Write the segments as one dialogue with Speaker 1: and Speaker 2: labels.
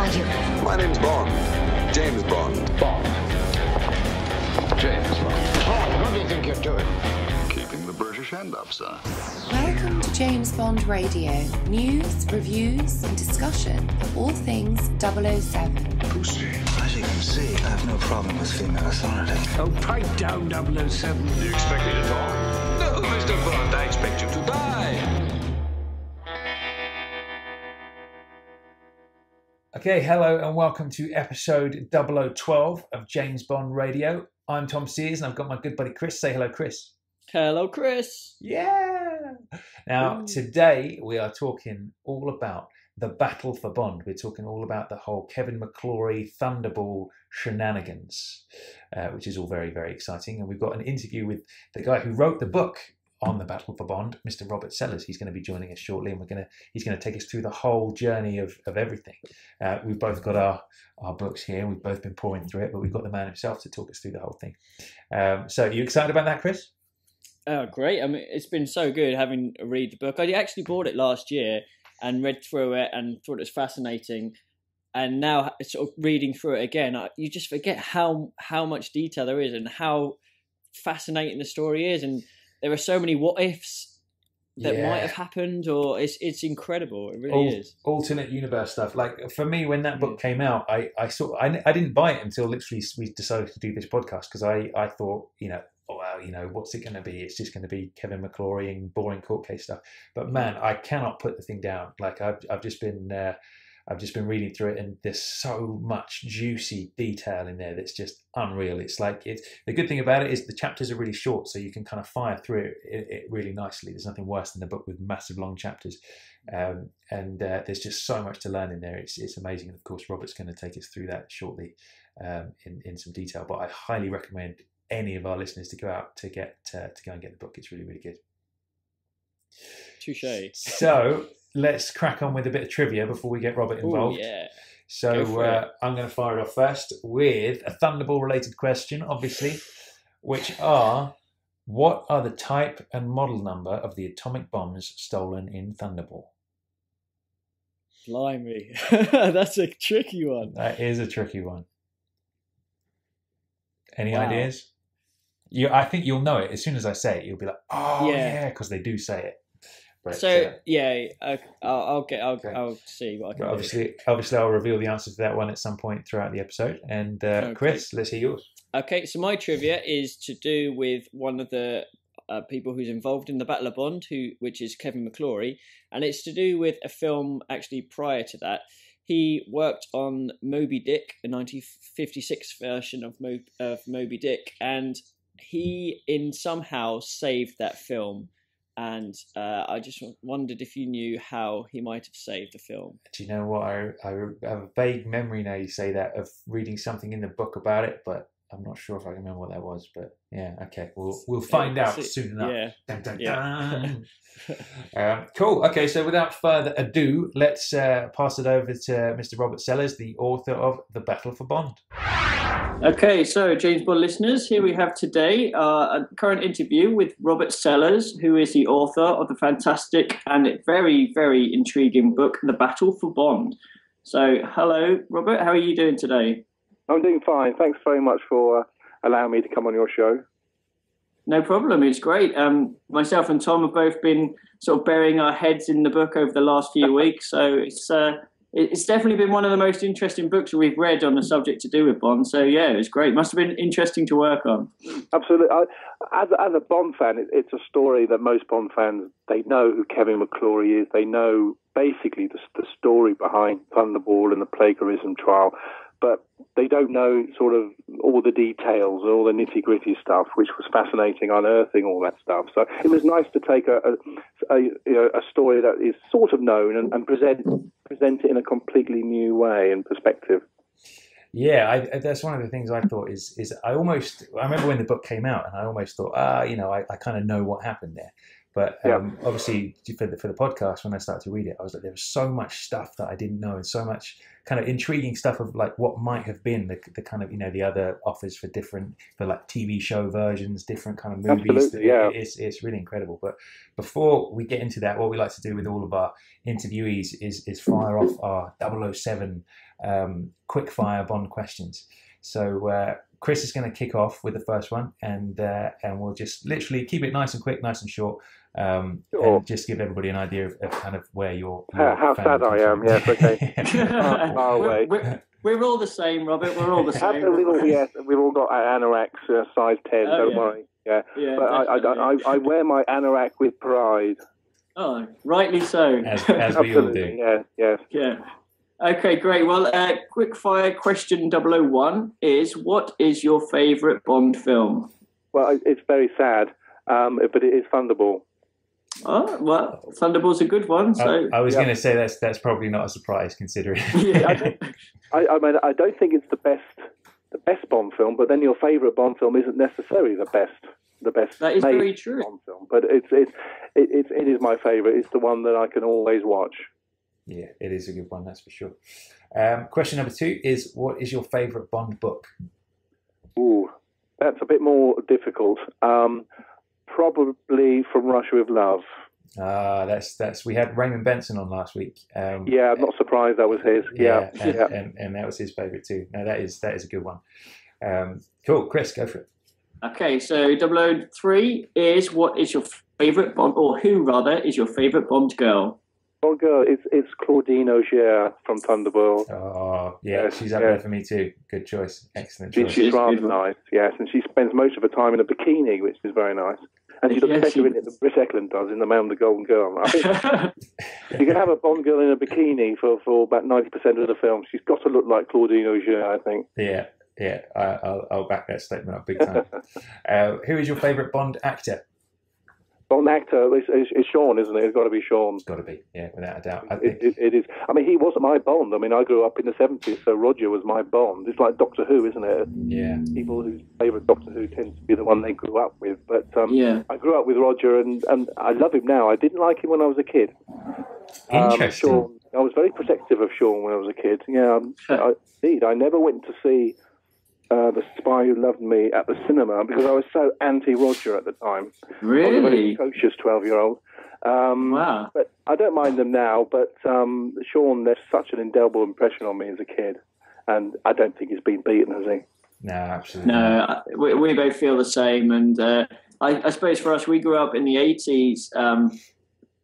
Speaker 1: are you?
Speaker 2: My name's Bond. James Bond.
Speaker 3: Bond. James Bond. Bond, what do you think you're doing?
Speaker 2: Keeping the British end up, sir.
Speaker 4: Welcome to James Bond Radio. News, reviews and discussion of all things 007.
Speaker 2: Pussy.
Speaker 5: As you can see, I have no problem with female authority.
Speaker 3: Oh, pipe down, 007.
Speaker 2: Do you expect me to talk?
Speaker 6: No, Mr. Bond, I expect you to die.
Speaker 7: Okay, hello and welcome to episode 0012 of James Bond Radio. I'm Tom Sears and I've got my good buddy Chris. Say hello, Chris.
Speaker 8: Hello, Chris.
Speaker 7: Yeah! Now, today we are talking all about the battle for Bond. We're talking all about the whole Kevin McClory Thunderball shenanigans, which is all very, very exciting. And we've got an interview with the guy who wrote the book on the battle for Bond, Mr. Robert Sellers. He's going to be joining us shortly, and he's going to take us through the whole journey of everything. We've both got our books here. We've both been pouring through it, but we've got the man himself to talk us through the whole thing. So, are you excited about that, Chris?
Speaker 8: Oh, great. I mean, it's been so good having a read the book. I actually bought it last year and read through it and thought it was fascinating. And now, sort of reading through it again, you just forget how much detail there is and how fascinating the story is. And there are so many what ifs that might have happened, or it's incredible. It really is. Alternate
Speaker 7: universe stuff. Like for me, when that book came out, I didn't buy it until literally we decided to do this podcast, because I thought, oh, well, what's it going to be? It's just going to be Kevin McClory and boring court case stuff. But man, I cannot put the thing down. Like I've just been reading through it, and there's so much juicy detail in there that's just unreal. It's like the good thing about it is the chapters are really short, so you can kind of fire through it really nicely. There's nothing worse than a book with massive long chapters, and there's just so much to learn in there. It's amazing, and of course Robert's going to take us through that shortly in some detail. But I highly recommend any of our listeners to go out to go and get the book. It's really, really good.
Speaker 8: Touché.
Speaker 7: So let's crack on with a bit of trivia before we get Robert involved.
Speaker 8: Ooh, yeah.
Speaker 7: So I'm going to fire it off first with a Thunderball related question, obviously, which are: what are the type and model number of the atomic bombs stolen in Thunderball?
Speaker 8: Blimey. That's a tricky one.
Speaker 7: That is a tricky one. Any ideas? I think you'll know it as soon as I say it. You'll be like, oh yeah, because they do say it. But, I'll see what I can do. Obviously, I'll reveal the answer to that one at some point throughout the episode. And okay. Chris, let's hear yours.
Speaker 8: Okay, so my trivia is to do with one of the people who's involved in the Battle of Bond, which is Kevin McClory, and it's to do with a film actually prior to that. He worked on Moby Dick, a 1956 version of Moby Dick, and he somehow saved that film. And I just wondered if you knew how he might have saved the film.
Speaker 7: Do you know what? I have a vague memory now you say that of reading something in the book about it, but I'm not sure if I can remember what that was. But yeah, okay, we'll find out soon enough.
Speaker 8: Yeah.
Speaker 7: Dun, dun, dun. Cool. Okay, so without further ado, let's pass it over to Mr. Robert Sellers, the author of The Battle for Bond.
Speaker 8: Okay, so James Bond listeners, here we have today a current interview with Robert Sellers, who is the author of the fantastic and very, very intriguing book, The Battle for Bond. So, hello, Robert. How are you doing today?
Speaker 9: I'm doing fine. Thanks very much for allowing me to come on your show.
Speaker 8: No problem. It's great. Myself and Tom have both been sort of burying our heads in the book over the last few weeks, so it's definitely been one of the most interesting books we've read on the subject to do with Bond. So yeah, it was great. Must have been interesting to work on.
Speaker 9: Absolutely. As a Bond fan, it's a story that most Bond fans, they know who Kevin McClory is. They know basically the story behind Thunderball and the plagiarism trial, but they don't know sort of all the details, all the nitty-gritty stuff, which was fascinating, unearthing all that stuff. So it was nice to take a story that is sort of known and present it in a completely new way and perspective.
Speaker 7: Yeah, that's one of the things I thought is I remember when the book came out, and I almost thought, I kind of know what happened there. But obviously, for the podcast, when I started to read it, I was like, there was so much stuff that I didn't know, and so much kind of intriguing stuff of like what might have been the kind of, you know, the other offers for like TV show versions, different kind of movies.
Speaker 9: Absolutely, yeah.
Speaker 7: It's really incredible. But before we get into that, what we like to do with all of our interviewees is fire off our 007 quick fire Bond questions. So Chris is going to kick off with the first one, and we'll just literally keep it nice and quick, nice and short, and just give everybody an idea of kind of where your
Speaker 9: how sad I am. Yes, okay. Far away.
Speaker 8: We're all the same, Robert. We're all the same.
Speaker 9: Yes, we've all got anoraks, size 10. Don't worry. Yeah, but I wear my anorak with pride.
Speaker 8: Oh, rightly so.
Speaker 7: As we all do.
Speaker 8: Yeah. Okay, great. Well, quick fire question 001 is, what is your favourite Bond film?
Speaker 9: Well, it's very sad, but it is Thunderball.
Speaker 8: Oh, well, Thunderball's a good one. So
Speaker 7: I was going to say that's probably not a surprise, considering.
Speaker 9: I mean, I don't think it's the best Bond film, but then your favourite Bond film isn't necessarily the best.
Speaker 8: That is very true.
Speaker 9: Bond film, but it is my favourite. It's the one that I can always watch.
Speaker 7: Yeah, it is a good one, that's for sure. Question number 2 is, what is your favourite Bond book?
Speaker 9: Ooh, that's a bit more difficult. Probably From Russia with Love.
Speaker 7: That's we had Raymond Benson on last week.
Speaker 9: I'm not surprised that was his.
Speaker 7: And that was his favourite too. No, that is a good one. Cool, Chris, go for it.
Speaker 8: Okay, so 003 is, what is your favourite Bond, or who rather is your favourite Bond girl?
Speaker 9: Bond girl, it's Claudine Auger from Thunderball.
Speaker 7: Oh, yeah, she's up there for me too. Good choice. Excellent choice.
Speaker 9: She's rather nice, yes, and she spends most of her time in a bikini, which is very nice. And she looks better in it than Britt Eklund does in The Man with the Golden Girl. I think you can have a Bond girl in a bikini for about 90% of the film. She's got to look like Claudine Auger, I think.
Speaker 7: Yeah, I'll back that statement up big time. Who is your favourite Bond actor?
Speaker 9: Bond actor is Sean, isn't it? It's got to be Sean.
Speaker 7: It's got to be, yeah, without a doubt.
Speaker 9: It is. I mean, he wasn't my Bond. I mean, I grew up in the 70s, so Roger was my Bond. It's like Doctor Who, isn't it?
Speaker 7: Yeah.
Speaker 9: People whose favourite Doctor Who tends to be the one they grew up with. But I grew up with Roger, and I love him now. I didn't like him when I was a kid.
Speaker 7: Interesting.
Speaker 9: Sean, I was very protective of Sean when I was a kid. Yeah, indeed. I never went to see The Spy Who Loved Me at the cinema because I was so anti-Roger at the time.
Speaker 8: Really?
Speaker 9: I was a very precocious 12-year-old.
Speaker 8: Wow.
Speaker 9: But I don't mind them now, but Sean left such an indelible impression on me as a kid, and I don't think he's been beaten, has he?
Speaker 7: No, absolutely.
Speaker 8: No, we both feel the same, and I suppose for us, we grew up in the 80s,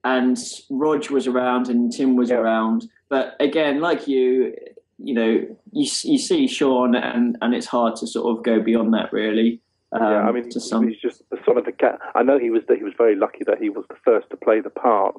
Speaker 8: and Rog was around and Tim was around, but again, like you know, you see Sean, and it's hard to sort of go beyond that, really.
Speaker 9: I mean, he's just a sort of a cat. I know he was very lucky that he was the first to play the part,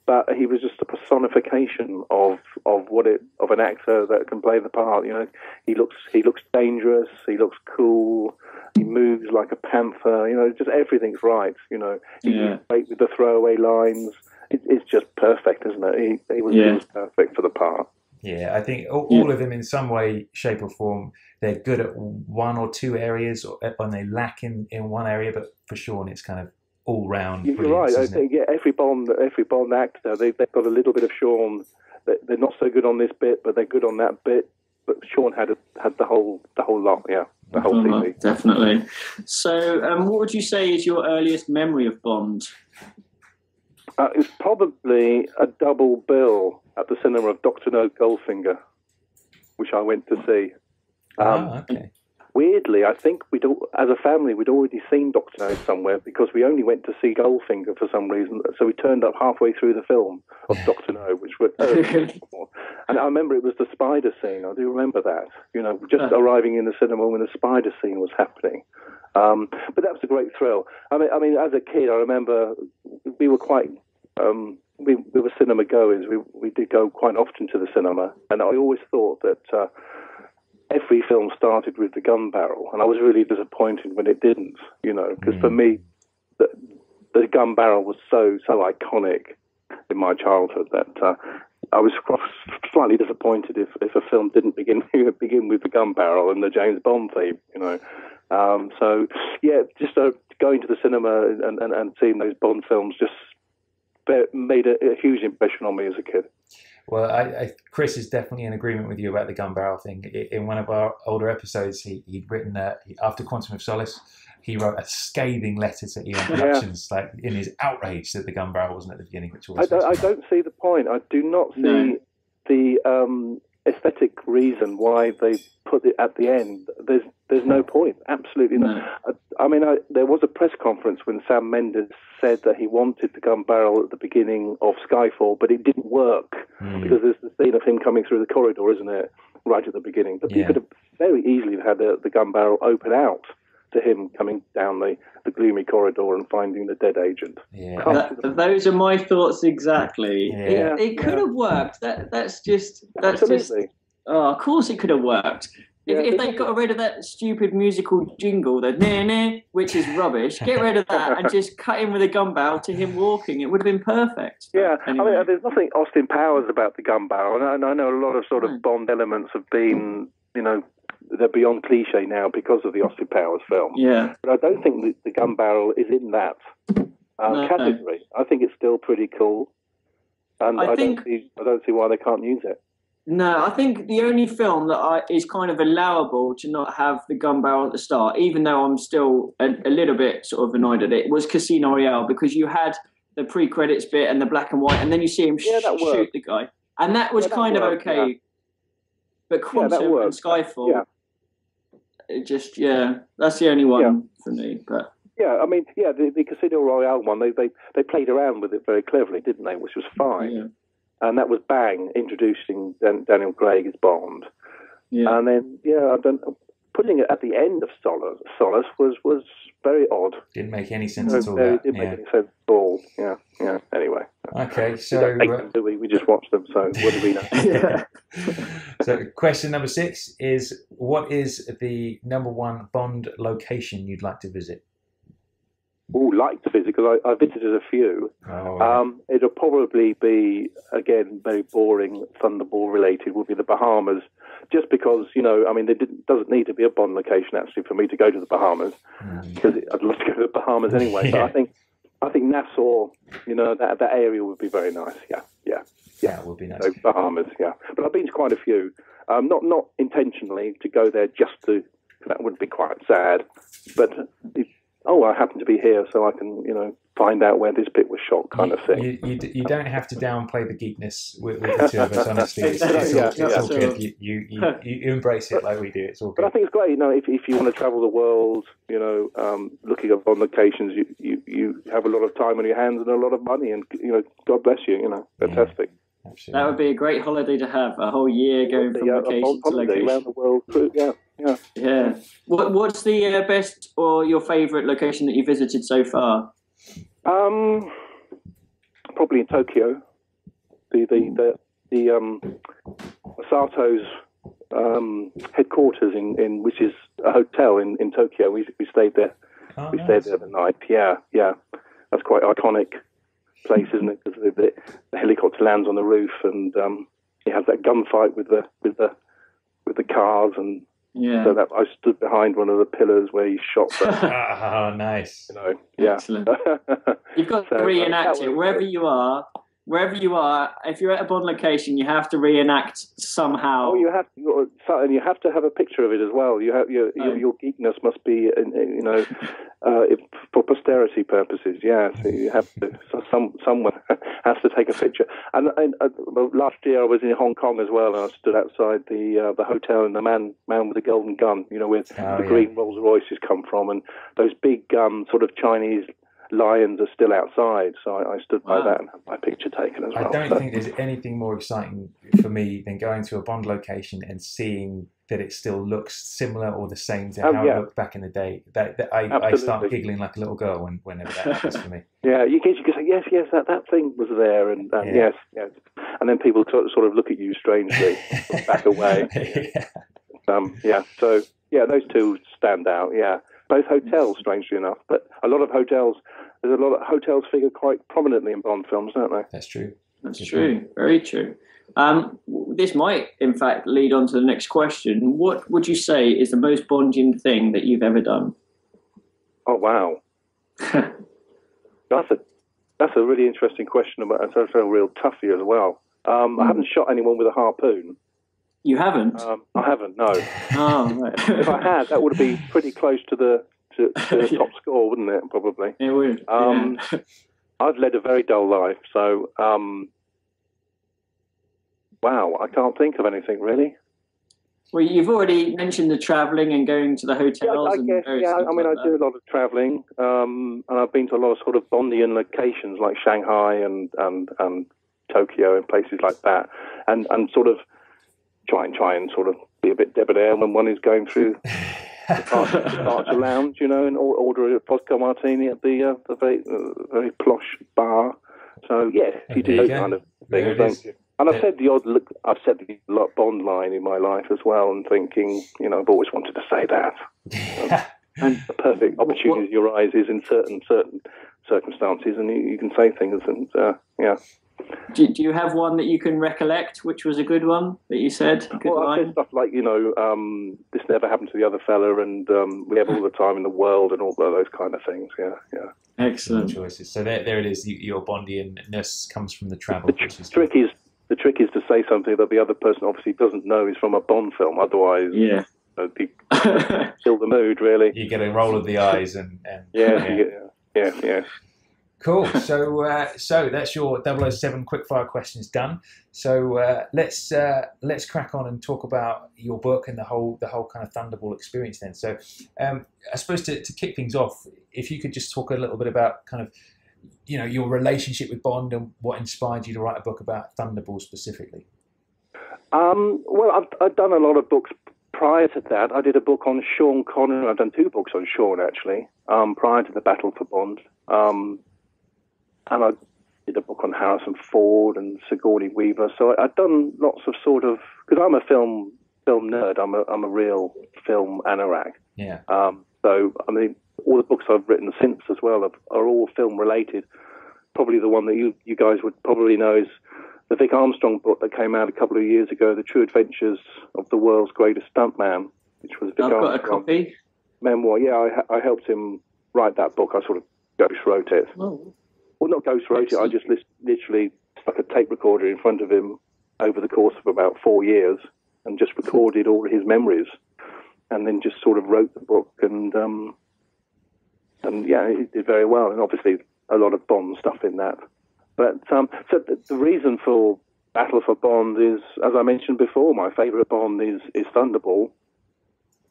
Speaker 9: but he was just a personification of an actor that can play the part. You know, he looks dangerous, he looks cool, he moves like a panther. You know, just everything's right. You know, he's great with the throwaway lines. It's just perfect, isn't it? He was perfect for the part.
Speaker 7: Yeah, I think all of them in some way, shape or form, they're good at one or two areas, and they lack in one area, but for Sean it's kind of all round.
Speaker 9: You're right. I think every Bond actor, they've got a little bit of Sean. They're not so good on this bit, but they're good on that bit. But Sean had the whole lot, the whole thing.
Speaker 8: Definitely. So what would you say is your earliest memory of Bond?
Speaker 9: It's probably a double bill at the cinema of Dr. No Goldfinger, which I went to see.
Speaker 7: Okay.
Speaker 9: Weirdly, I think as a family, we'd already seen Dr. No somewhere because we only went to see Goldfinger for some reason. So we turned up halfway through the film of Dr. No, which were and I remember it was the spider scene. I do remember that. You know, just arriving in the cinema when the spider scene was happening. But that was a great thrill. I mean, as a kid, I remember we were quite. We were cinema goers. We did go quite often to the cinema, and I always thought that every film started with the gun barrel, and I was really disappointed when it didn't. You know, because for me, the gun barrel was so iconic in my childhood that I was slightly disappointed if a film didn't begin with the gun barrel and the James Bond theme. You know. So, just to going to the cinema and seeing those Bond films just made a huge impression on me as a kid.
Speaker 7: Well, Chris is definitely in agreement with you about the gun barrel thing. In one of our older episodes, he'd written, after Quantum of Solace, he wrote a scathing letter to Eon Productions, like in his outrage that the gun barrel wasn't at the beginning. Which
Speaker 9: I don't see the point. I do not see the aesthetic reason why they put it at the end. There's no point. Absolutely no. I mean, there was a press conference when Sam Mendes said that he wanted the gun barrel at the beginning of Skyfall, but it didn't work because there's the scene of him coming through the corridor, isn't it, right at the beginning? But you could have very easily had the gun barrel open out to him coming down the gloomy corridor and finding the dead agent.
Speaker 8: Yeah. Those are my thoughts exactly.
Speaker 7: Yeah.
Speaker 8: It could have worked. That's
Speaker 9: Absolutely.
Speaker 8: just. Oh, of course it could have worked. If they got rid of that stupid musical jingle, the nah, which is rubbish, get rid of that and just cut in with a gun barrel to him walking. It would have been perfect.
Speaker 9: Yeah,
Speaker 8: anyway.
Speaker 9: I mean, there's nothing Austin Powers about the gun barrel, and I know a lot of sort of Bond elements have been, they're beyond cliche now because of the Austin Powers film.
Speaker 8: Yeah.
Speaker 9: But I don't think the gun barrel is in that category. I think it's still pretty cool, and I don't see why they can't use it.
Speaker 8: No, I think the only film that is kind of allowable to not have the gun barrel at the start, even though I'm still a little bit sort of annoyed at it, was Casino Royale, because you had the pre-credits bit and the black and white, and then you see him shoot the guy. And that was kind of okay. Yeah. But Quantum and Skyfall, it just, that's the only one for me. But
Speaker 9: yeah, I mean, the Casino Royale one, they played around with it very cleverly, didn't they? Which was fine. Yeah. And that was bang, introducing Daniel Craig as Bond. Yeah. And then, putting it at the end of Solace was very odd.
Speaker 7: Didn't make any sense at all.
Speaker 9: Didn't make any sense at all. Yeah. Anyway.
Speaker 7: Okay, so...
Speaker 9: We just watched them, so what do we know?
Speaker 7: So question number 6 is, what is the number one Bond location you'd like to visit?
Speaker 9: Like to visit, because I visited a few. It'll probably be, again, very boring, Thunderball related, would be the Bahamas, just because, there doesn't need to be a Bond location, actually, for me to go to the Bahamas, because I'd love to go to the Bahamas anyway. But I think Nassau, that area would be very nice. Yeah,
Speaker 7: it would be nice.
Speaker 9: So Bahamas, but I've been to quite a few, not intentionally to go there just to. That would be quite sad, but. I happen to be here, so I can, find out where this bit was shot, kind of thing.
Speaker 7: You don't have to downplay the geekness with the two of us, honestly. It's all good. You embrace it like we do. It's all good.
Speaker 9: But I think it's great, if you want to travel the world, looking up on locations, you have a lot of time on your hands and a lot of money, and, God bless you, fantastic.
Speaker 7: Yeah, absolutely.
Speaker 8: That would be a great holiday to have, a whole year going from location to location.
Speaker 9: Around the world,
Speaker 8: Yeah. What's the best or your favourite location that you visited so far?
Speaker 9: Probably in Tokyo. The Sato's headquarters in which is a hotel in Tokyo. We stayed there. We stayed there the night. Yeah. That's quite iconic place, isn't it? Because the helicopter lands on the roof, and he has that gunfight with the cars and. Yeah. So that I stood behind one of the pillars where he shot them.
Speaker 7: Oh, nice.
Speaker 8: Excellent. You've got to reenact it wherever you are. If you're at a Bond location, you have to reenact somehow.
Speaker 9: Oh, you have to, and you have to have a picture of it as well. You have your geekness must be, for posterity purposes. Yeah, so you have to. So someone has to take a picture. And last year I was in Hong Kong as well, and I stood outside the hotel, and the man with the golden gun, where the green Rolls Royces come from, and those big sort of Chinese lions are still outside, so I stood by that and had my picture taken as well.
Speaker 7: I don't think there's anything more exciting for me than going to a Bond location and seeing that it still looks similar or the same to how it looked back in the day. I start giggling like a little girl whenever that happens for me.
Speaker 9: Yeah, you can say, yes, that thing was there, and yes. And then people sort of look at you strangely, back away. So, those two stand out, Both hotels, strangely enough, but there's a lot of hotels figure quite prominently in Bond films, don't they?
Speaker 7: That's true.
Speaker 8: That's true. Very true. This might, in fact, lead on to the next question. What would you say is the most Bondian thing that you've ever done?
Speaker 9: Oh, wow. That's a really interesting question about. It's also a real toughie as well. I haven't shot anyone with a harpoon.
Speaker 1: You haven't?
Speaker 9: I haven't. No.
Speaker 1: Oh, right.
Speaker 9: If I had, that would have been pretty close to the top score, wouldn't it? Probably.
Speaker 1: It would.
Speaker 9: I've led a very dull life, so wow, I can't think of anything really.
Speaker 1: Well, you've already mentioned the travelling and going to the hotels.
Speaker 9: I guess. I mean, I do a lot of travelling, and I've been to a lot of sort of Bondian locations like Shanghai and Tokyo and places like that, and sort of try and sort of be a bit debonair when one is going through the departure lounge, and order a vodka martini at the very plush bar. So yeah, you do those kind of things, don't you? And I've said the odd Bond line in my life as well, and thinking, I've always wanted to say that. And the perfect opportunity arises in certain circumstances, and you can say things, and yeah.
Speaker 1: Do you have one that you can recollect, which was a good one that you said?
Speaker 9: I said stuff like, this never happened to the other fella, and we have all the time in the world, and all those kind of things. Yeah.
Speaker 1: Excellent
Speaker 7: choices. So there it is. Your Bondian-ness comes from the travel.
Speaker 9: The trick is to say something that the other person obviously doesn't know is from a Bond film. Otherwise, kill the mood, really.
Speaker 7: You get a roll of the eyes and
Speaker 9: yeah.
Speaker 7: Cool. So that's your 007 quickfire questions done. So let's crack on and talk about your book and the whole kind of Thunderball experience then. So I suppose to kick things off, if you could just talk a little bit about kind of your relationship with Bond and what inspired you to write a book about Thunderball specifically.
Speaker 9: Well, I've done a lot of books prior to that. I did a book on Sean Connery. I've done 2 books on Sean actually prior to the Battle for Bond. And I did a book on Harrison Ford and Sigourney Weaver. So I've done lots of sort of, because I'm a film nerd. I'm a real film anorak.
Speaker 7: Yeah.
Speaker 9: So I mean, all the books I've written since as well are all film related. Probably the one that you guys would probably know is the Vic Armstrong book that came out a couple of years ago, The True Adventures of the World's Greatest Stuntman, which was Vic Armstrong.
Speaker 1: I've got a copy.
Speaker 9: Memoir. Yeah, I helped him write that book. I sort of ghost wrote it.
Speaker 1: Oh.
Speaker 9: Well, not ghost wrote it. I just literally stuck a tape recorder in front of him over the course of about 4 years and just recorded all his memories, and then just sort of wrote the book. And yeah, it did very well. And obviously a lot of Bond stuff in that. But so the reason for Battle for Bond is, as I mentioned before, my favourite Bond is Thunderball.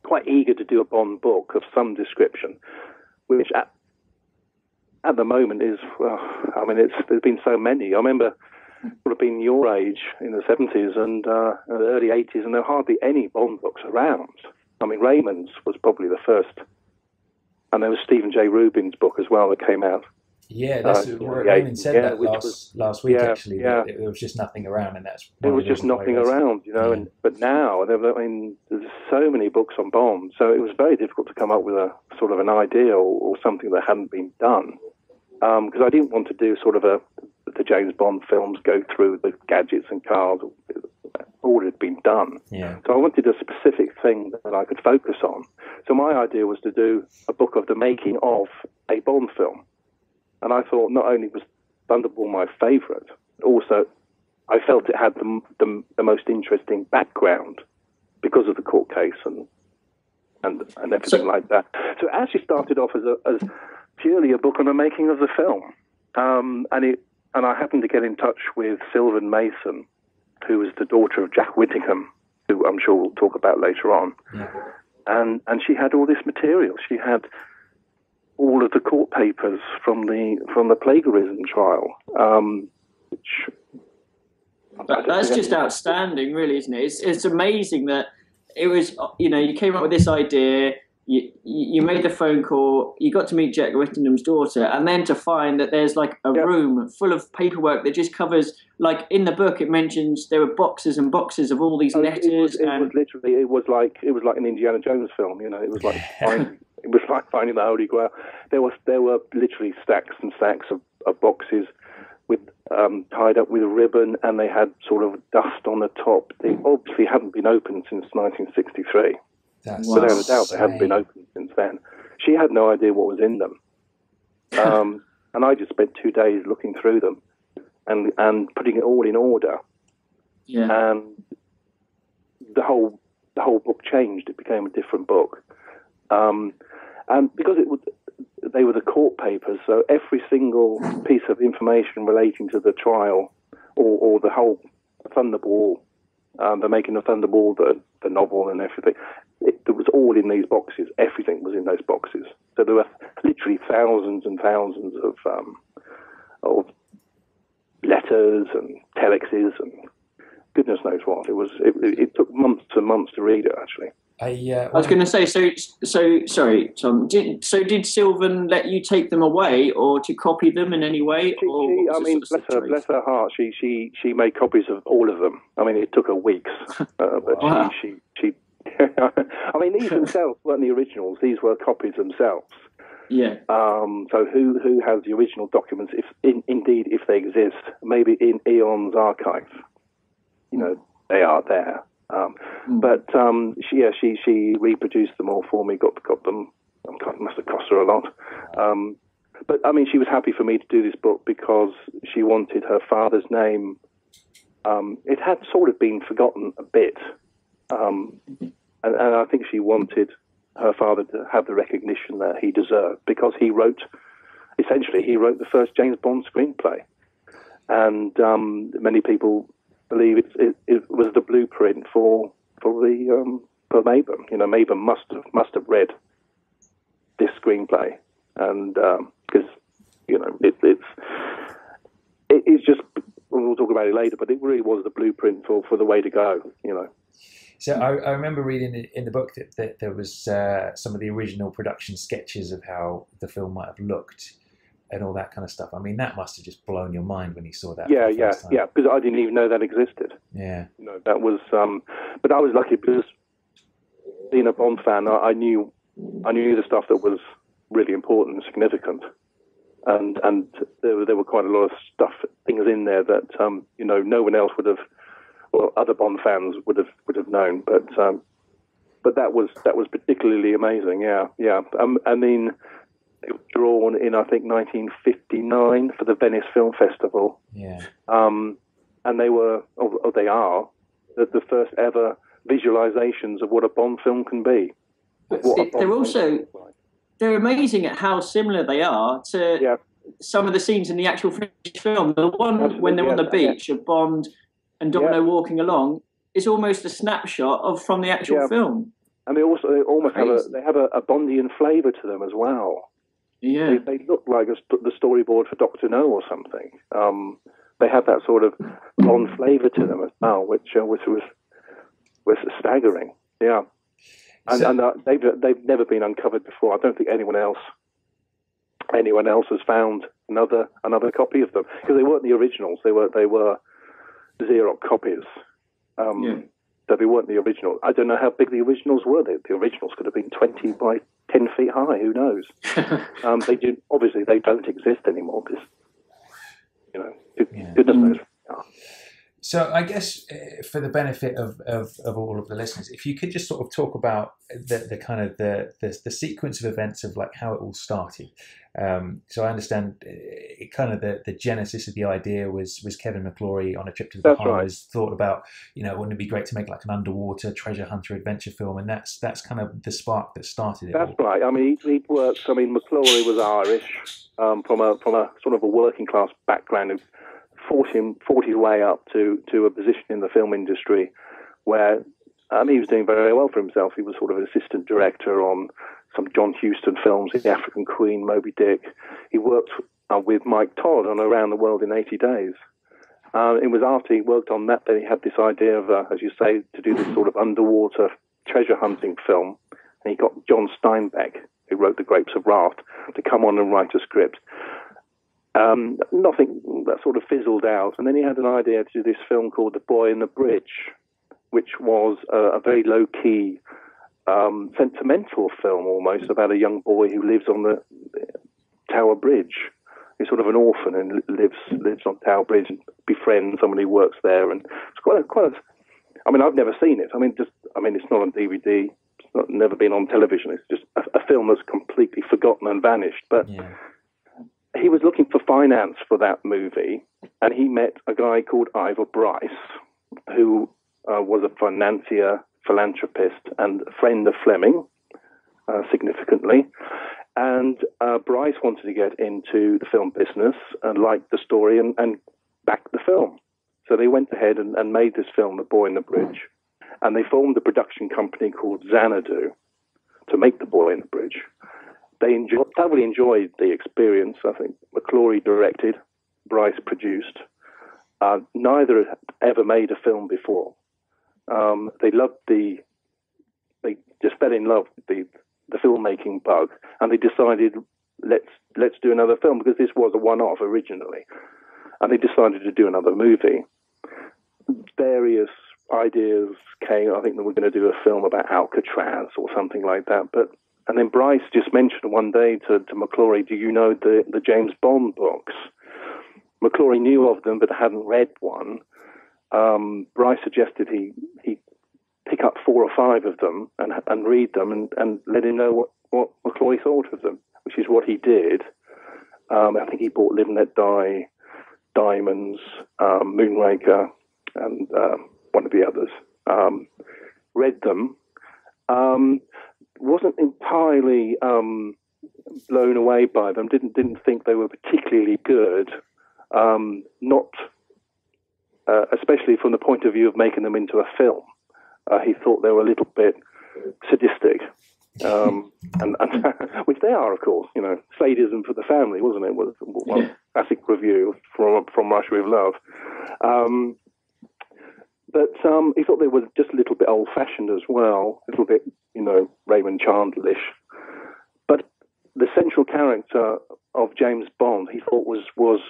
Speaker 9: Quite eager to do a Bond book of some description, which at the moment is, well, I mean, there's been so many. I remember would have been your age in the 70s and the early 80s, and there were hardly any Bond books around. I mean, Raymond's was probably the first, and there was Stephen J. Rubin's book as well that came out.
Speaker 7: Yeah, that's Raymond said that last week, actually. Yeah. There was just nothing around, and that's...
Speaker 9: There was just nothing around, but now, there's so many books on Bond, so it was very difficult to come up with a sort of an idea or something that hadn't been done. Because I didn't want to do sort of the James Bond films, go through the gadgets and cars, all had been done.
Speaker 7: Yeah.
Speaker 9: So I wanted a specific thing that I could focus on. So my idea was to do a book of the making of a Bond film. And I thought not only was Thunderball my favourite, also I felt it had the most interesting background because of the court case and everything like that. So it actually started off as purely a book on the making of the film. And I happened to get in touch with Sylvan Mason, who was the daughter of Jack Whittingham, who I'm sure we'll talk about later on.
Speaker 7: Yeah.
Speaker 9: And she had all this material. She had all of the court papers from the plagiarism trial, which
Speaker 1: that's just outstanding, really, isn't it? It's amazing that it was, you came up with this idea, you made the phone call, you got to meet Jack Whittingham's daughter, and then to find that there's like a room full of paperwork that just covers, like in the book it mentions there were boxes and boxes of all these letters.
Speaker 9: It was like an Indiana Jones film, it was like finding the Holy Grail. There were literally stacks and stacks of boxes with tied up with a ribbon, and they had sort of dust on the top. They obviously hadn't been opened since 1963. Without a doubt, they hadn't been opened since then. She had no idea what was in them. And I just spent 2 days looking through them and putting it all in order.
Speaker 1: Yeah.
Speaker 9: And the whole book changed. It became a different book. And because they were the court papers, so every single piece of information relating to the trial or the whole Thunderball, the making of Thunderball, the novel and everything, it was all in these boxes. Everything was in those boxes. So there were literally thousands and thousands of letters and telexes and goodness knows what. It took months and months to read it, actually.
Speaker 1: I was going to say, so sorry, Tom. Did Sylvan let you take them away, or to copy them in any way?
Speaker 9: Bless her heart. She made copies of all of them. I mean, it took her weeks, but
Speaker 1: wow.
Speaker 9: she I mean, these themselves weren't the originals. These were copies themselves.
Speaker 1: Yeah.
Speaker 9: So who has the original documents? If they exist, maybe in Eon's archive. You know, they are there. But she reproduced them all for me. Got them. It must have cost her a lot. But I mean, she was happy for me to do this book because she wanted her father's name. It had sort of been forgotten a bit, and I think she wanted her father to have the recognition that he deserved because he wrote the first James Bond screenplay, and many people believe it was the blueprint for Mabon. You know, Mabon must have read this screenplay, and because you know it's just, we'll talk about it later, but it really was the blueprint for the way to go. You know.
Speaker 7: So I remember reading in the book that there was some of the original production sketches of how the film might have looked. And all that kind of stuff. I mean, that must have just blown your mind when you saw that.
Speaker 9: Yeah, because I didn't even know that existed.
Speaker 7: Yeah.
Speaker 9: You know, that was, but I was lucky because being a Bond fan, I knew the stuff that was really important and significant, and there were quite a lot of things in there that you know, no one else would have, well, other Bond fans would have known, but that was particularly amazing. Yeah. I mean. It was drawn in, I think, 1959 for the Venice Film Festival.
Speaker 7: Yeah.
Speaker 9: And they were, they are, the first ever visualizations of what a Bond film can be.
Speaker 1: They're amazing at how similar they are to some of the scenes in the actual finished film. The one when they're on the beach of Bond and Domino walking along is almost a snapshot from the actual film.
Speaker 9: And they almost have a Bondian flavour to them as well.
Speaker 1: Yeah,
Speaker 9: they look like the storyboard for Dr. No or something. They have that sort of Bond flavour to them as well, which was staggering. Yeah, and they've never been uncovered before. I don't think anyone else has found another copy of them because they weren't the originals. They were Xerox copies. So they weren't the original. I don't know how big the originals were. The originals could have been 20 by 10 feet high. Who knows? Obviously, they don't exist anymore because, you know, goodness knows.
Speaker 7: So I guess for the benefit of all of the listeners, if you could just sort of talk about the kind of the sequence of events of like how it all started. So I understand kind of the genesis of the idea was Kevin McClory on a trip to the Bahamas thought about, you know, wouldn't it be great to make like an underwater treasure hunter adventure film, and that's kind of the spark that started it.
Speaker 9: That's right. I mean, he worked. I mean, McClory was Irish from a sort of a working class background who fought his way up to a position in the film industry where he was doing very well for himself. He was sort of an assistant director on some John Huston films, The African Queen, Moby Dick. He worked with Mike Todd on Around the World in 80 Days. It was after he worked on that he had this idea of, as you say, to do this sort of underwater treasure hunting film. And he got John Steinbeck, who wrote The Grapes of Wrath, to come on and write a script. Nothing that sort of fizzled out. And then he had an idea to do this film called The Boy in the Bridge, which was a very low-key, sentimental film almost about a young boy who lives on the Tower Bridge. He's sort of an orphan and lives on Tower Bridge and befriends someone who works there. And it's quite a I mean, I've never seen it. It's not on DVD. It's never been on television. It's just a film that's completely forgotten and vanished. But he was looking for finance for that movie, and he met a guy called Ivor Bryce, who was a financier, philanthropist, and a friend of Fleming, significantly. And Bryce wanted to get into the film business and liked the story and backed the film. So they went ahead and made this film, The Boy in the Bridge, and they formed a production company called Xanadu to make The Boy in the Bridge. They thoroughly enjoyed the experience. I think McClory directed, Bryce produced. Neither had ever made a film before. They just fell in love with the filmmaking bug, and they decided, let's do another film, because this was a one-off originally. And they decided to do another movie. Various ideas came. I think they were going to do a film about Alcatraz or something like that. And then Bryce just mentioned one day to McClory, do you know the James Bond books? McClory knew of them but hadn't read one. Bryce suggested he pick up 4 or 5 of them and read them and let him know what McClory thought of them, which is what he did. I think he bought Live and Let Die, Diamonds, Moonraker, and one of the others. Read them. Wasn't entirely blown away by them. Didn't think they were particularly good. Not especially from the point of view of making them into a film. He thought they were a little bit sadistic, and which they are, of course. You know, sadism for the family, wasn't it? Was one classic review from Russia with Love. But he thought they were just a little bit old-fashioned as well, a little bit, Raymond Chandler-ish. But the central character of James Bond, he thought was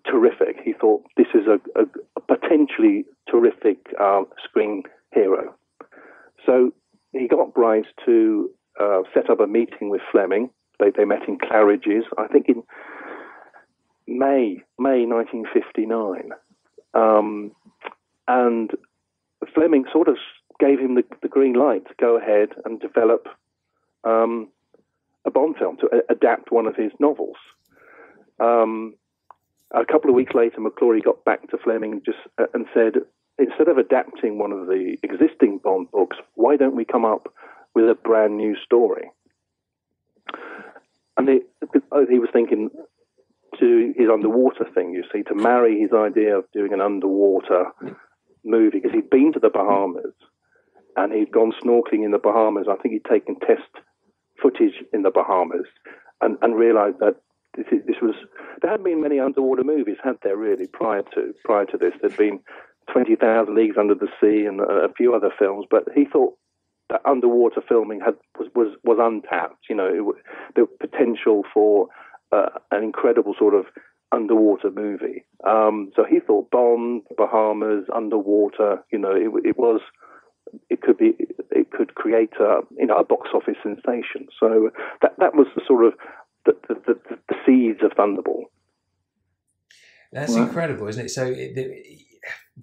Speaker 9: terrific. He thought this is a potentially terrific screen hero. So he got Bryce to set up a meeting with Fleming. They met in Claridge's, I think in May 1959. And Fleming sort of gave him the green light to go ahead and develop a Bond film, to adapt one of his novels. A couple of weeks later, McClory got back to Fleming and said, instead of adapting one of the existing Bond books, why don't we come up with a brand new story? And he was thinking to his underwater thing, you see, to marry his idea of doing an underwater movie, because he'd been to the Bahamas and he'd gone snorkeling in the Bahamas. I think he'd taken test footage in the Bahamas and realised that this was, there hadn't been many underwater movies, had there really, prior to this? There'd been 20,000 Leagues Under the Sea and a few other films, but he thought that underwater filming was untapped. The potential for an incredible sort of underwater movie. So he thought Bond, Bahamas, underwater. It could create a box office sensation. So that was the sort of the seeds of Thunderball.
Speaker 7: That's incredible, isn't it? So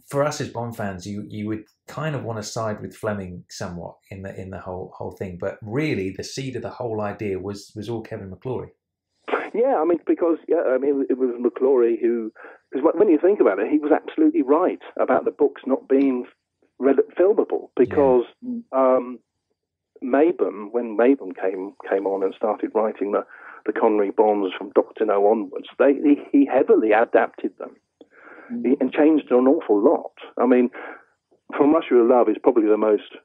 Speaker 7: for us as Bond fans, you would kind of want to side with Fleming somewhat in the whole thing, but really the seed of the whole idea was all Kevin McClory.
Speaker 9: Yeah, because it was McClory who, because when you think about it, he was absolutely right about the books not being filmable, because Mabum, when Mabum came on and started writing the Connery Bonds from Dr. No onwards, he heavily adapted them and changed an awful lot. From Russia with Love is probably the most,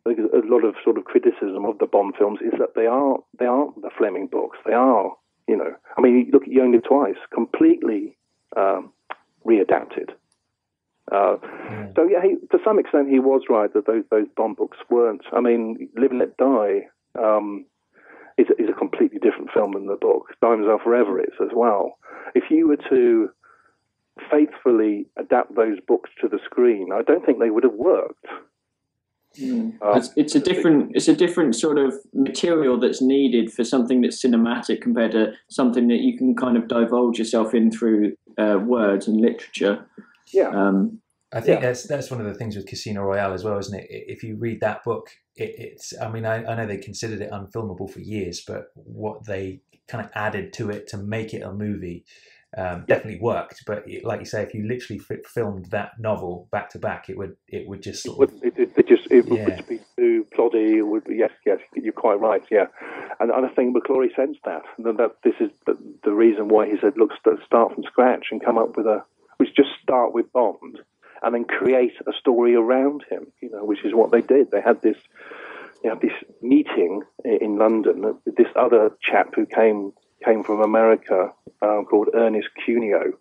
Speaker 9: a lot of sort of criticism of the Bond films is that they aren't the Fleming books. They are, you look at You Only Live Twice, completely readapted. So to some extent he was right that those Bond books weren't. Live and Let Die is a completely different film than the book. Diamonds Are Forever is as well. If you were to faithfully adapt those books to the screen, I don't think they would have worked.
Speaker 1: It's a different sort of material that's needed for something that's cinematic compared to something that you can kind of divulge yourself in through words and literature.
Speaker 9: Yeah.
Speaker 7: I think that's one of the things with Casino Royale as well, isn't it? If you read that book, it's. I mean, I know they considered it unfilmable for years, but what they kind of added to it to make it a movie definitely worked. But like you say, if you literally filmed that novel back to back, it would just sort of.
Speaker 9: It would be too ploddy. It would be, yes, you're quite right. Yeah, and I think McClory sensed that this is the reason why he said, look, start from scratch and come up with just start with Bond. And then create a story around him, which is what they did. They had this meeting in London with this other chap who came from America called Ernest Cuneo,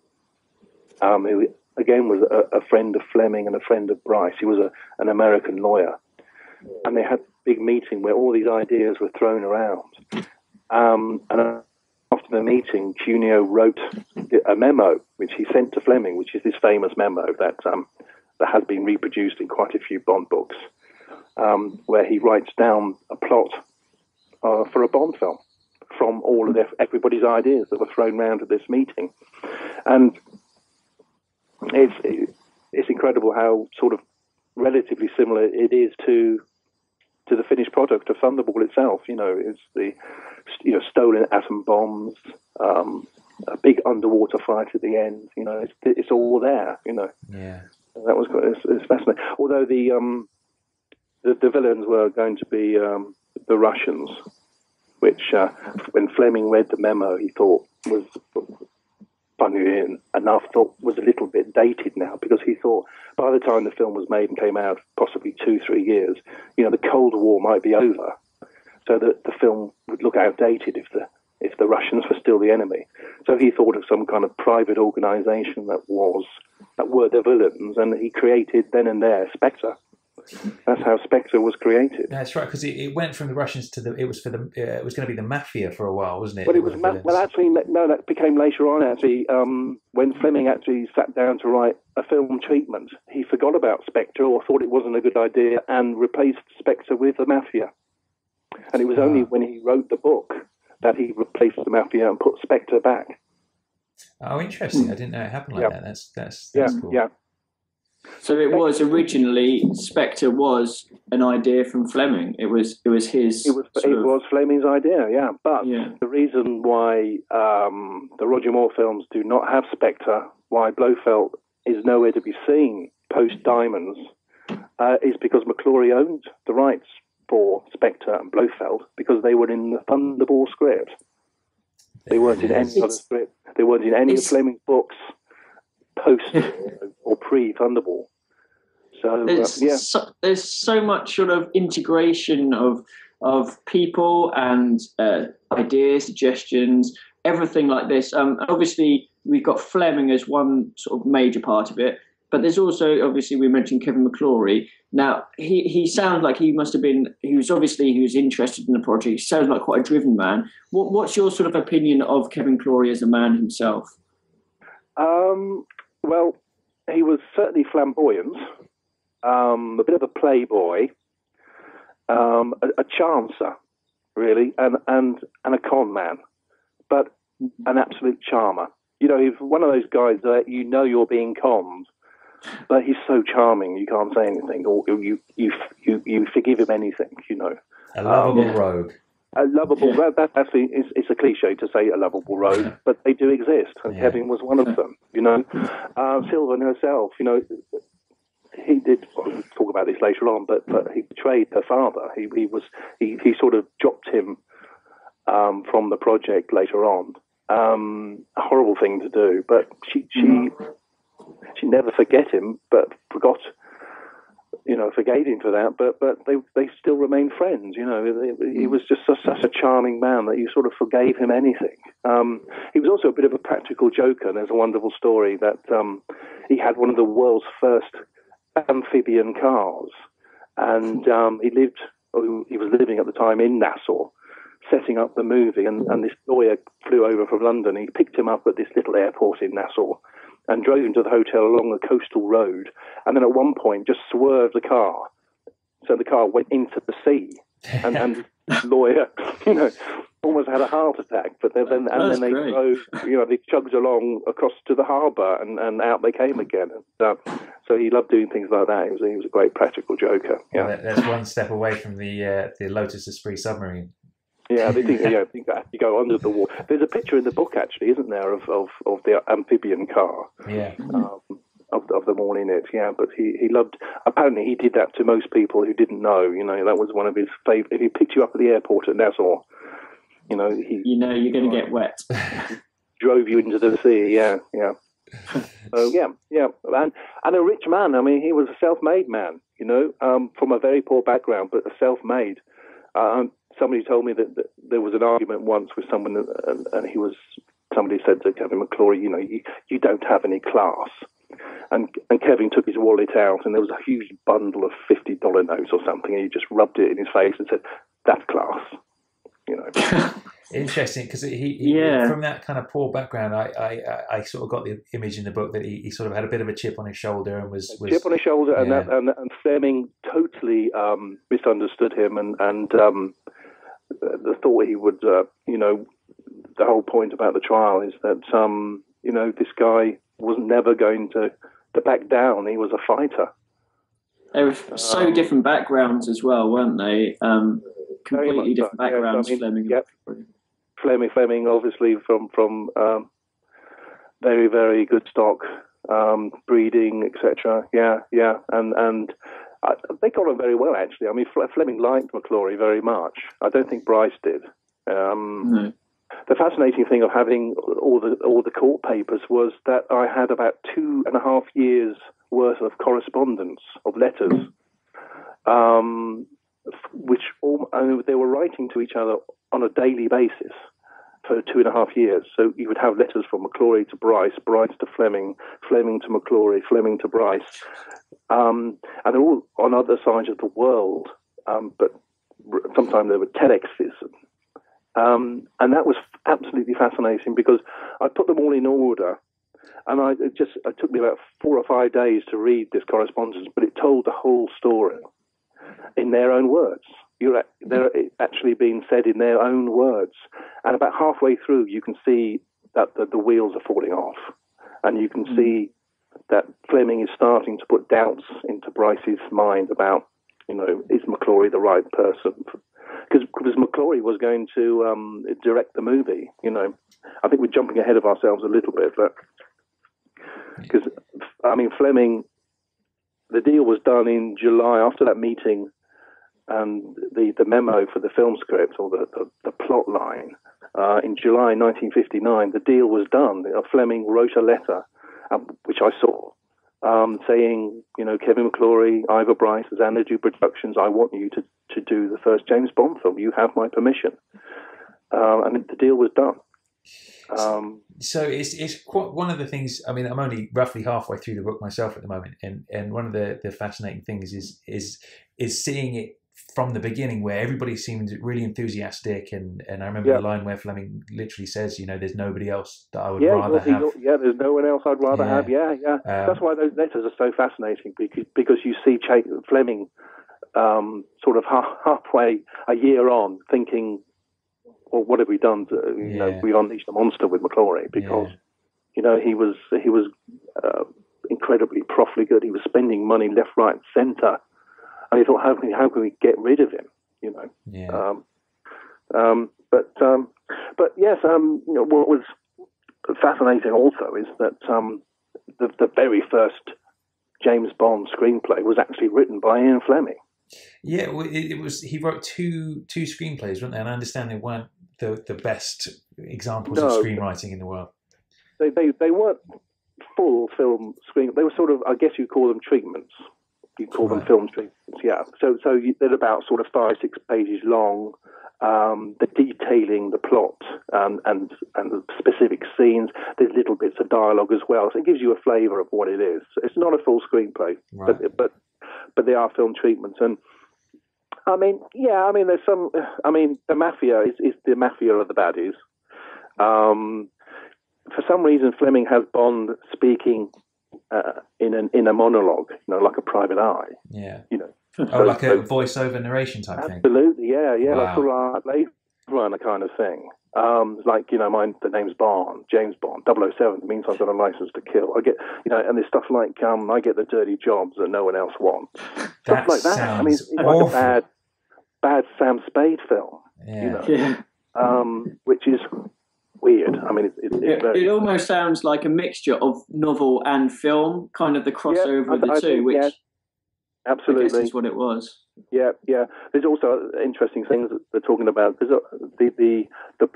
Speaker 9: who again was a friend of Fleming and a friend of Bryce. He was an American lawyer, and they had a big meeting where all these ideas were thrown around. And after the meeting, Cuneo wrote a memo which he sent to Fleming, which is this famous memo that has been reproduced in quite a few Bond books, where he writes down a plot for a Bond film from all of everybody's ideas that were thrown around at this meeting. And it's incredible how sort of relatively similar it is to the finished product of Thunderball itself. It's the stolen atom bombs, a big underwater fight at the end. It's all there.
Speaker 7: Yeah,
Speaker 9: that was it's fascinating. Although the villains were going to be the Russians, which when Fleming read the memo, he thought was, funny enough, was a little bit dated now, because he thought by the time the film was made and came out, possibly 2-3 years, the Cold War might be over, so that the film would look outdated if the Russians were still the enemy. So he thought of some kind of private organisation that were the villains, and he created then and there Spectre. That's how Spectre was created.
Speaker 7: That's right, because it went from the Russians to it was going to be the mafia for a while, wasn't it?
Speaker 9: Well, it was actually no, that became later on. Actually, when Fleming actually sat down to write a film treatment, he forgot about Spectre or thought it wasn't a good idea and replaced Spectre with the mafia. And it was only when he wrote the book that he replaced the mafia and put Spectre back.
Speaker 7: Oh, interesting! I didn't know it happened like that. That's cool.
Speaker 9: Yeah.
Speaker 1: So it was originally Spectre was an idea from Fleming. It was his. It
Speaker 9: was Fleming's idea, yeah. But the reason why the Roger Moore films do not have Spectre, why Blofeld is nowhere to be seen post Diamonds, is because McClory owned the rights for Spectre and Blofeld because they were in the Thunderball script. They weren't in any other script. They weren't in any of Fleming's books post or pre Thunderball. So
Speaker 1: there's so much sort of integration of people and ideas, suggestions, everything like this. Obviously, we've got Fleming as one sort of major part of it, but there's also, obviously, we mentioned Kevin McClory. Now, he sounds like he must have been. He was interested in the project. He sounds like quite a driven man. What's your sort of opinion of Kevin McClory as a man himself?
Speaker 9: Well, he was certainly flamboyant, a bit of a playboy, a chancer, really, and a con man, but an absolute charmer. He's one of those guys that you're being conned, but he's so charming you can't say anything, or you forgive him anything.
Speaker 7: A lovable rogue.
Speaker 9: A lovable. That actually it's a cliche to say a lovable rogue, but they do exist, and Kevin was one of them. Sylvan herself. He did talk about this later on, but he betrayed her father. He sort of dropped him from the project later on. A horrible thing to do, but she never forget him, but forgave him for that, but they still remain friends. He was just such a charming man that you sort of forgave him anything. He was also a bit of a practical joker. There's a wonderful story that he had one of the world's first amphibian cars, and he was living at the time in Nassau, setting up the movie, and this lawyer flew over from London. He picked him up at this little airport in Nassau and drove him to the hotel along the coastal road, and then at one point just swerved the car, so the car went into the sea, and lawyer, almost had a heart attack. But then they drove, they chugged along across to the harbour and out they came again. And, so he loved doing things like that. He was a great practical joker. Yeah,
Speaker 7: well, that's one step away from the Lotus Esprit submarine.
Speaker 9: Yeah, they think you go under the water. There's a picture in the book, actually, isn't there, of the amphibian car?
Speaker 7: Yeah.
Speaker 9: Of them all in it, yeah. But he loved. Apparently, he did that to most people who didn't know. That was one of his favourite. If he picked you up at the airport at Nassau, you're
Speaker 1: going to get wet.
Speaker 9: Drove you into the sea, yeah. So yeah, and a rich man. I mean, he was a self-made man. From a very poor background, but a self-made. Somebody told me that there was an argument once with someone, and somebody said to Kevin McClory, you don't have any class. And Kevin took his wallet out, and there was a huge bundle of $50 notes or something, and he just rubbed it in his face and said, "That's class."
Speaker 7: Interesting, because he from that kind of poor background, I sort of got the image in the book that he sort of had a bit of a chip on his shoulder and was
Speaker 9: chip on his shoulder, yeah. and Fleming totally misunderstood him, and the thought he would, the whole point about the trial is that this guy was never going to back down. He was a fighter.
Speaker 1: They were so different backgrounds as well, weren't they? Completely different backgrounds. Yeah, Fleming.
Speaker 9: Yep. Fleming, obviously from very, very good stock, breeding, etc. Yeah, and they got on very well, actually. I mean, Fleming liked McClory very much. I don't think Bryce did.
Speaker 1: No.
Speaker 9: The fascinating thing of having all the court papers was that I had about 2.5 years worth of correspondence, of letters, which they were writing to each other on a daily basis for 2.5 years. So you would have letters from McClory to Bryce, Bryce to Fleming, Fleming to McClory, Fleming to Bryce, and they're all on other sides of the world, but sometimes there were telexes. And that was absolutely fascinating because I put them all in order, and it took me about 4 or 5 days to read this correspondence, but it told the whole story in their own words. They're actually being said in their own words, and about halfway through, you can see that the wheels are falling off, and you can see that Fleming is starting to put doubts into Bryce's mind about, is McClory the right person? Because McClory was going to direct the movie, I think we're jumping ahead of ourselves a little bit, but because Fleming, the deal was done in July after that meeting, and the memo for the film script or the plot line in July 1959. The deal was done. Fleming wrote a letter, which I saw, saying, Kevin McClory, Ivor Bryce, Xanadu Productions, I want you to do the first James Bond film. You have my permission. And the deal was done.
Speaker 7: So it's quite one of the things. I mean, I'm only roughly halfway through the book myself at the moment, and one of the fascinating things is seeing it from the beginning, where everybody seemed really enthusiastic, and I remember the line where Fleming literally says, there's nobody else that I would rather have.
Speaker 9: There's no one else I'd rather have. That's why those letters are so fascinating, because you see Fleming sort of halfway a year on thinking, well, what have we done? We've unleashed a monster with McClory, because he was incredibly profligate. He was spending money left, right, and centre. And he thought, how can we get rid of him? But yes, what was fascinating also is that the very first James Bond screenplay was actually written by Ian Fleming.
Speaker 7: Yeah, well, it was. He wrote two screenplays, weren't they? And I understand they weren't the best examples of screenwriting in the world.
Speaker 9: They weren't full film screen. They were sort of, I guess you'd call them treatments. You call them film treatments, yeah. So they're about sort of 5-6 pages long. They're detailing the plot and the specific scenes. There's little bits of dialogue as well, so it gives you a flavour of what it is. It's not a full screenplay, but they are film treatments. And there's some. The mafia is the mafia of the baddies. For some reason, Fleming has Bond speaking in a monologue, like a private eye.
Speaker 7: Yeah. Oh, like a voice-over narration type thing?
Speaker 9: Absolutely, yeah.
Speaker 7: Wow.
Speaker 9: Like sort of like Blade Runner kind of thing. Like, the name's Bond, James Bond, 007 means I've got a license to kill. I get, and there's stuff like, I get the dirty jobs that no one else wants. Stuff like that. I mean, it's
Speaker 7: awful.
Speaker 9: like a bad Sam Spade film, which is weird. I mean,
Speaker 1: it almost sounds like a mixture of novel and film, kind of the crossover of the two, which
Speaker 9: absolutely
Speaker 1: I guess is what it was.
Speaker 9: Yeah. There's also interesting things that they're talking about. There's the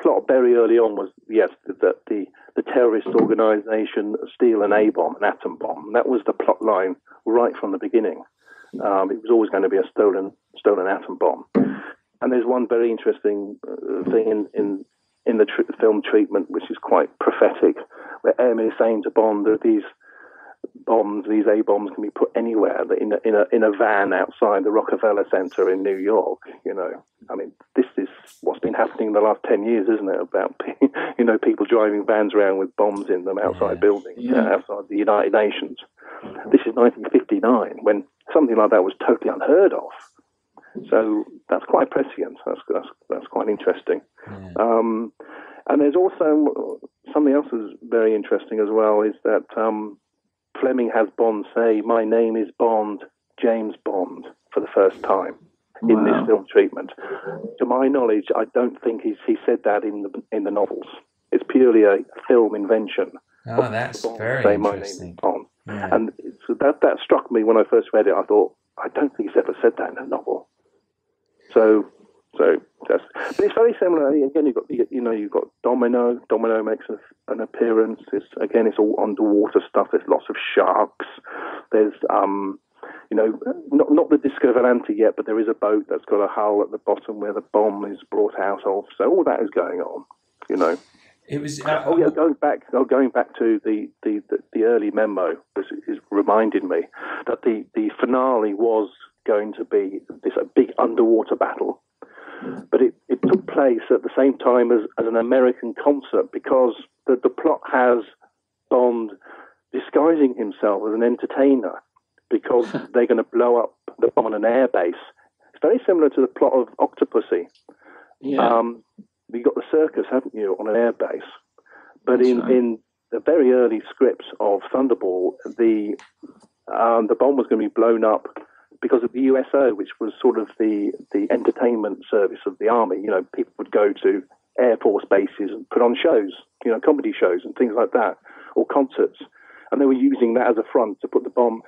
Speaker 9: plot very early on was that the terrorist organisation steal an A-bomb, an atom bomb. That was the plot line right from the beginning. It was always going to be a stolen atom bomb. And there's one very interesting thing in the film treatment, which is quite prophetic, where M is saying to Bond that these A-bombs can be put anywhere, in a van outside the Rockefeller Center in New York. I mean, this is what's been happening in the last 10 years, isn't it? About people driving vans around with bombs in them outside buildings, outside the United Nations. This is 1959, when something like that was totally unheard of. So that's quite prescient. That's quite interesting. Yeah. And there's also something else that's very interesting as well, is that Fleming has Bond say, "My name is Bond, James Bond," for the first time in this film treatment. To my knowledge, I don't think he said that in the novels. It's purely a film invention.
Speaker 7: Oh, that's
Speaker 9: Bond
Speaker 7: very
Speaker 9: say,
Speaker 7: interesting.
Speaker 9: "My name is Bond."
Speaker 7: Yeah.
Speaker 9: And so that struck me when I first read it. I thought, I don't think he's ever said that in a novel. So but it's very similar. Again, you've got Domino. Domino makes an appearance. It's all underwater stuff. There's lots of sharks. There's not the Disco Volante yet, but there is a boat that's got a hull at the bottom where the bomb is brought out of. So all that is going on.
Speaker 7: It was.
Speaker 9: Going back to the early memo, is reminded me that the finale was going to be a big underwater battle, but it took place at the same time as an American concert, because the plot has Bond disguising himself as an entertainer because they're going to blow up the bomb on an airbase. It's very similar to the plot of Octopussy. Yeah. You got the circus, haven't you, on an airbase? But in the very early scripts of Thunderball, the bomb was going to be blown up because of the USO, which was sort of the entertainment service of the army. People would go to Air Force bases and put on shows, comedy shows and things like that, or concerts. And they were using that as a front to put the bomb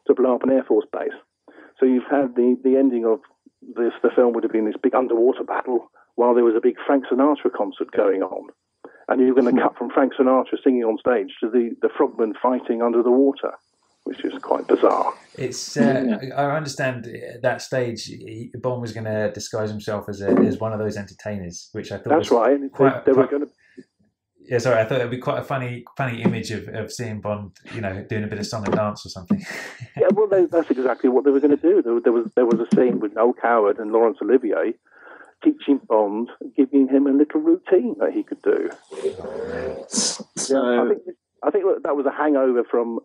Speaker 9: to blow up an Air Force base. So you've had the ending of the film would have been this big underwater battle while there was a big Frank Sinatra concert going on. And you're going to cut from Frank Sinatra singing on stage to the frogmen fighting under the water, which is quite bizarre.
Speaker 7: It's I understand at that stage Bond was going to disguise himself as one of those entertainers, which I thought
Speaker 9: that's right. They were going to.
Speaker 7: Yeah, sorry. I thought it'd be quite a funny image of seeing Bond, doing a bit of song and dance or something.
Speaker 9: Yeah, well, that's exactly what they were going to do. There was a scene with Noel Coward and Laurence Olivier teaching Bond, giving him a little routine that he could do.
Speaker 1: So
Speaker 9: I think that was a hangover from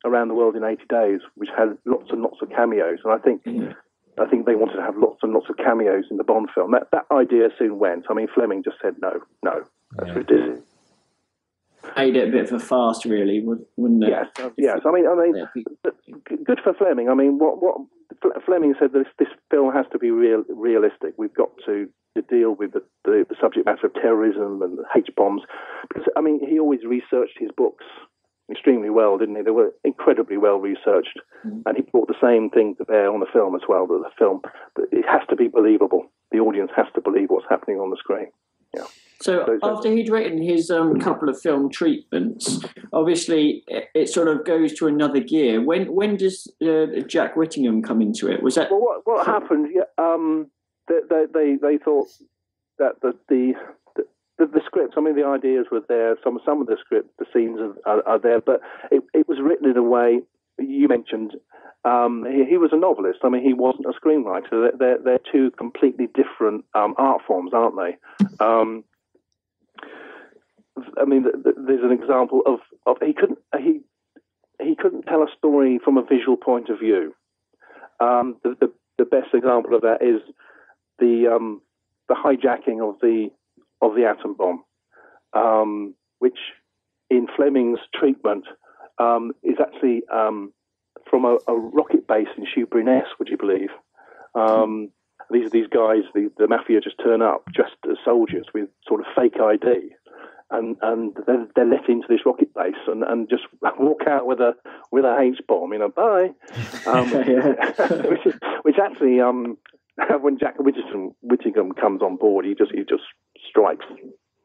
Speaker 9: Around the World in 80 Days, which had lots and lots of cameos, and I think they wanted to have lots and lots of cameos in the Bond film. That idea soon went. I mean, Fleming just said no, that's ridiculous.
Speaker 1: Made it a bit of a farce, really, wouldn't it?
Speaker 9: Yes. I mean, good for Fleming. I mean, what Fleming said, this film has to be realistic. We've got to deal with the subject matter of terrorism and H-bombs, because I mean, he always researched his books extremely well, didn't he? They were incredibly well researched, and he brought the same thing to bear on the film as well. That the film, it has to be believable. The audience has to believe what's happening on the screen. Yeah.
Speaker 1: So after he'd written his couple of film treatments, obviously it sort of goes to another gear. When does Jack Whittingham come into it? Was that
Speaker 9: what happened? Yeah, they thought that the scripts. I mean, the ideas were there. Some of the scripts, the scenes are there, but it was written in a way. You mentioned he was a novelist. I mean, he wasn't a screenwriter. They're two completely different art forms, aren't they? I mean, there's an example of he couldn't tell a story from a visual point of view. The the best example of that is the hijacking of the atom bomb, which in Fleming's treatment is actually from a rocket base in Shoebury-Ness, would you believe? These guys, the mafia, just turn up dressed as soldiers with sort of fake ID, and they're let into this rocket base and just walk out with a H-bomb, bye. which actually, when Jack Whittingham comes on board, he just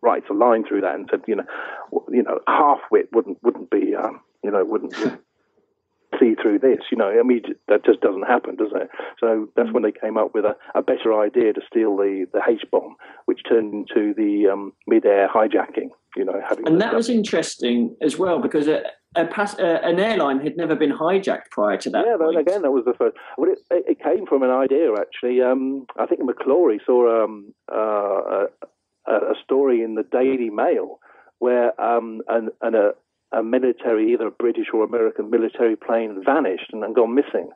Speaker 9: writes a line through that and said, half-wit wouldn't be, wouldn't see through this, that just doesn't happen, does it? So that's when they came up with a better idea to steal the H-bomb, which turned into the mid-air hijacking,
Speaker 1: And that was interesting as well, because an airline had never been hijacked prior to that.
Speaker 9: Yeah,
Speaker 1: point.
Speaker 9: Again, that was the first. Well, it came from an idea, actually. I think McClory saw a story in the Daily Mail where a military, either a British or American military plane, vanished and gone missing.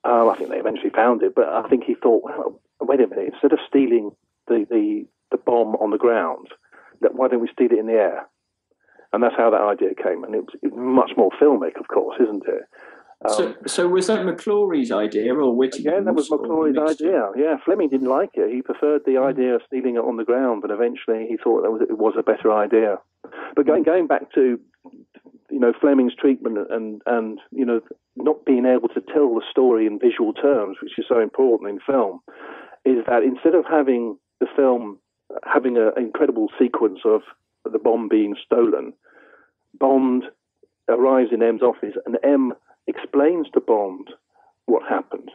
Speaker 9: I think they eventually found it, but I think he thought, well, wait a minute, instead of stealing the bomb on the ground, why don't we steal it in the air? And that's how that idea came. And it was much more filmic, of course, isn't it?
Speaker 1: So was that McClory's idea or Whittingham's?
Speaker 9: Again, that was McClory's idea. Yeah, Fleming didn't like it. He preferred the idea of stealing it on the ground, but eventually he thought it was a better idea. But going back to Fleming's treatment and not being able to tell the story in visual terms, which is so important in film, is that instead of having the film having an incredible sequence of the bomb being stolen, Bond arrives in M's office and M explains to Bond what happened.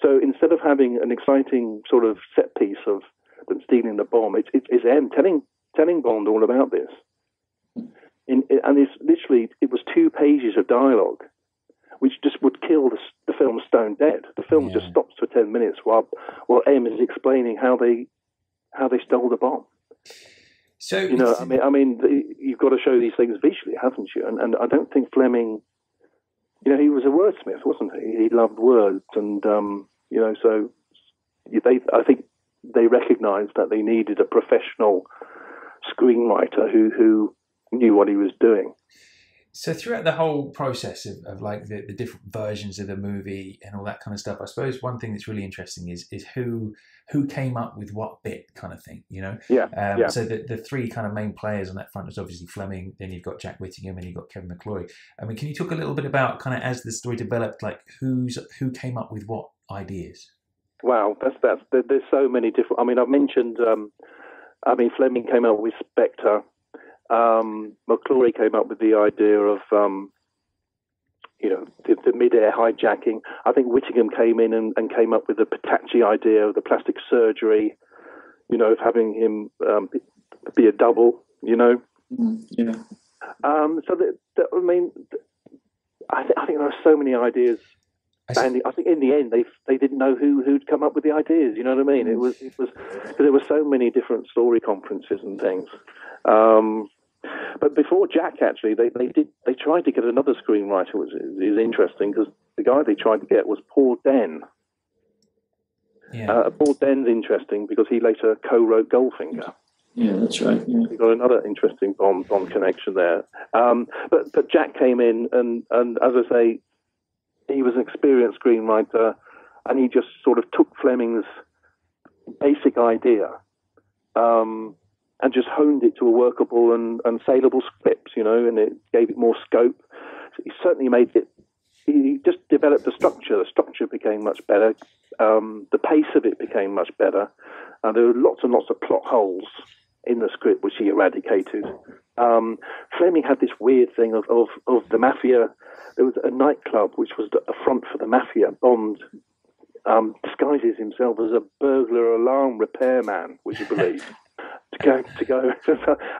Speaker 9: So instead of having an exciting sort of set piece of them stealing the bomb, it's M telling Bond all about this. And it's literally, it was 2 pages of dialogue, which just would kill the film stone dead. The film just stops for 10 minutes while M is explaining how they stole the bomb.
Speaker 7: So
Speaker 9: you've got to show these things visually, haven't you? And I don't think Fleming, he was a wordsmith, wasn't he? He loved words, and so I think they recognised that they needed a professional screenwriter who knew what he was doing.
Speaker 7: So throughout the whole process of like the different versions of the movie and all that kind of stuff, I suppose one thing that's really interesting is who came up with what bit kind of thing,
Speaker 9: Yeah.
Speaker 7: So the 3 kind of main players on that front was obviously Fleming, then you've got Jack Whittingham, and you've got Kevin McClory. I mean, can you talk a little bit about kind of as the story developed, like who came up with what ideas?
Speaker 9: Wow, there's so many different. I mean, I've mentioned. Fleming came up with Spectre. McClory came up with the idea of, the mid-air hijacking. I think Whittingham came in and came up with the Petacci idea of the plastic surgery, of having him be a double,
Speaker 1: Yeah.
Speaker 9: I think there are so many ideas. And I think in the end they didn't know who'd come up with the ideas. You know what I mean? It was because there were so many different story conferences and things. But before Jack, actually, they tried to get another screenwriter, which is interesting because the guy they tried to get was Paul Den.
Speaker 7: Yeah.
Speaker 9: Paul Den's interesting because he later co-wrote Goldfinger.
Speaker 1: Yeah, that's right. Yeah.
Speaker 9: We got another interesting Bond connection there. But Jack came in and as I say, he was an experienced screenwriter, and he just sort of took Fleming's basic idea and just honed it to a workable and saleable script, and it gave it more scope. So he certainly made it. He just developed the structure. The structure became much better. The pace of it became much better. There were lots and lots of plot holes in the script, which he eradicated. Fleming had this weird thing of the mafia. There was a nightclub which was a front for the mafia. Bond disguises himself as a burglar alarm repairman, would you believe? to go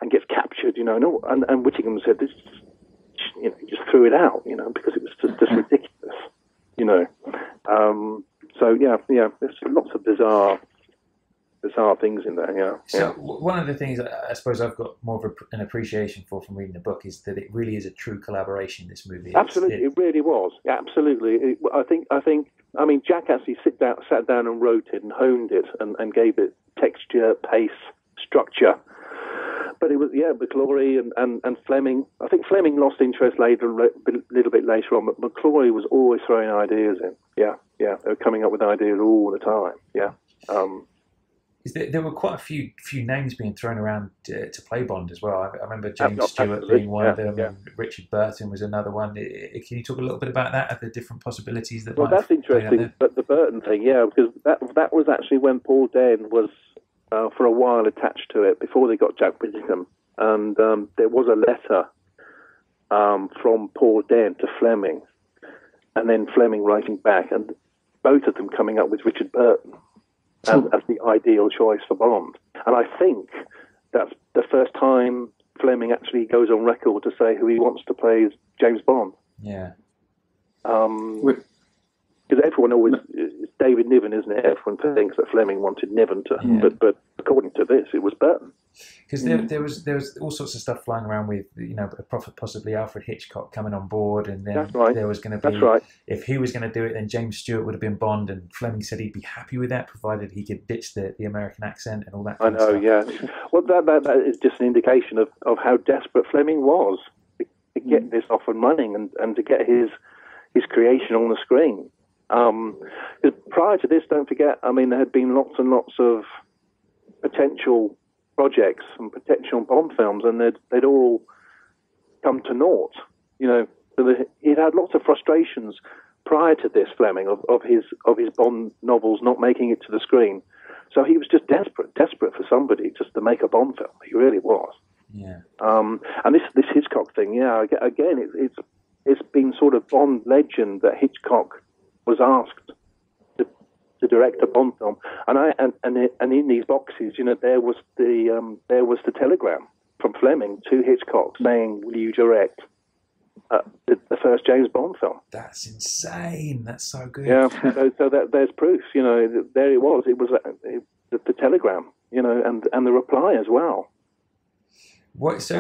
Speaker 9: and gets captured, and Whittingham said this, he just threw it out, because it was just ridiculous, So yeah, there's lots of bizarre bizarre things in there. Yeah.
Speaker 7: So one of the things I suppose I've got more of an appreciation for from reading the book is that it really is a true collaboration. This movie,
Speaker 9: absolutely, it really was. Absolutely, I think. I mean, Jack actually sat down and wrote it and honed it and gave it texture, pace, structure. But it was, McClory and Fleming. I think Fleming lost interest a little bit later on, but McClory was always throwing ideas in. Yeah. They were coming up with ideas all the time. Yeah.
Speaker 7: There were quite a few names being thrown around to play Bond as well. I remember James Stewart being one of them, and Richard Burton was another one. Can you talk a little bit about that, of the different possibilities that? Well,
Speaker 9: that's interesting. But the Burton thing, because that was actually when Paul Dehn was for a while attached to it before they got Jack Whittingham, and there was a letter from Paul Dehn to Fleming, and then Fleming writing back, and both of them coming up with Richard Burton as the ideal choice for Bond. And I think that's the first time Fleming actually goes on record to say who he wants to play as James Bond.
Speaker 7: Yeah.
Speaker 9: Because everyone always, it's David Niven, isn't it? Everyone thinks that Fleming wanted Niven to, but according to this, it was Burton.
Speaker 7: Because there was all sorts of stuff flying around with, possibly Alfred Hitchcock coming on board, and then there was going to be, if he was going to do it, then James Stewart would have been Bond, and Fleming said he'd be happy with that, provided he could ditch the American accent and all that kind of stuff. Yeah.
Speaker 9: Well, that is just an indication of how desperate Fleming was to get this off and running and to get his creation on the screen. Because prior to this, don't forget, there had been lots and lots of potential projects and potential Bond films, and they'd all come to naught. So he'd had lots of frustrations prior to this, Fleming, of his Bond novels not making it to the screen. So he was just desperate for somebody just to make a Bond film. He really was.
Speaker 7: Yeah.
Speaker 9: And this Hitchcock thing, again, it's been sort of Bond legend that Hitchcock was asked to direct a Bond film, and in these boxes, there was the telegram from Fleming to Hitchcock saying, "Will you direct the first James Bond film?"
Speaker 7: That's insane. That's so good.
Speaker 9: Yeah. So there's proof. There it was. It was the telegram. And the reply as well.
Speaker 7: What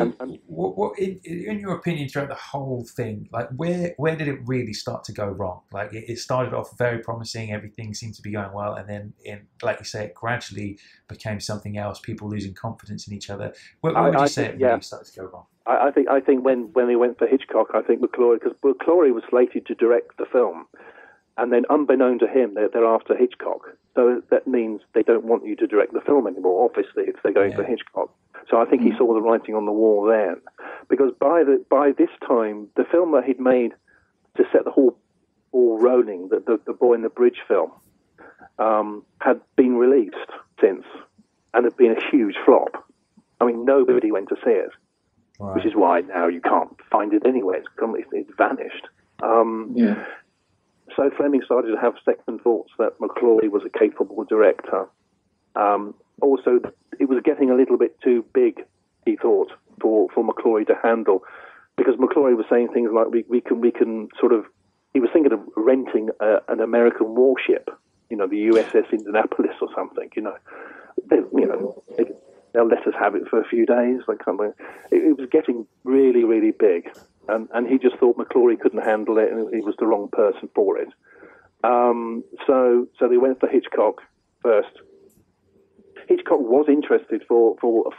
Speaker 7: in your opinion, throughout the whole thing, like where did it really start to go wrong? Like it started off very promising, everything seemed to be going well, and then like you say, it gradually became something else. People losing confidence in each other. Where would you say it really started to go wrong?
Speaker 9: I think when they went for Hitchcock, I think because McClory was slated to direct the film, and then unbeknown to him, they're after Hitchcock. So that means they don't want you to direct the film anymore, obviously, if they're going for Hitchcock. So I think he saw the writing on the wall then. Because by this time, the film that he'd made to set the whole ball rolling, the Boy in the Bridge film, had been released since and had been a huge flop. Nobody went to see it, which is why now you can't find it anywhere. It's vanished. So Fleming started to have second thoughts that McClory was a capable director. Also, it was getting a little bit too big, he thought, for McClory to handle, because McClory was saying things like, we can sort of, he was thinking of renting an American warship, the USS Indianapolis or something, they'll let us have it for a few days. It was getting really, really big. And he just thought McClory couldn't handle it, and he was the wrong person for it. So they went for Hitchcock first. Hitchcock was interested for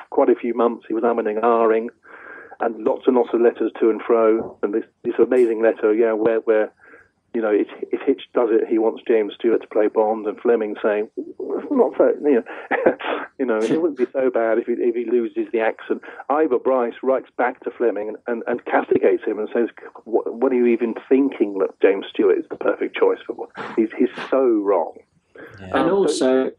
Speaker 9: quite a few months. He was umming and ahhing, and lots of letters to and fro. And this amazing letter, where if Hitch does it, he wants James Stewart to play Bond, and Fleming saying, not so, it wouldn't be so bad if he loses the accent. Ivor Bryce writes back to Fleming and castigates him and says, what are you even thinking that James Stewart is the perfect choice for Bond? He's so wrong.
Speaker 1: Yeah. And also,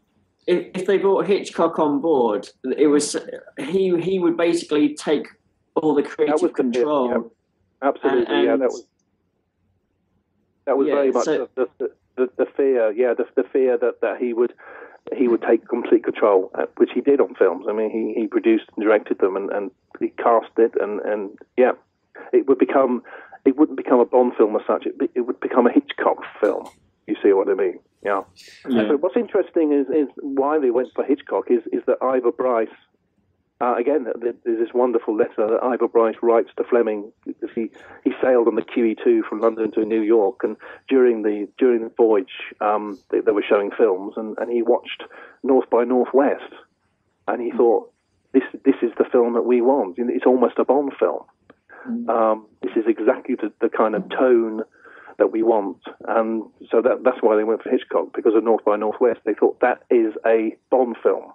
Speaker 1: if they brought Hitchcock on board, it was he would basically take all the creative control.
Speaker 9: Absolutely, that was very much the fear. Yeah, the fear that he would take complete control, which he did on films. He produced and directed them, and he cast it, and it wouldn't become a Bond film as such. It would become a Hitchcock film. You see what I mean? Yeah. But what's interesting is why they went for Hitchcock is that Ivor Bryce. Again, there's this wonderful letter that Ivor Bryce writes to Fleming because he sailed on the QE2 from London to New York, and during the voyage, they were showing films, and he watched North by Northwest, and he thought, this is the film that we want. It's almost a Bond film. This is exactly the kind of tone that we want, and so that's why they went for Hitchcock, because of North by Northwest. They thought that is a Bond film.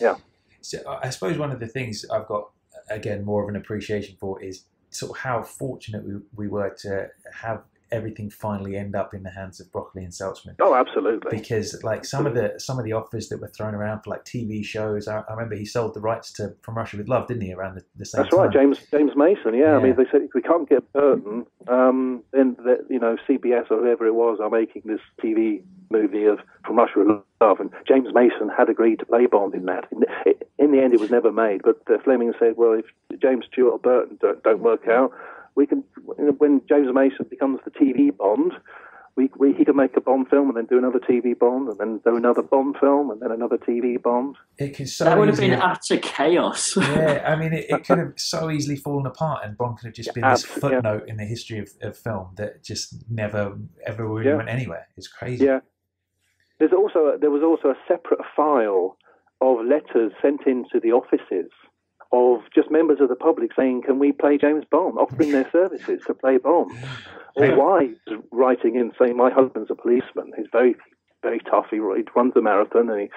Speaker 9: Yeah.
Speaker 7: So I suppose one of the things I've got, again, more of an appreciation for is sort of how fortunate we were to have everything finally end up in the hands of Broccoli and Saltzman.
Speaker 9: Oh, absolutely.
Speaker 7: Because like some of the offers that were thrown around for like TV shows, I remember he sold the rights to From Russia with Love, didn't he? Around the same time.
Speaker 9: That's right, James Mason. Yeah, I mean, they said if we can't get Burton, then CBS or whoever it was are making this TV movie of From Russia with Love, and James Mason had agreed to play Bond in that. In the end, it was never made, but Fleming said, well, if James Stewart or Burton don't work out, we can, when James Mason becomes the TV Bond, he can make a Bond film and then do another TV Bond and then do another Bond film and then another TV Bond.
Speaker 1: That would have been utter chaos.
Speaker 7: Yeah, I mean, it could have so easily fallen apart, and Bond could have just been this footnote in the history of film that just never ever really went anywhere. It's crazy.
Speaker 9: Yeah. There was also a separate file of letters sent into the offices of just members of the public saying, can we play James Bond, offering their services to play Bond. Or wives writing in saying, my husband's a policeman. He's very, very tough. He runs a marathon, and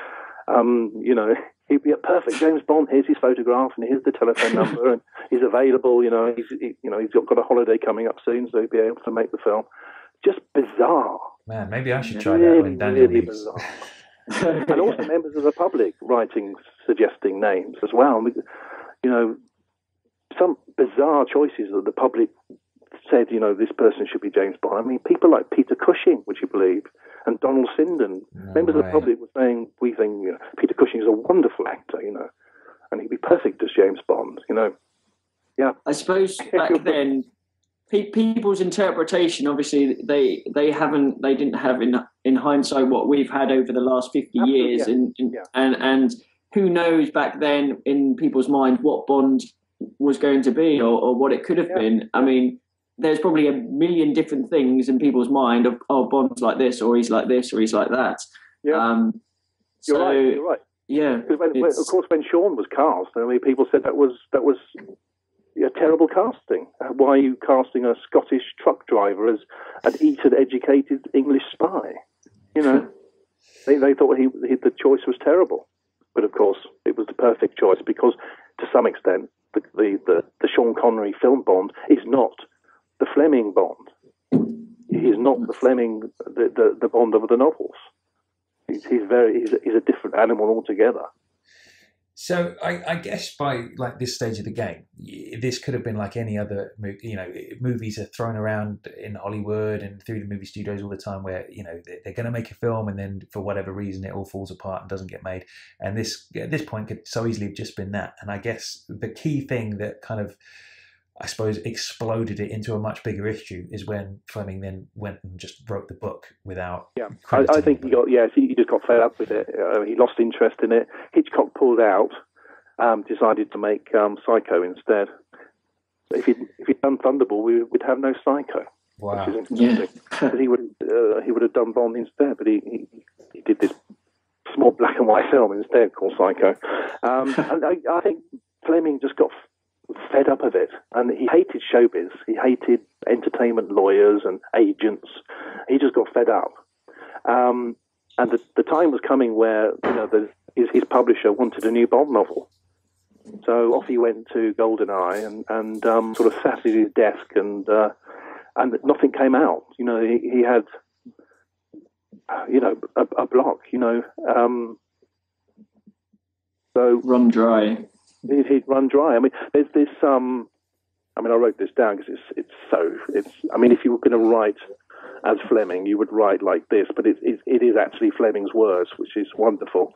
Speaker 9: he'd be a perfect James Bond. Here's his photograph, and here's the telephone number, and he's available. He's got a holiday coming up soon, so he'll be able to make the film. Just bizarre.
Speaker 7: Man, maybe I should try that when Daniel leaves.
Speaker 9: Bizarre. And also members of the public writing, suggesting names as well. Some bizarre choices that the public said, this person should be James Bond. I mean, people like Peter Cushing, would you believe, and Donald Sinden. Members of the public were saying, we think Peter Cushing is a wonderful actor, and he'd be perfect as James Bond, Yeah.
Speaker 1: I suppose back then, people's interpretation, obviously, they didn't have in hindsight what we've had over the last 50 years, and who knows back then in people's mind what Bond was going to be or what it could have been. I mean, there's probably a million different things in people's mind of, Bond's like this, or he's like this, or he's like that.
Speaker 9: Yeah. You're right.
Speaker 1: Yeah.
Speaker 9: Because of course, when Sean was cast, I mean, people said that was terrible casting. Why are you casting a Scottish truck driver as an Eton-educated English spy? They thought the choice was terrible. But of course, it was the perfect choice because, to some extent, the Sean Connery film Bond is not the Fleming Bond. He is not the Fleming, the Bond of the novels. He's a different animal altogether.
Speaker 7: So I guess by like this stage of the game, this could have been like any other, movies are thrown around in Hollywood and through the movie studios all the time where, they're going to make a film and then for whatever reason it all falls apart and doesn't get made. And this, at this point, could so easily have just been that. And I guess the key thing that kind of, I suppose, exploded it into a much bigger issue is when Fleming then went and just wrote the book without.
Speaker 9: Yeah, I think he just got fed up with it. He lost interest in it. Hitchcock pulled out, decided to make Psycho instead. If he'd done Thunderball, we would have no Psycho.
Speaker 7: Wow.
Speaker 9: Which is interesting. Because he would have done Bond instead, but he did this small black and white film instead called Psycho. And I think Fleming just got fed up of it, and he hated showbiz. He hated entertainment lawyers and agents. He just got fed up, and the time was coming where his publisher wanted a new Bond novel. So off he went to GoldenEye and sort of sat at his desk, and nothing came out. He had a block. So
Speaker 1: run dry.
Speaker 9: He'd run dry. I mean, there's this. I wrote this down because it's. I mean, if you were going to write as Fleming, you would write like this, but it is actually Fleming's words, which is wonderful.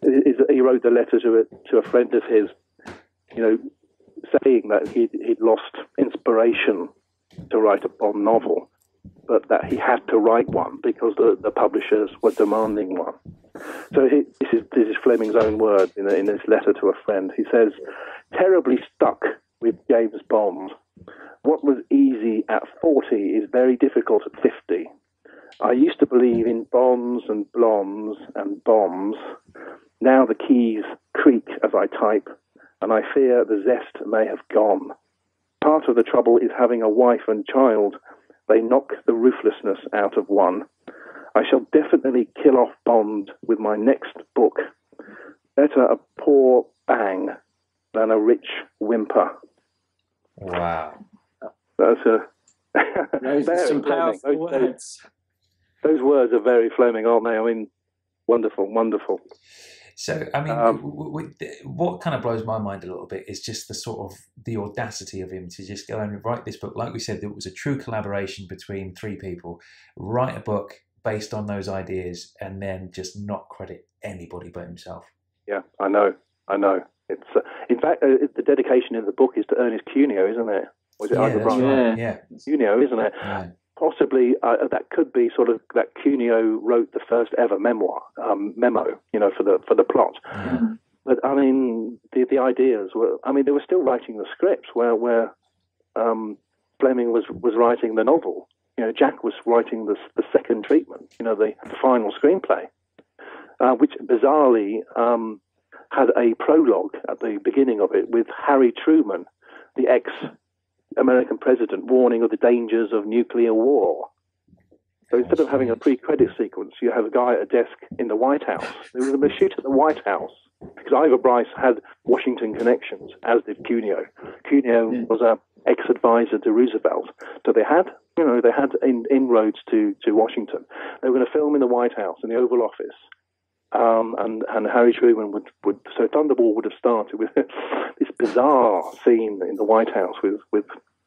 Speaker 9: He wrote a letter to a friend of his, saying that he'd lost inspiration to write a Bond novel, but that he had to write one because the publishers were demanding one. So this is Fleming's own word in his letter to a friend. He says, "Terribly stuck with James Bond. What was easy at 40 is very difficult at 50. I used to believe in bonds and blondes and bombs. Now the keys creak as I type, and I fear the zest may have gone. Part of the trouble is having a wife and child. They knock the ruthlessness out of one. I shall definitely kill off Bond with my next book. Better a poor bang than a rich whimper."
Speaker 7: Wow.
Speaker 9: That's
Speaker 1: Those are some powerful words.
Speaker 9: Those words are very Fleming, aren't they? I mean, wonderful, wonderful.
Speaker 7: So, I mean, what kind of blows my mind a little bit is just the audacity of him to just go and write this book. Like we said, it was a true collaboration between three people. Write a book based on those ideas and then just not credit anybody but himself.
Speaker 9: Yeah, I know. It's in fact, the dedication in the book is to Ernest Cuneo, isn't it? Was it
Speaker 7: that's right. Yeah.
Speaker 9: Cuneo, isn't it?
Speaker 7: Yeah.
Speaker 9: Possibly that could be sort of that Cuneo wrote the first ever memo, for the plot.
Speaker 7: Yeah.
Speaker 9: But I mean, the ideas were. I mean, they were still writing the scripts where Fleming was writing the novel. Jack was writing the second treatment. The final screenplay, which bizarrely had a prologue at the beginning of it with Harry Truman, the ex-American president, warning of the dangers of nuclear war. So instead of having a pre-credit sequence, you have a guy at a desk in the White House. There was a shoot at the White House because Ivor Bryce had Washington connections, as did Cuneo. Cuneo was an ex-advisor to Roosevelt, so they had inroads to Washington. They were going to film in the White House in the Oval Office. And Harry Truman would so Thunderball would have started with this bizarre scene in the White House with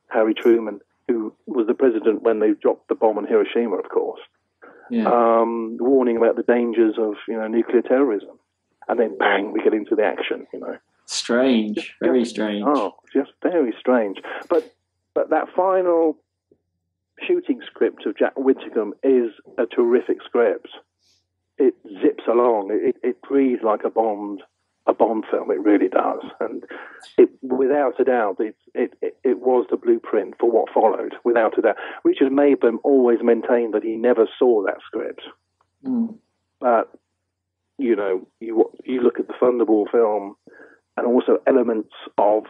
Speaker 9: Harry Truman, who was the president when they dropped the bomb on Hiroshima, of course, warning about the dangers of nuclear terrorism, and then bang, we get into the action.
Speaker 1: Strange, very strange.
Speaker 9: Oh, just very strange. But that final shooting script of Jack Whittingham is a terrific script. It zips along. It reads like a Bond film. It really does, and without a doubt, it was the blueprint for what followed. Without a doubt, Richard Mayburn always maintained that he never saw that script. But you look at the Thunderball film, and also elements of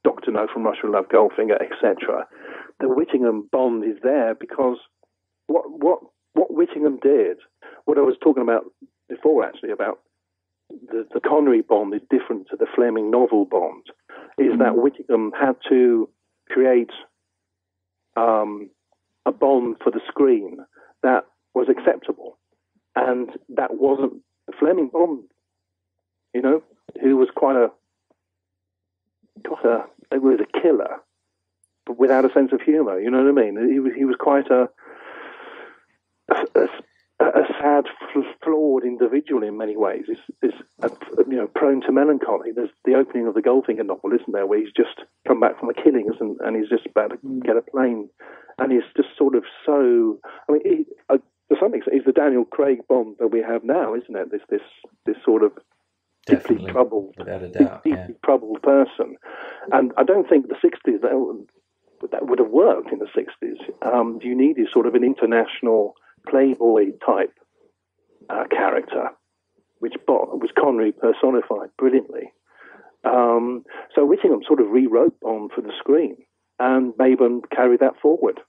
Speaker 9: Dr. No from Russia with Love, Goldfinger, etc. The Whittingham Bond is there because what Whittingham did. What I was talking about before, actually, about the Connery Bond is different to the Fleming novel Bond, is that Whittingham had to create a Bond for the screen that was acceptable. And that wasn't the Fleming Bond, who was it was a killer, but without a sense of humour, you know what I mean? He was quite a sad, flawed individual in many ways. Is prone to melancholy. There's the opening of the Goldfinger novel, isn't there, where he's just come back from the killings and he's just about to get a plane, and he's just sort of so. I mean, to some extent, he's the Daniel Craig Bond that we have now, isn't it? This sort of deeply troubled, troubled person, and I don't think the '60s that would have worked in the '60s. You needed sort of an international playboy type character, which was Connery personified brilliantly. So Whittingham sort of rewrote Bond for the screen, and Mayburn carried that forward.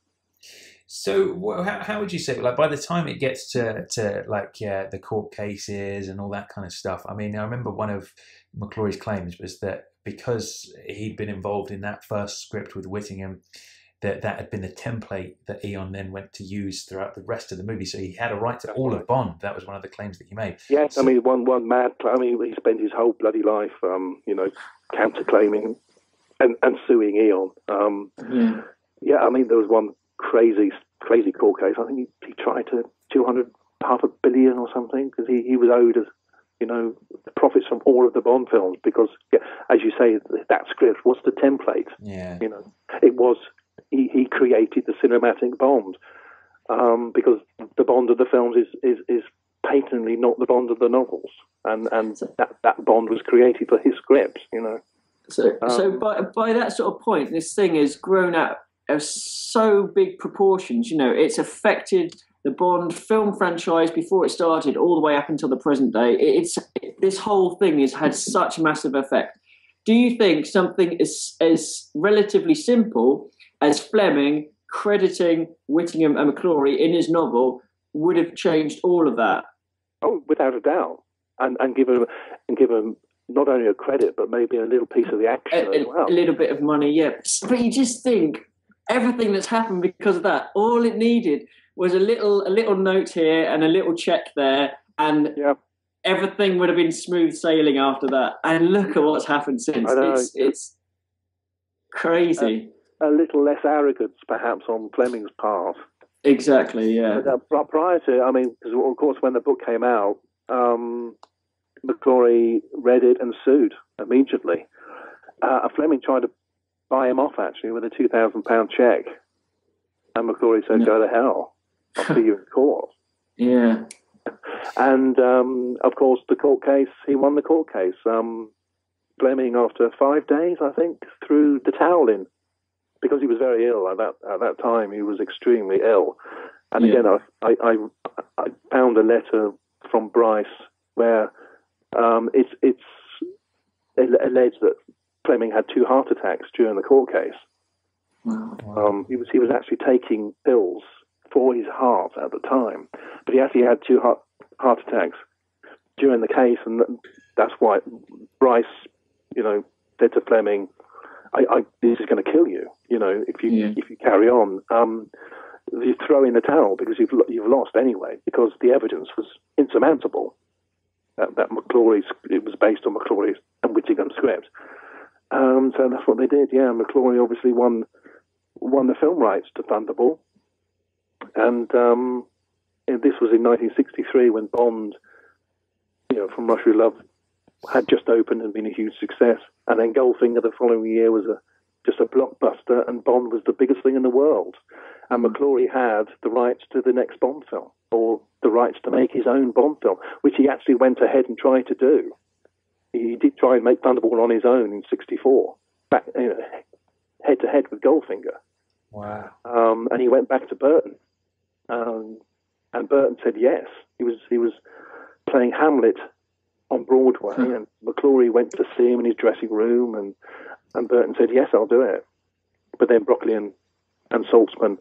Speaker 7: So how would you say, like, by the time it gets to the court cases and all that kind of stuff, I mean, I remember one of McClory's claims was that because he'd been involved in that first script with Whittingham, that had been the template that Eon then went to use throughout the rest of the movie. So he had a right to all of Bond. That was one of the claims that he made.
Speaker 9: Yes, so, I mean, one mad. I mean, he spent his whole bloody life, counterclaiming and suing Eon. Yeah, I mean, there was one crazy court case. I think he tried to $500 million or something because he was owed the profits from all of the Bond films because, as you say, that script was the template.
Speaker 7: Yeah,
Speaker 9: it was. He created the cinematic Bond. because the Bond of the films is patently not the Bond of the novels, and that Bond was created for his script, you know.
Speaker 1: So by that sort of point, this thing has grown out of so big proportions. You know, it's affected the Bond film franchise before it started, all the way up until the present day. This whole thing has had such massive effect. Do you think something as relatively simple as Fleming crediting Whittingham and McClory in his novel would have changed all of that?
Speaker 9: Oh, without a doubt, and give him not only a credit but maybe a little piece of the action as well.
Speaker 1: A little bit of money, yeah. But you just think everything that's happened because of that. All it needed was a little note here and a little check there, and everything would have been smooth sailing after that. And look at what's happened since. It's crazy.
Speaker 9: A little less arrogance, perhaps, on Fleming's part.
Speaker 1: Exactly, yeah.
Speaker 9: But prior to, I mean, because of course when the book came out, McClory read it and sued immediately. Fleming tried to buy him off, actually, with a £2,000 check. And McClory said, go to hell. I'll see you in court.
Speaker 1: Yeah.
Speaker 9: And, of course, the court case, he won the court case. Fleming, after 5 days, I think, threw the towel in. Because he was very ill at that time. He was extremely ill. And again, I found a letter from Bryce where it's alleged that Fleming had 2 heart attacks during the court case.
Speaker 1: Wow.
Speaker 9: He was actually taking pills for his heart at the time, but he actually had 2 heart attacks during the case, and that's why Bryce, you know, said to Fleming, "This is going to kill you. You know, if you carry on, you throw in the towel because you've lost anyway, because the evidence was insurmountable. That McClory's, it was based on McClory's and Whittingham's script. So that's what they did. Yeah, McClory obviously won the film rights to Thunderball, and this was in 1963 when Bond, you know, From Russia with Love had just opened and been a huge success, and then Goldfinger the following year was just a blockbuster, and Bond was the biggest thing in the world. And McClory had the rights to the next Bond film, or the rights to make his own Bond film, which he actually went ahead and tried to do. He did try and make Thunderball on his own in '64, back, you know, head to head with Goldfinger.
Speaker 7: Wow.
Speaker 9: And he went back to Burton, and Burton said yes. He was playing Hamlet on Broadway, and McClory went to see him in his dressing room, and Burton said, yes, I'll do it. But then Broccoli and Saltzman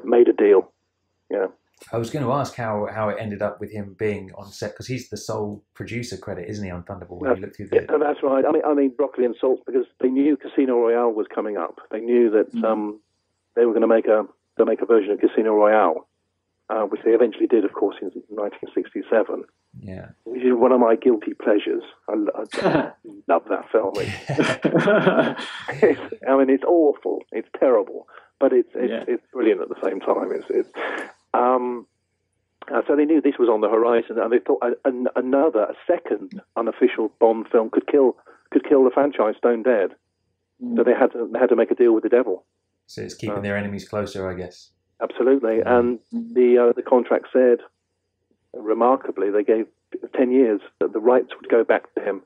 Speaker 9: made a deal. Yeah.
Speaker 7: I was going to ask how it ended up with him being on set, because he's the sole producer credit, isn't he, on Thunderball? When you look through
Speaker 9: yeah, that's right. I mean, Broccoli and Saltzman, because they knew Casino Royale was coming up. They knew that they were going to make a version of Casino Royale, which they eventually did, of course, in 1967.
Speaker 7: Yeah,
Speaker 9: which is one of my guilty pleasures. I love that film. I mean, it's awful. It's terrible, but it's brilliant at the same time. So they knew this was on the horizon, and they thought a second unofficial Bond film could kill the franchise stone dead. So they had to make a deal with the devil.
Speaker 7: So it's keeping their enemies closer, I guess.
Speaker 9: Absolutely, and the contract said, remarkably, they gave 10 years that the rights would go back to him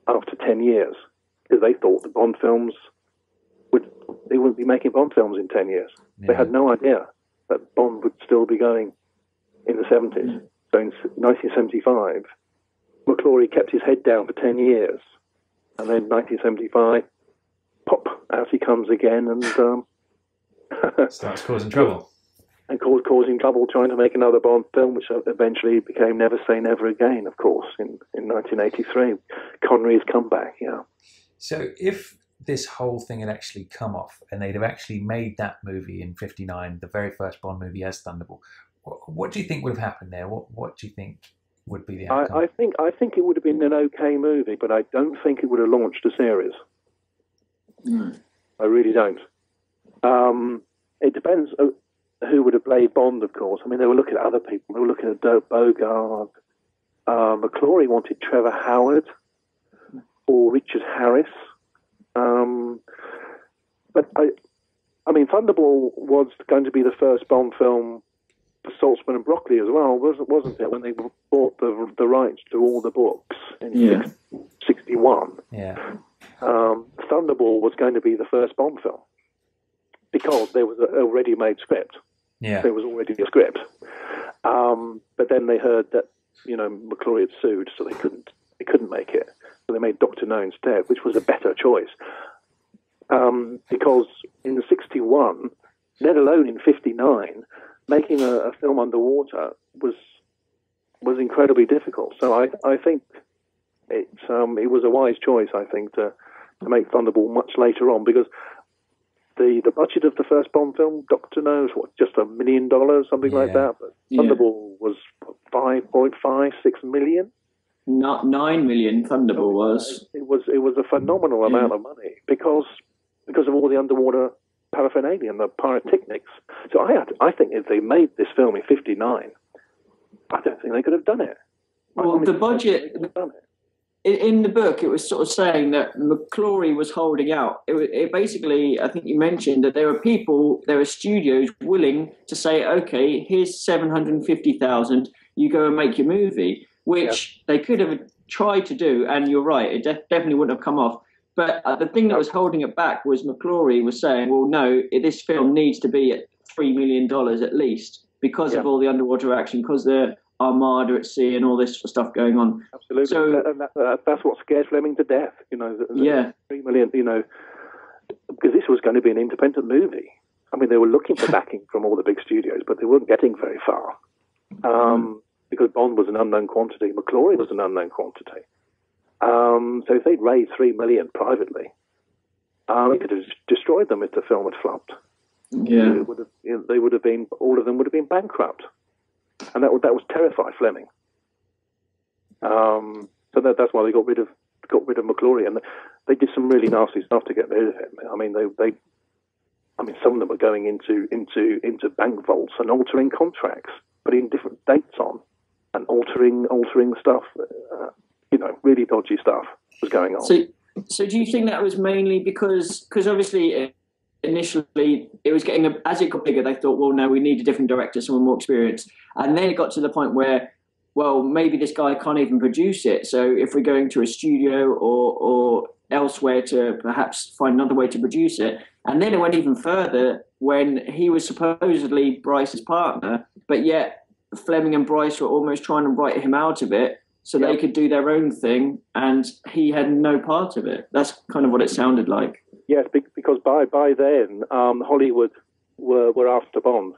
Speaker 9: after 10 years, because they thought the Bond films they wouldn't be making Bond films in 10 years. Yeah. They had no idea that Bond would still be going in the 70s. So in 1975, McClory kept his head down for 10 years, and then 1975, pop, out he comes again, and
Speaker 7: starts causing trouble.
Speaker 9: And causing trouble trying to make another Bond film, which eventually became Never Say Never Again, of course, in 1983. Connery's comeback, yeah.
Speaker 7: So if this whole thing had actually come off and they'd have actually made that movie in '59, the very first Bond movie as Thunderball, what do you think would have happened there? What do you think would be the outcome?
Speaker 9: I think it would have been an okay movie, but I don't think it would have launched a series. I really don't. It depends who would have played Bond, of course. I mean, they were looking at other people. They were looking at Dirk Bogarde. McClory wanted Trevor Howard or Richard Harris. But I mean, Thunderball was going to be the first Bond film Saltzman and Broccoli as well, wasn't it? When they bought the rights to all the books in 61.
Speaker 7: Yeah.
Speaker 9: Thunderball was going to be the first Bond film because there was a ready-made script.
Speaker 7: Yeah.
Speaker 9: There was already a script. But then they heard that, McClory had sued, so they couldn't make it. So they made Dr. No instead, which was a better choice. Because in 61, let alone in 59, making a film underwater was incredibly difficult. So I think it was a wise choice, I think, to make Thunderball much later on, because the budget of the first Bond film, Dr. No's, just $1 million, something like that. But Thunderball was 5.5, 6 million.
Speaker 1: Not 9 million. Thunderball was.
Speaker 9: It was a phenomenal amount of money because of all the underwater paraphernalia and the pyrotechnics. So I think if they made this film in 59, I don't think they could have done it.
Speaker 1: Well, the budget. In the book, it was sort of saying that McClory was holding out. It basically, I think you mentioned that there were studios willing to say, okay, here's 750,000, you go and make your movie, which they could have tried to do, and you're right, it definitely wouldn't have come off. But the thing that was holding it back was McClory was saying, well, no, this film needs to be at $3 million at least because of all the underwater action, because the Armada at sea and all this stuff going on.
Speaker 9: Absolutely. So that's what scared Fleming to death, 3 million, because this was going to be an independent movie. I mean, they were looking for backing from all the big studios, but they weren't getting very far because Bond was an unknown quantity. McClory was an unknown quantity. So if they'd raised 3 million privately, it could have destroyed them if the film had flopped.
Speaker 1: Yeah,
Speaker 9: all of them would have been bankrupt. And that would terrify Fleming. So that's why they got rid of McClory, and they did some really nasty stuff to get rid of him. I mean, some of them were going into bank vaults and altering contracts, putting different dates on, and altering stuff. Really dodgy stuff was going on.
Speaker 1: So do you think that was mainly because obviously initially it was getting as it got bigger, they thought, well, no, we need a different director, someone more experienced, and then it got to the point where, well, maybe this guy can't even produce it, so if we're going to a studio or elsewhere to perhaps find another way to produce it. And then it went even further when he was supposedly Bryce's partner, but yet Fleming and Bryce were almost trying to write him out of it so they could do their own thing, and he had no part of it. That's kind of what it sounded like.
Speaker 9: Yes, because by then, Hollywood were after Bond.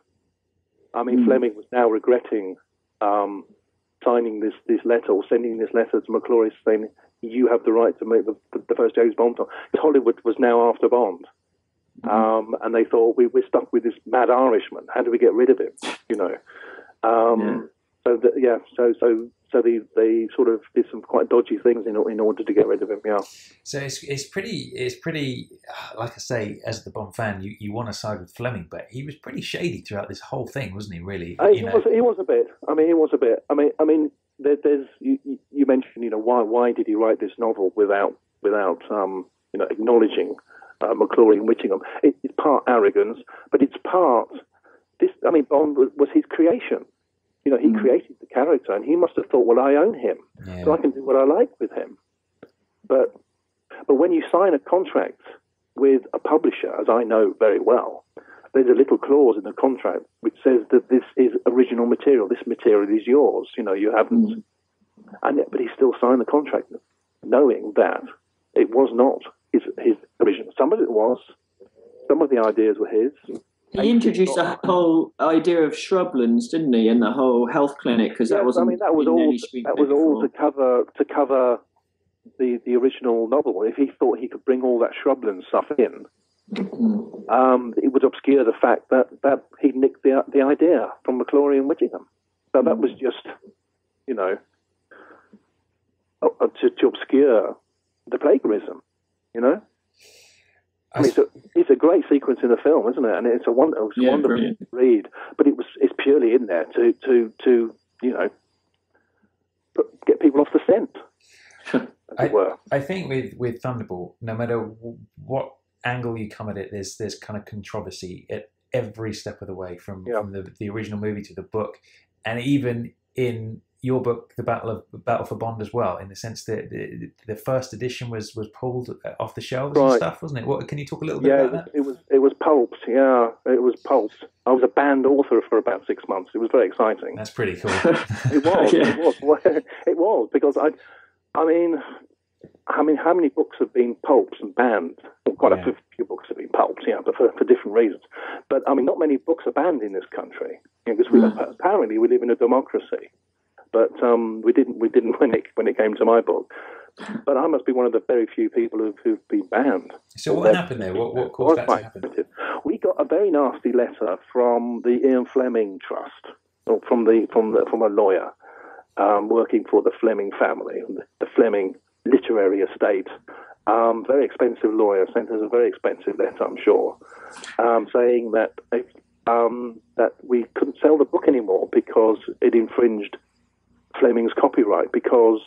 Speaker 9: I mean, Fleming was now regretting signing this letter or sending this letter to McClory saying, you have the right to make the first James Bond film. Hollywood was now after Bond. And they thought, we're stuck with this mad Irishman. How do we get rid of him? So they sort of did some quite dodgy things in order to get rid of him. Yeah.
Speaker 7: So it's pretty. Like I say, as the Bond fan, you want to side with Fleming, but he was pretty shady throughout this whole thing, wasn't he? Really,
Speaker 9: he was a bit. I mean, there's you mentioned, why did he write this novel without acknowledging McClory and Whittingham? It's part arrogance, but it's part this. I mean, Bond was his creation. He created the character, and he must have thought, well, I own him, so I can do what I like with him. But when you sign a contract with a publisher, as I know very well, there's a little clause in the contract which says that this is original material. This material is yours. You haven't. But he still signed the contract, knowing that it was not his original. Some of it was. Some of the ideas were his.
Speaker 1: He introduced the whole idea of shrublands, didn't he, and the whole health clinic, because that wasn't.
Speaker 9: I mean, that was all to cover the original novel. If he thought he could bring all that shrubland stuff in, it would obscure the fact that he nicked the idea from McClory and Whittingham. So that was just, to obscure the plagiarism, I mean, it's a great sequence in the film, isn't it? And it's a wonderful read. But it's purely in there to get people off the scent, as it were.
Speaker 7: I think with Thunderball, no matter what angle you come at it, there's kind of controversy. every step of the way from the original movie to the book, and even in your book, The Battle for Bond as well, in the sense that the first edition was pulled off the shelves and stuff, wasn't it? What can you talk a little bit about that?
Speaker 9: It was pulped. Yeah, it was pulped. I was a band author for about 6 months. It was very exciting.
Speaker 7: That's pretty cool.
Speaker 9: It was. It was because I mean, how many books have been pulped and banned? Well, quite a few books have been pulped, but for different reasons. But I mean, not many books are banned in this country because apparently we live in a democracy. But we didn't when it came to my book. But I must be one of the very few people who've been banned.
Speaker 7: So what happened there? What caused that to happen?
Speaker 9: We got a very nasty letter from the Ian Fleming Trust, or from a lawyer working for the Fleming family, the Fleming literary estate. Very expensive lawyer sent us a very expensive letter, I'm sure, saying that that we couldn't sell the book anymore because it infringed Fleming's copyright, because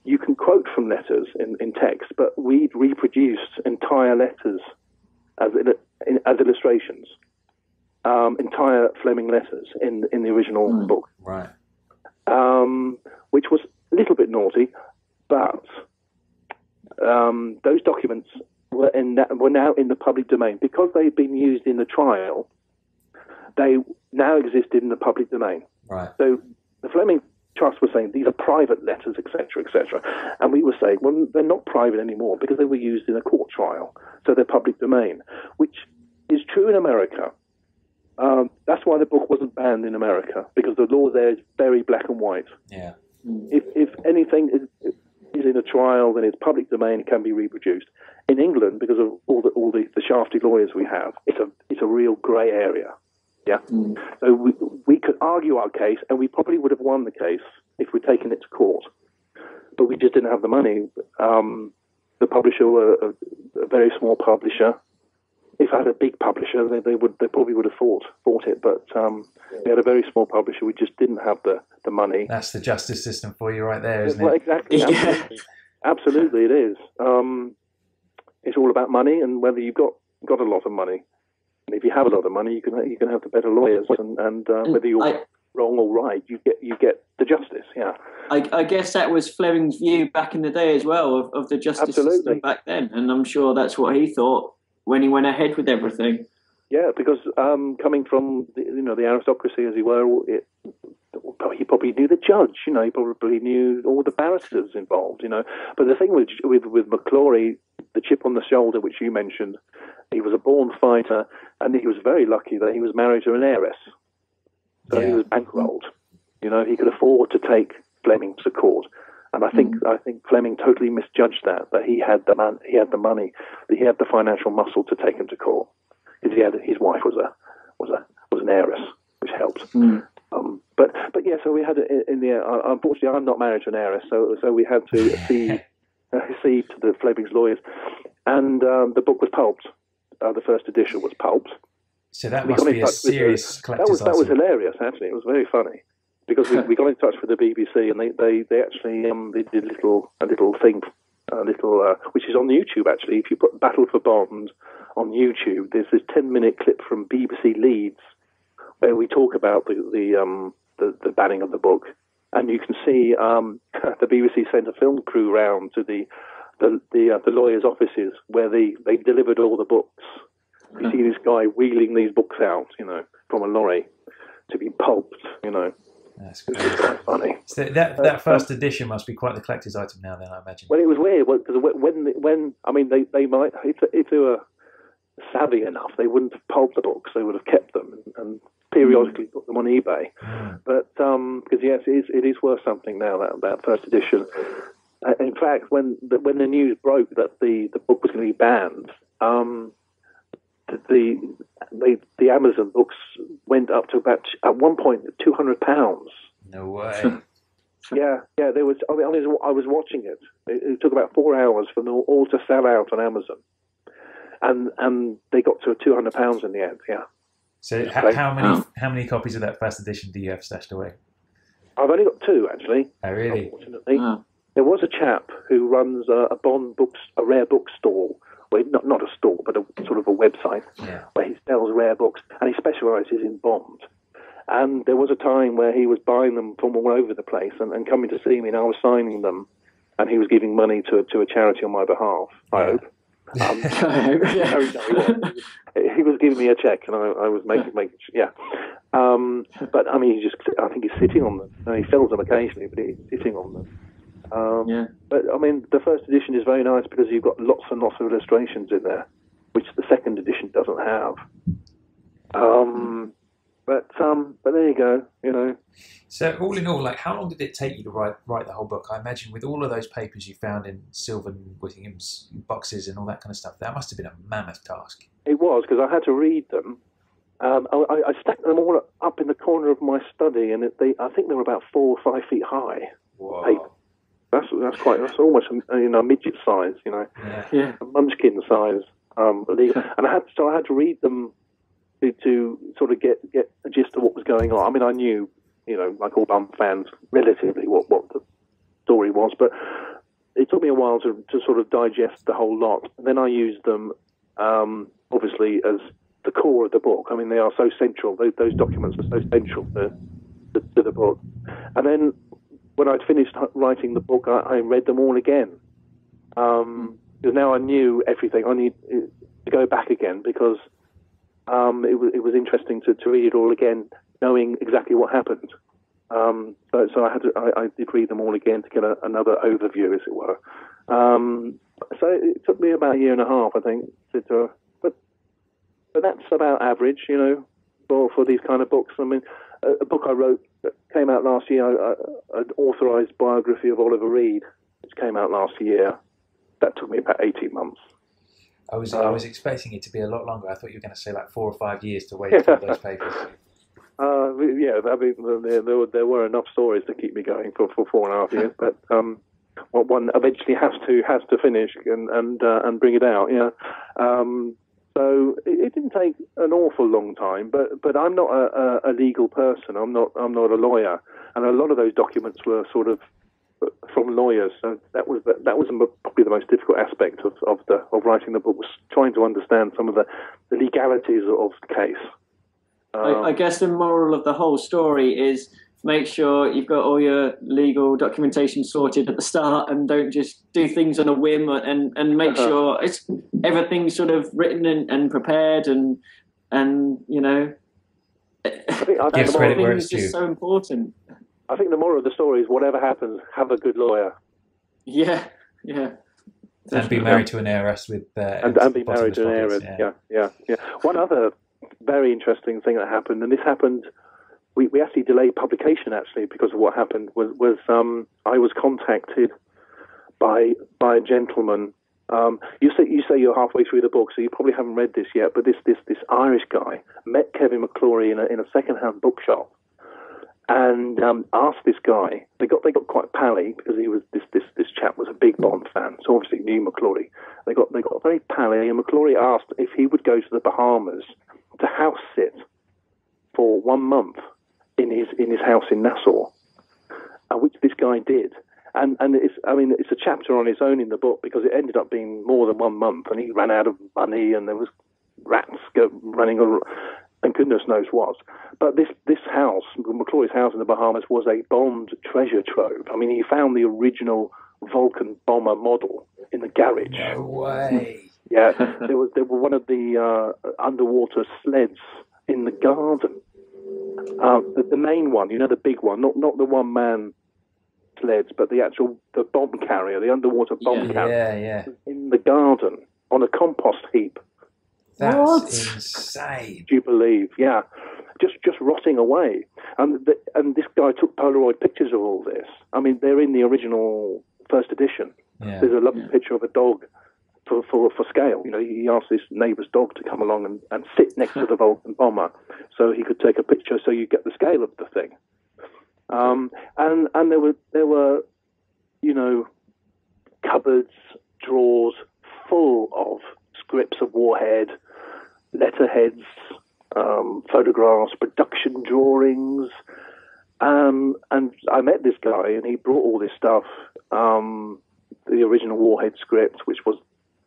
Speaker 9: you can quote from letters in text, but we'd reproduced entire letters as illustrations, entire Fleming letters in the original book.
Speaker 7: Right.
Speaker 9: Which was a little bit naughty, but those documents were now in the public domain. Because they've been used in the trial, they now existed in the public domain.
Speaker 7: Right.
Speaker 9: So the Fleming Trust was saying these are private letters, etc., etc., and we were saying, well, they're not private anymore because they were used in a court trial, so they're public domain, which is true in America. That's why the book wasn't banned in America, because the law there is very black and white.
Speaker 7: Yeah.
Speaker 9: If anything is in a trial, then it's public domain; it can be reproduced. In England, because of all the shafty lawyers we have, it's a real grey area. Yeah. So we could argue our case, and we probably would have won the case if we'd taken it to court. But we just didn't have the money. The publisher were a very small publisher. If I had a big publisher, they probably would have fought it. But we had a very small publisher. We just didn't have the money.
Speaker 7: That's the justice system for you right there, isn't
Speaker 9: it?
Speaker 7: Exactly.
Speaker 9: Absolutely, it is. It's all about money and whether you've got a lot of money. And if you have a lot of money, you can have the better lawyers, and whether you're wrong or right, you get the justice. Yeah.
Speaker 1: I guess that was Fleming's view back in the day as well of the justice system back then, and I'm sure that's what he thought when he went ahead with everything.
Speaker 9: Yeah, because coming from the aristocracy as he were, he probably knew the judge. He probably knew all the barristers involved. But the thing with McClory, the chip on the shoulder, which you mentioned, he was a born fighter, and he was very lucky that he was married to an heiress. So he was bankrolled. He could afford to take Fleming to court. And I think Fleming totally misjudged that he had the money, that he had the financial muscle to take him to court. Because his wife was an heiress, which helped. But yeah, so we had it in the. Unfortunately, I'm not married to an heiress, so we had to cede to the Fleming's lawyers, and the book was pulped. The first edition was pulped.
Speaker 7: So that must be a serious collector's item.
Speaker 9: That was hilarious. Actually, it was very funny because we got in touch with the BBC, and they actually they did a little thing, which is on YouTube. Actually, if you put Battle for Bond on YouTube, there's this 10-minute clip from BBC Leeds where we talk about the banning of the book, and you can see the BBC sent a film crew round to the lawyers' offices where they delivered all the books. You see this guy wheeling these books out, from a lorry to be pulped,
Speaker 7: That's
Speaker 9: quite funny.
Speaker 7: So that first edition must be quite the collector's item now, then, I imagine.
Speaker 9: Well, it was weird because they might, if they were savvy enough, they wouldn't have pulped the books. They would have kept them and periodically put them on eBay. But because yes, it is worth something now, that first edition. In fact, when the news broke that the book was going to be banned, the Amazon books went up to about, at one point, £200.
Speaker 7: No way.
Speaker 9: Yeah. There was. I was watching it. It took about 4 hours for them all to sell out on Amazon, and they got to £200 in the end. Yeah.
Speaker 7: So how many copies of that first edition do you have stashed away?
Speaker 9: I've only got 2, actually.
Speaker 7: Oh, really?
Speaker 9: Unfortunately. There was a chap who runs a rare bookstall well, not a store, but a sort of a website where he sells rare books, and he specialises in Bond. And there was a time where he was buying them from all over the place and coming to see me, and I was signing them, and he was giving money to a charity on my behalf, I hope. He was giving me a check, and I was making but I mean, I think he's sitting on them. He sells them occasionally, but he's sitting on them. But I mean, the first edition is very nice because you've got lots and lots of illustrations in there, which the second edition doesn't have. But there you go, you know.
Speaker 7: So all in all, like, how long did it take you to write the whole book? I imagine with all of those papers you found in Sylvan Whittingham's boxes and all that kind of stuff, that must have been a mammoth task.
Speaker 9: It was, because I had to read them. I stacked them all up in the corner of my study, and I think they were about 4 or 5 feet high.
Speaker 7: Whoa.
Speaker 9: That's almost a midget size, you know, a munchkin size. And I had to read them to sort of get a gist of what was going on. I mean, I knew, you know, like all Bond fans, relatively what the story was, but it took me a while to sort of digest the whole lot. And then I used them, obviously, as the core of the book. I mean, they are so central. Those documents are so central to the book. And then when I'd finished writing the book, I read them all again. Because now I knew everything. I need to go back again because it was interesting to read it all again, knowing exactly what happened. So I did read them all again to get another overview, as it were. So it took me about a year and a half, I think, but that's about average, you know, for these kind of books. I mean, a book I wrote that came out last year, an authorised biography of Oliver Reed, which came out last year. That took me about 18 months.
Speaker 7: I was expecting it to be a lot longer. I thought you were going to say like 4 or 5 years to wait for those papers.
Speaker 9: Yeah, I mean, there were enough stories to keep me going for 4.5 years, but one eventually has to finish and bring it out. Yeah, so it didn't take an awful long time, but I'm not a legal person. I'm not a lawyer, and a lot of those documents were sort of from lawyers. So that was probably the most difficult aspect of writing the book, was trying to understand some of the legalities of the case.
Speaker 1: I guess the moral of the whole story is make sure you've got all your legal documentation sorted at the start, and don't just do things on a whim, and make sure everything's sort of written and prepared, and you know,
Speaker 7: give credit where it's due.
Speaker 1: Just so important.
Speaker 9: I think the moral of the story is whatever happens, have a good lawyer.
Speaker 1: Yeah.
Speaker 7: And be married to an heiress with
Speaker 9: and be married to an heiress. Yeah. One other very interesting thing that happened, and this happened, we actually delayed publication actually because of what happened, was I was contacted by a gentleman. You say you're halfway through the book, so you probably haven't read this yet, but this Irish guy met Kevin McClory in a second-hand bookshop, and asked this guy. They got quite pally because he was this chap was a big Bond fan, so obviously knew McClory. They got very pally, and McClory asked if he would go to the Bahamas to house sit for 1 month in his house in Nassau, which this guy did. And it's a chapter on its own in the book because it ended up being more than 1 month, and he ran out of money, and there was rats running around, and goodness knows what. But this house, McClory's house in the Bahamas, was a Bond treasure trove. I mean, he found the original Vulcan bomber model in the garage.
Speaker 7: No way.
Speaker 9: Yeah, there were one of the underwater sleds in the garden. The main one, you know, the big one, not the one-man sleds, but the bomb carrier, the underwater bomb carrier, in the garden on a compost heap.
Speaker 7: That's insane.
Speaker 9: Do you believe? Yeah, just rotting away. And this guy took Polaroid pictures of all this. I mean, they're in the original first edition.
Speaker 7: Yeah.
Speaker 9: There's a lovely picture of a dog for scale. You know, he asked this neighbour's dog to come along and sit next to the Vulcan bomber so he could take a picture, so you get the scale of the thing. And there were, you know, cupboards, drawers full of scripts of Warhead, letterheads, photographs, production drawings. And I met this guy, and he brought all this stuff, the original Warhead script, which was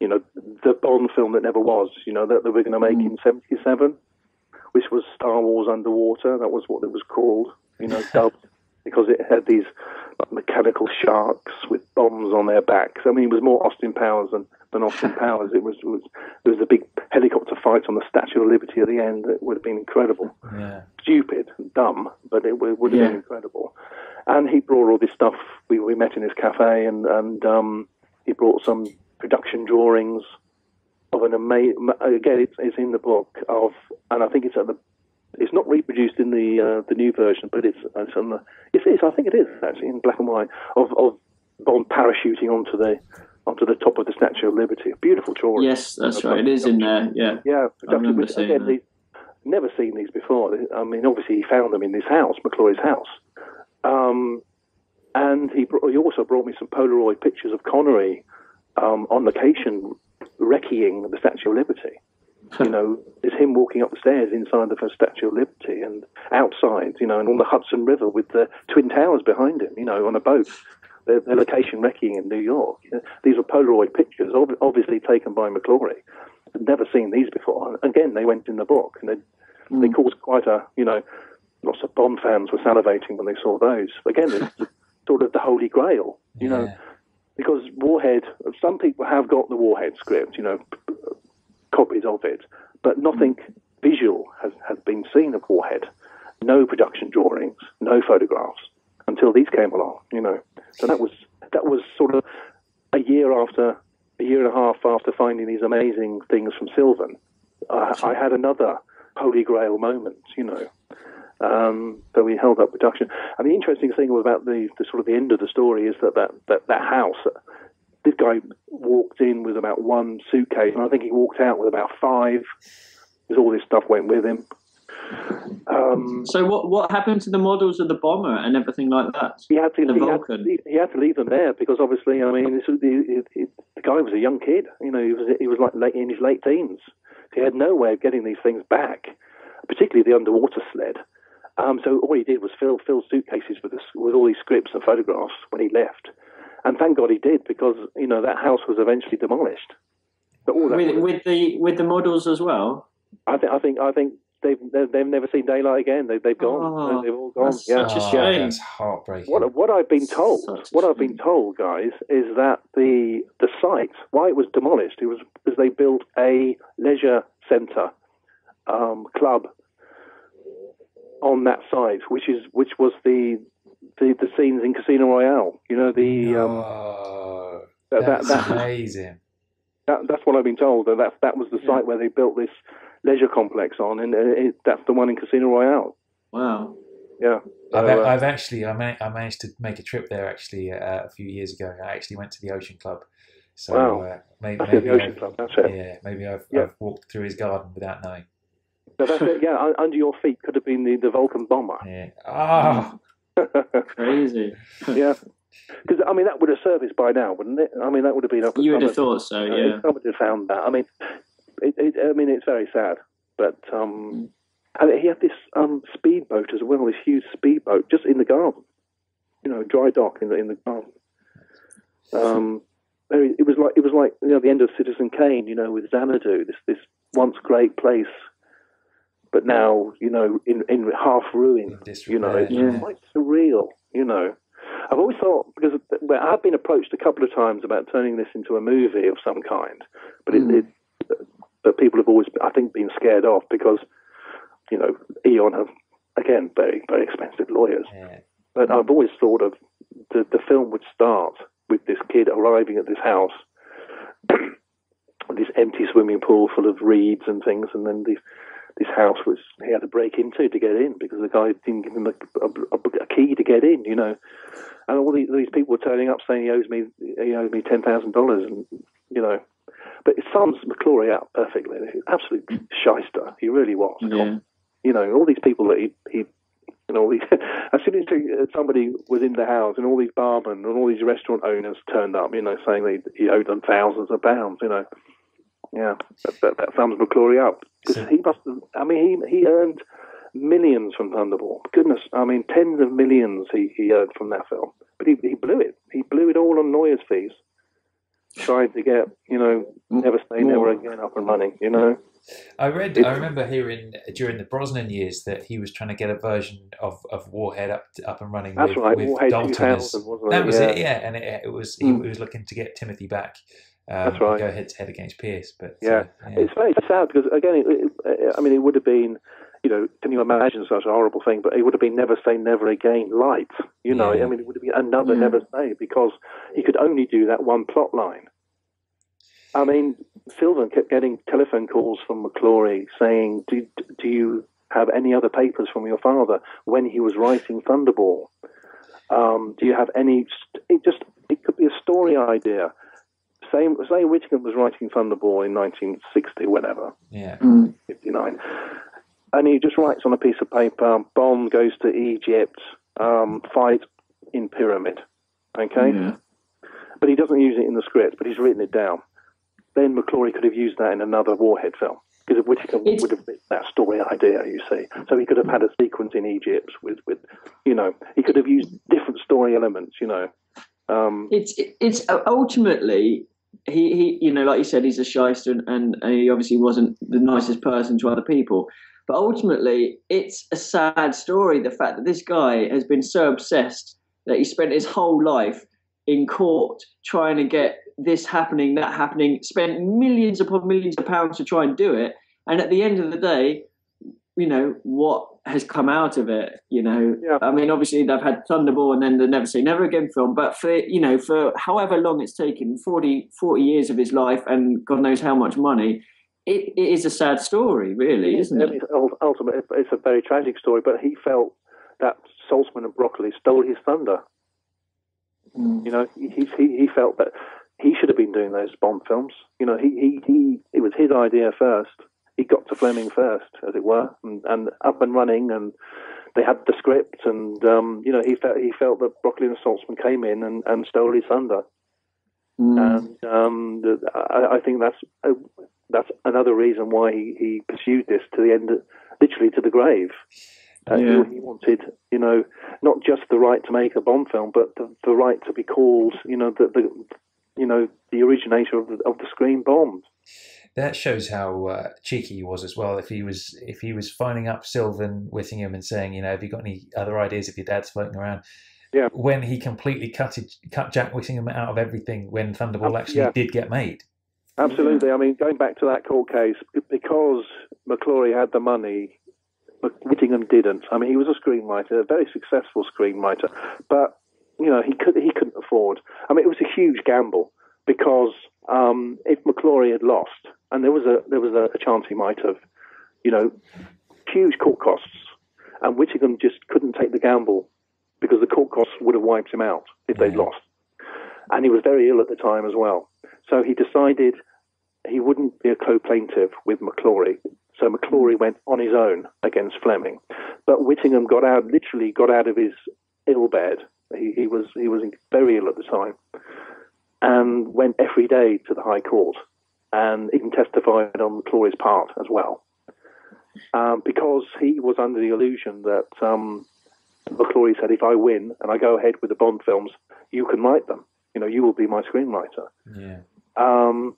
Speaker 9: the Bond film that never was, that they were going to make in '77, which was Star Wars Underwater. That was what it was called, dubbed, because it had these mechanical sharks with bombs on their backs. I mean, it was more Austin Powers than Austin Powers. There was a big helicopter fight on the Statue of Liberty at the end. It would have been incredible.
Speaker 7: Yeah.
Speaker 9: Stupid and dumb, but it would have been incredible. And he brought all this stuff. We met in his cafe, and he brought some production drawings of an amazing. Again, it's in the book of, and I think it's it's not reproduced in the new version, but it's on the. It is. I think it is actually in black and white of Bond parachuting onto the top of the Statue of Liberty. A beautiful drawing.
Speaker 1: Yes, that's right. It is in there. Yeah.
Speaker 9: Yeah.
Speaker 1: I remember seeing that.
Speaker 9: Never seen these before. I mean, obviously he found them in this house, McClory's house. And he also brought me some Polaroid pictures of Connery on location recceing the Statue of Liberty. It's him walking up the stairs inside the first Statue of Liberty and outside, and on the Hudson River with the Twin Towers behind him, on a boat. Their location recceing in New York. These were Polaroid pictures, obviously taken by McClory. I'd never seen these before. And again, they went in the book, and they caused quite a, lots of Bond fans were salivating when they saw those. Again, it's sort of the Holy Grail, because Warhead, some people have got the Warhead script, copies of it, but nothing visual has been seen of Warhead. No production drawings, no photographs until these came along, So that was sort of a year and a half after finding these amazing things from Sylvan. I had another Holy Grail moment, So we held up production. And the interesting thing about the sort of the end of the story is that house. This guy walked in with about one suitcase, and I think he walked out with about 5. Because all this stuff went with him.
Speaker 1: So what happened to the models of the bomber and everything like that?
Speaker 9: He had to leave them there because obviously, I mean, the guy was a young kid. He was like in his late teens. He had no way of getting these things back, particularly the underwater sled. So all he did was fill suitcases with all these scripts and photographs when he left. And thank God he did, because that house was eventually demolished. But all that
Speaker 1: with the models as well.
Speaker 9: I think they've never seen daylight again. They've gone. They've all gone.
Speaker 1: That's such a shame.
Speaker 7: That's heartbreaking.
Speaker 9: What I've been told, guys, is that the site, why it was demolished, it was because they built a leisure centre club on that site, which was the scenes in Casino Royale.
Speaker 7: That's amazing.
Speaker 9: That's what I've been told. That was the site where they built this leisure complex on, and that's the one in Casino Royale.
Speaker 1: Wow.
Speaker 9: Yeah.
Speaker 7: I managed to make a trip there actually a few years ago. I actually went to the Ocean Club. So
Speaker 9: wow.
Speaker 7: maybe
Speaker 9: the Ocean Club. That's it.
Speaker 7: Yeah, maybe I've walked through his garden without knowing.
Speaker 9: So that's it. Yeah, under your feet could have been the Vulcan bomber.
Speaker 7: Yeah. Oh.
Speaker 1: Crazy.
Speaker 9: Yeah. Because I mean, that would have serviced by now, wouldn't it? I mean, that would have been up.
Speaker 1: You would have thought so. Yeah.
Speaker 9: Somebody had found that. I mean, it's very sad, but and he had this speedboat as well. This huge speedboat just in the garden. Dry dock in the garden. It was like the end of Citizen Kane. With Xanadu, this once great place, but now in half ruin. It's quite surreal. I've always thought, because I've been approached a couple of times about turning this into a movie of some kind, but but people have always, I think, been scared off because Eon have, again, very, very expensive lawyers. Yeah. But I've always thought of the film would start with this kid arriving at this house, this empty swimming pool full of reeds and things, and then this house was he had to break into to get in because the guy didn't give him a key to get in, and all these people were turning up saying he owes me $10,000, and but it sums McClory out perfectly. He's an absolute shyster. He really was.
Speaker 1: Yeah.
Speaker 9: All these people that he all these, as soon as somebody was in the house, and all these barmen and all these restaurant owners turned up, saying he owed them thousands of pounds, Yeah, that sums McClory up. Because he must have, I mean, he earned millions from Thunderball. Goodness, I mean, tens of millions he earned from that film. But he blew it. He blew it all on lawyers' fees. trying to get, Never Say Never Again up and running,
Speaker 7: I remember hearing during the Brosnan years that he was trying to get a version of Warhead up and running.
Speaker 9: That's right,
Speaker 7: with
Speaker 9: Warhead
Speaker 7: Dalton
Speaker 9: 2000, wasn't it?
Speaker 7: That was it, yeah. And it was he was looking to get Timothy back.
Speaker 9: That's right.
Speaker 7: Go head to head against Pierce, but
Speaker 9: it's very sad because again, it would have been, can you imagine such a horrible thing? But it would have been Never Say Never Again light. It would have been another Never Say because he could only do that one plot line. I mean, Sylvan kept getting telephone calls from McClory saying, do you have any other papers from your father when he was writing Thunderball? Do you have any... It could be a story idea. Say Whittingham was writing Thunderball in 1960, whatever.
Speaker 7: Yeah.
Speaker 9: 59. And he just writes on a piece of paper, Bond goes to Egypt, fight in Pyramid. Okay? Yeah. But he doesn't use it in the script, but he's written it down. Then McClory could have used that in another Warhead film because Whittingham would have written that story idea, you see. So he could have had a sequence in Egypt with he could have used different story elements,
Speaker 1: It's ultimately he like you said, he's a shyster and he obviously wasn't the nicest person to other people. But ultimately, it's a sad story. The fact that this guy has been so obsessed that he spent his whole life in court trying to get this happening, that happening, spent millions upon millions of pounds to try and do it. And at the end of the day, what has come out of it,
Speaker 9: Yeah.
Speaker 1: I mean, obviously they've had Thunderball and then the Never Say Never Again film, but for however long it's taken, 40 years of his life and God knows how much money, it is a sad story, really, isn't it?
Speaker 9: Ultimately, it's a very tragic story, but he felt that Saltzman and Broccoli stole his thunder. He felt that he should have been doing those Bond films. It was his idea first. He got to Fleming first, as it were, and up and running, and they had the script, and he felt that Broccoli and Saltzman came in and stole his thunder. And I think that's another reason why he pursued this to the end, literally to the grave. He wanted, not just the right to make a Bond film, but the right to be called, the originator of the screen Bond.
Speaker 7: That shows how cheeky he was as well. If he was phoning up Sylvan Whittingham and saying, have you got any other ideas if your dad's floating around?
Speaker 9: Yeah.
Speaker 7: When he completely cut Jack Whittingham out of everything when Thunderball actually did get made.
Speaker 9: Absolutely. I mean, going back to that court case, because McClory had the money, Whittingham didn't. I mean, he was a screenwriter, a very successful screenwriter, but he couldn't afford. I mean, it was a huge gamble because if McClory had lost, and there was a chance he might have, huge court costs, and Whittingham just couldn't take the gamble because the court costs would have wiped him out if they'd lost, and he was very ill at the time as well. So he decided he wouldn't be a co-plaintiff with McClory. So McClory went on his own against Fleming. But Whittingham got out of his ill bed. He was very ill at the time and went every day to the High Court and even testified on McClory's part as well. Because he was under the illusion that McClory said, if I win and I go ahead with the Bond films, you can write them. You will be my screenwriter.
Speaker 7: Yeah.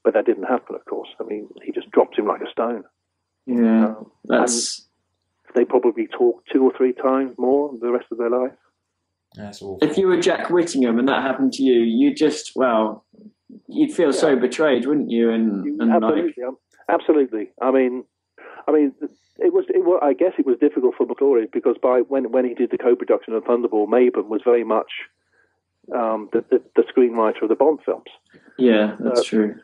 Speaker 9: But that didn't happen, of course. I mean, he just dropped him like a stone.
Speaker 1: Yeah,
Speaker 9: they probably talked 2 or 3 times more the rest of their life.
Speaker 7: That's awful.
Speaker 1: If you were Jack Whittingham and that happened to you, you'd feel so betrayed, wouldn't you? And
Speaker 9: absolutely. I mean, it was. I guess it was difficult for McClory because when he did the co-production of Thunderball, Mabon was very much the screenwriter of the Bond films.
Speaker 1: Yeah, that's true.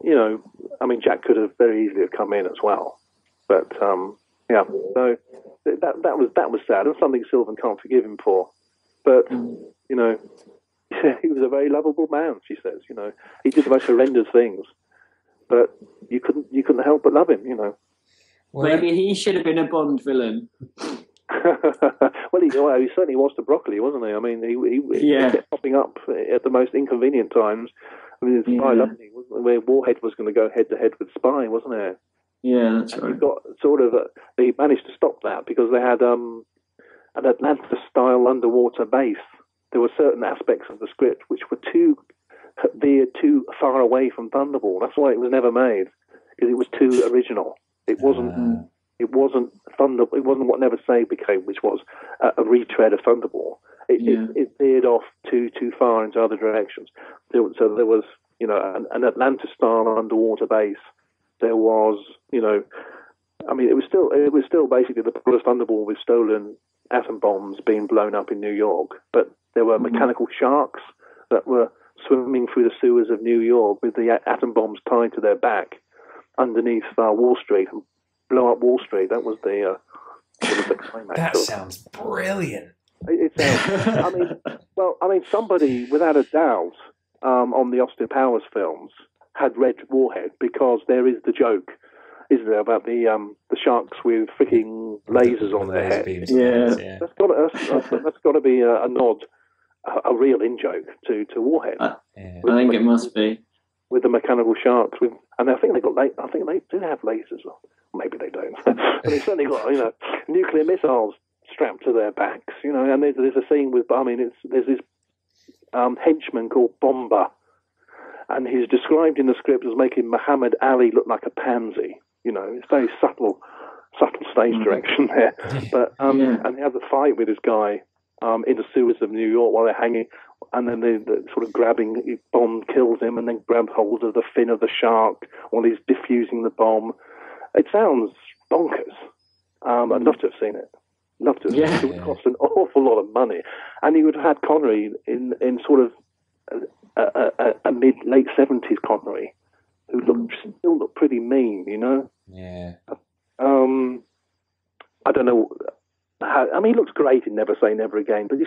Speaker 9: I mean, Jack could have very easily have come in as well, but so that was sad, and something Sylvan can't forgive him for. But he was a very lovable man. She says, he did the most horrendous things, but you couldn't help but love him.
Speaker 1: Well, maybe he should have been a Bond villain.
Speaker 9: Well, he certainly was to Broccoli, wasn't he? I mean, he kept popping up at the most inconvenient times. I mean, Spy Loved Me, where Warhead was going to go head to head with Spy, wasn't it?
Speaker 1: Yeah, that's right.
Speaker 9: He got he managed to stop that because they had an Atlantis-style underwater base. There were certain aspects of the script which were too veered too far away from Thunderball. That's why it was never made, because it was too original. It wasn't. It wasn't Thunder. It wasn't what Never Say became, which was a retread of Thunderball. It veered off too far into other directions. So there was, you know, an Atlantis-style underwater base. There was, you know, I mean, it was still basically the first Thunderball with stolen atom bombs being blown up in New York, but there were mechanical sharks that were swimming through the sewers of New York with the atom bombs tied to their back underneath Wall Street and blow up Wall Street. That was the climax.
Speaker 7: That sounds brilliant.
Speaker 9: It sounds. I mean, somebody without a doubt on the Austin Powers films had read Warhead, because there is the joke, isn't there, about the sharks with freaking lasers on their heads?
Speaker 1: Yeah.
Speaker 9: That's got to be a nod, a real in joke to Warhead.
Speaker 1: I think it must be,
Speaker 9: with the mechanical sharks, and I think they do have lasers. Or maybe they don't, but they've certainly got, you know, nuclear missiles strapped to their backs, you know. And there's a scene with, I mean, there's this henchman called Bomber, and he's described in the script as making Muhammad Ali look like a pansy. You know, it's very subtle stage direction there. But and he has a fight with this guy in the sewers of New York while they're hanging, and then they sort of grabbing, Bond kills him and then grabs hold of the fin of the shark while he's diffusing the bomb. It sounds bonkers. I'd love to have seen it. Love to have seen it. It would cost an awful lot of money, and he would have had Connery in sort of a late 70s Connery, who still looked pretty mean, you know.
Speaker 7: Yeah.
Speaker 9: I don't know. I mean, he looks great in Never Say Never Again, but he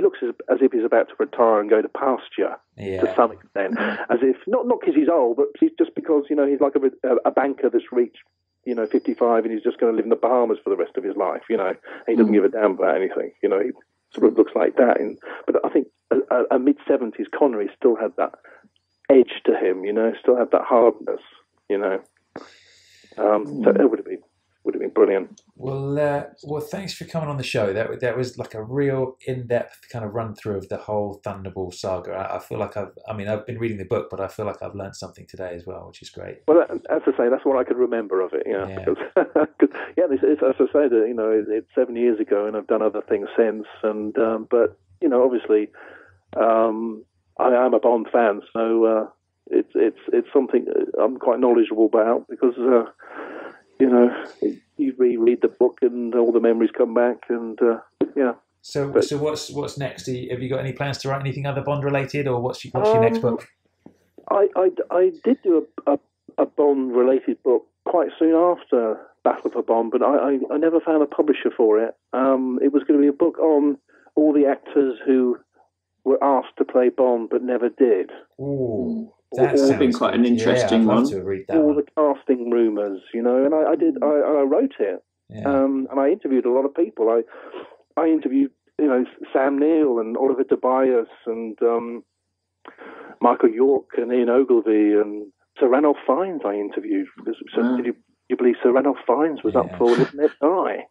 Speaker 9: looks as if he's about to retire and go to pasture to some extent, as if not because he's old, but just because, you know, he's like a banker that's reached, you know, 55 and he's just going to live in the Bahamas for the rest of his life, you know. He doesn't give a damn about anything, you know. He sort of looks like that. But I think a mid-70s Connery still had that edge to him, you know, still had that hardness, you know. So it would have been brilliant.
Speaker 7: Well, thanks for coming on the show. That was like a real in-depth kind of run through of the whole Thunderball saga. I feel like I've been reading the book, but I feel like I've learned something today as well, which is great.
Speaker 9: Well, as I say, that's what I could remember of it. Yeah. It's, as I say, you know, it's 7 years ago, and I've done other things since. And but you know, obviously, I'm a Bond fan, so it's something I'm quite knowledgeable about, because you know, you reread the book and all the memories come back, and yeah.
Speaker 7: So what's next? Have you got any plans to write anything other Bond related, or what's your next book?
Speaker 9: I did do a Bond related book quite soon after Battle for Bond, but I never found a publisher for it. It was going to be a book on all the actors who were asked to play Bond but never did.
Speaker 7: Ooh.
Speaker 1: That's been quite an interesting one.
Speaker 7: To read that
Speaker 9: all the casting rumours, you know, and I wrote it, and I interviewed a lot of people. I interviewed, you know, Sam Neill and Oliver Tobias and Michael York and Ian Ogilvy and Sir Ranulph Fiennes. I interviewed. Did you believe Sir Ranulph Fiennes was up for Live and Let Die?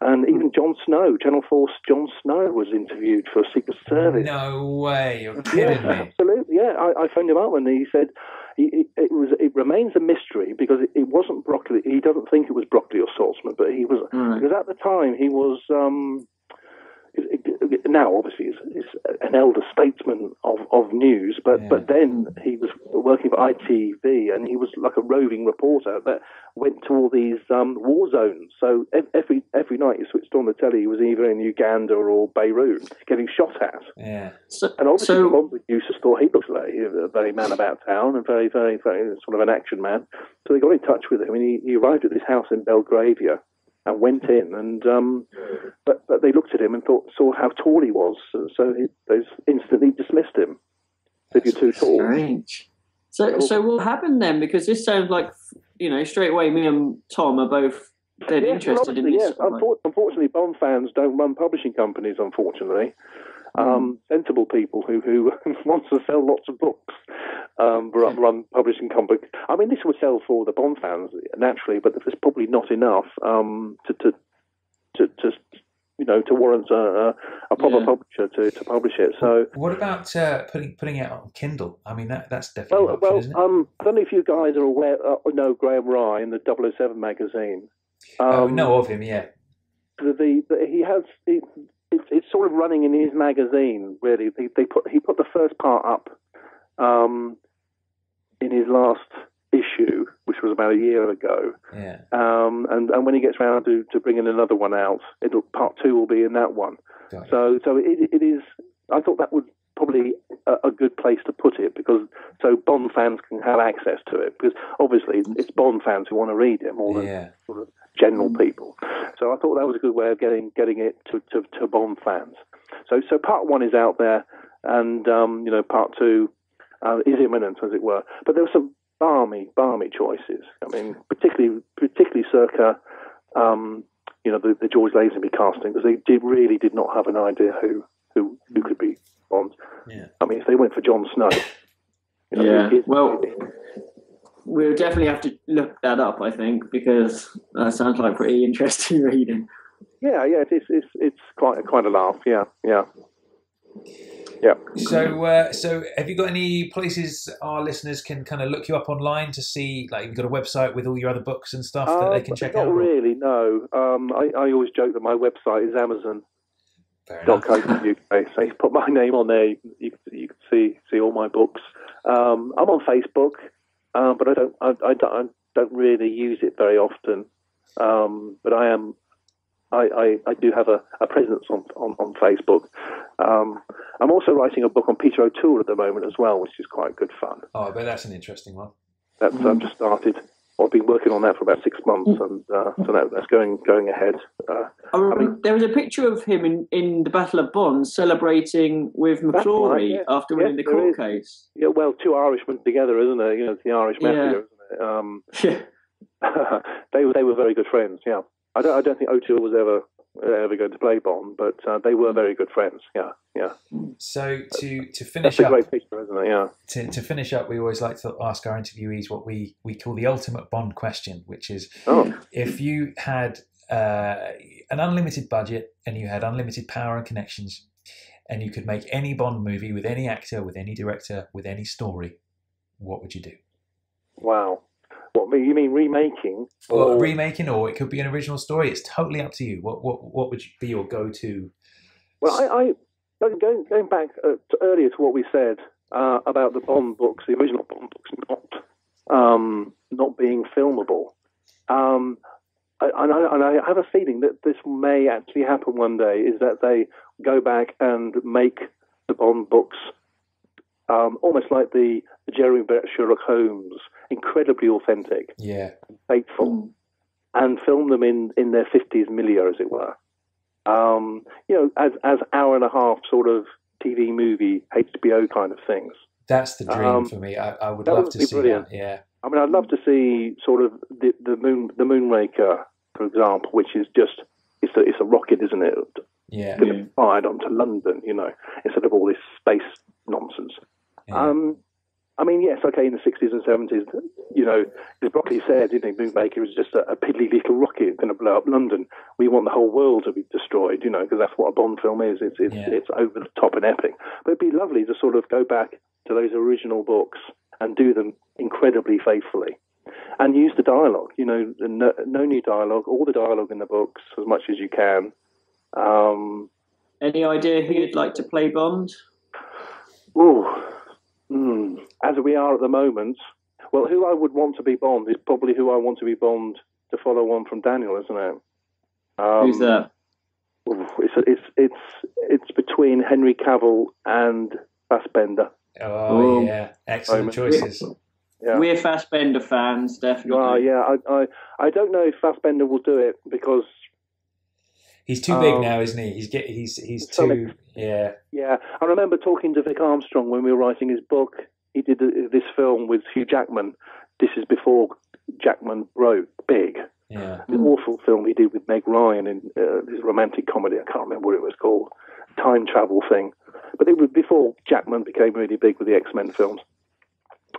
Speaker 9: And even Jon Snow, Channel 4's Jon Snow was interviewed for Secret Service.
Speaker 7: No way, you're kidding me.
Speaker 9: Absolutely, yeah. I phoned him up and he said it remains a mystery because it wasn't broccoli. He doesn't think it was broccoli or Saltzman, but he was, because at the time he was, now obviously he's an elder statesman of news, but then he was working for ITV and he was like a roving reporter that went to all these war zones. So every night you switched on the telly, he was either in Uganda or Beirut getting shot at.
Speaker 7: Yeah.
Speaker 9: And obviously the Bond producers thought he looked like a very man about town and very, very, very sort of an action man. So they got in touch with him and he arrived at this house in Belgravia and went in, and but they looked at him and saw how tall he was, so they instantly dismissed him. If you're too tall.
Speaker 1: Strange. So what happened then? Because this sounds like, you know, straight away me and Tom are both dead interested in this.
Speaker 9: Yes, unfortunately, Bond fans don't run publishing companies. Unfortunately, sensible people who want to sell lots of books run publishing companies. I mean, this would sell for the Bond fans naturally, but there's probably not enough to to warrant a proper publisher to publish it. So,
Speaker 7: what about putting it on Kindle? I mean, that's definitely an option, isn't it?
Speaker 9: I don't know if you guys are aware. Know Graham Rye in the 007 magazine.
Speaker 7: Know of him, yeah.
Speaker 9: He has. It's sort of running in his magazine. Really, he put the first part up in his last issue, which was about a year ago.
Speaker 7: Yeah.
Speaker 9: And when he gets round to bringing another one out, part 2 will be in that one. So it is. I thought that was probably a good place to put it, because so Bond fans can have access to it, because obviously it's Bond fans who want to read it more than sort of general people. So I thought that was a good way of getting it to Bond fans. So part 1 is out there, and part 2 is imminent, as it were. But there were some balmy choices. I mean, particularly circa the George Lazenby casting, because they really did not have an idea who could be Bond.
Speaker 7: Yeah.
Speaker 9: I mean, if they went for Jon Snow,
Speaker 1: we'll definitely have to look that up, I think, because that sounds like pretty interesting reading.
Speaker 9: Yeah, it's quite a laugh. Yeah.
Speaker 7: So have you got any places our listeners can kind of look you up online to see, like, you've got a website with all your other books and stuff that they can check out?
Speaker 9: Not really, no. I always joke that my website is Amazon.co.uk. So you put my name on there, you can see all my books. I'm on Facebook, but I don't really use it very often. But I do have a presence on Facebook. I'm also writing a book on Peter O'Toole at the moment as well, which is quite good fun.
Speaker 7: Oh, I bet that's an interesting one.
Speaker 9: I've just started. I've been working on that for about 6 months, and so that's going ahead.
Speaker 1: There was a picture of him in the Battle of Bond celebrating with McClory after winning the court case.
Speaker 9: Yeah, well, 2 Irishmen together, isn't it? It's the Irish Mafia, isn't it? They were very good friends. Yeah, I don't think O'Toole was ever going to play Bond, but they were very good friends. Yeah.
Speaker 7: So to finish
Speaker 9: That's
Speaker 7: up,
Speaker 9: a great picture, isn't it? Yeah.
Speaker 7: To finish up, we always like to ask our interviewees what we call the ultimate Bond question, which is if you had an unlimited budget and you had unlimited power and connections, and you could make any Bond movie with any actor, with any director, with any story, what would you do?
Speaker 9: Wow. What, you mean remaking?
Speaker 7: Or remaking, or it could be an original story. It's totally up to you. What would be your go-to?
Speaker 9: Well, going back earlier to what we said about the Bond books, the original Bond books not being filmable, and I have a feeling that this may actually happen one day, is that they go back and make the Bond books almost like the Jeremy Brett Sherlock Holmes, incredibly authentic, faithful, and film them in their 50s milieu, as it were. As hour and a half sort of TV movie, HBO kind of things.
Speaker 7: That's the dream for me. I would love to see that. Yeah.
Speaker 9: I mean, I'd love to see sort of the Moonraker, for example, which is just it's a rocket, isn't it?
Speaker 7: Yeah.
Speaker 9: Fired onto London, instead of all this space nonsense.
Speaker 7: Yeah.
Speaker 9: I mean, yes, okay, in the 60s and 70s, as Broccoli said, Moonraker is just a piddly little rocket going to blow up London. We want the whole world to be destroyed, because that's what a Bond film is. It's over the top and epic. But it'd be lovely to sort of go back to those original books and do them incredibly faithfully. And use the dialogue, no new dialogue, all the dialogue in the books as much as you can.
Speaker 1: Any idea who you'd like to play Bond?
Speaker 9: As we are at the moment, well, who I would want to be Bond is probably who I want to be Bond to follow on from Daniel, isn't it?
Speaker 1: Who's that?
Speaker 9: It's between Henry Cavill and Fassbender.
Speaker 7: Oh, yeah, excellent choices.
Speaker 9: Yeah.
Speaker 1: We're Fassbender fans, definitely.
Speaker 9: I don't know if Fassbender will do it because
Speaker 7: he's too big now, isn't he? He's too. Yeah.
Speaker 9: Yeah, I remember talking to Vic Armstrong when we were writing his book. He did this film with Hugh Jackman. This is before Jackman broke big.
Speaker 7: Yeah.
Speaker 9: The awful film he did with Meg Ryan in this romantic comedy. I can't remember what it was called. Time travel thing. But it was before Jackman became really big with the X-Men films.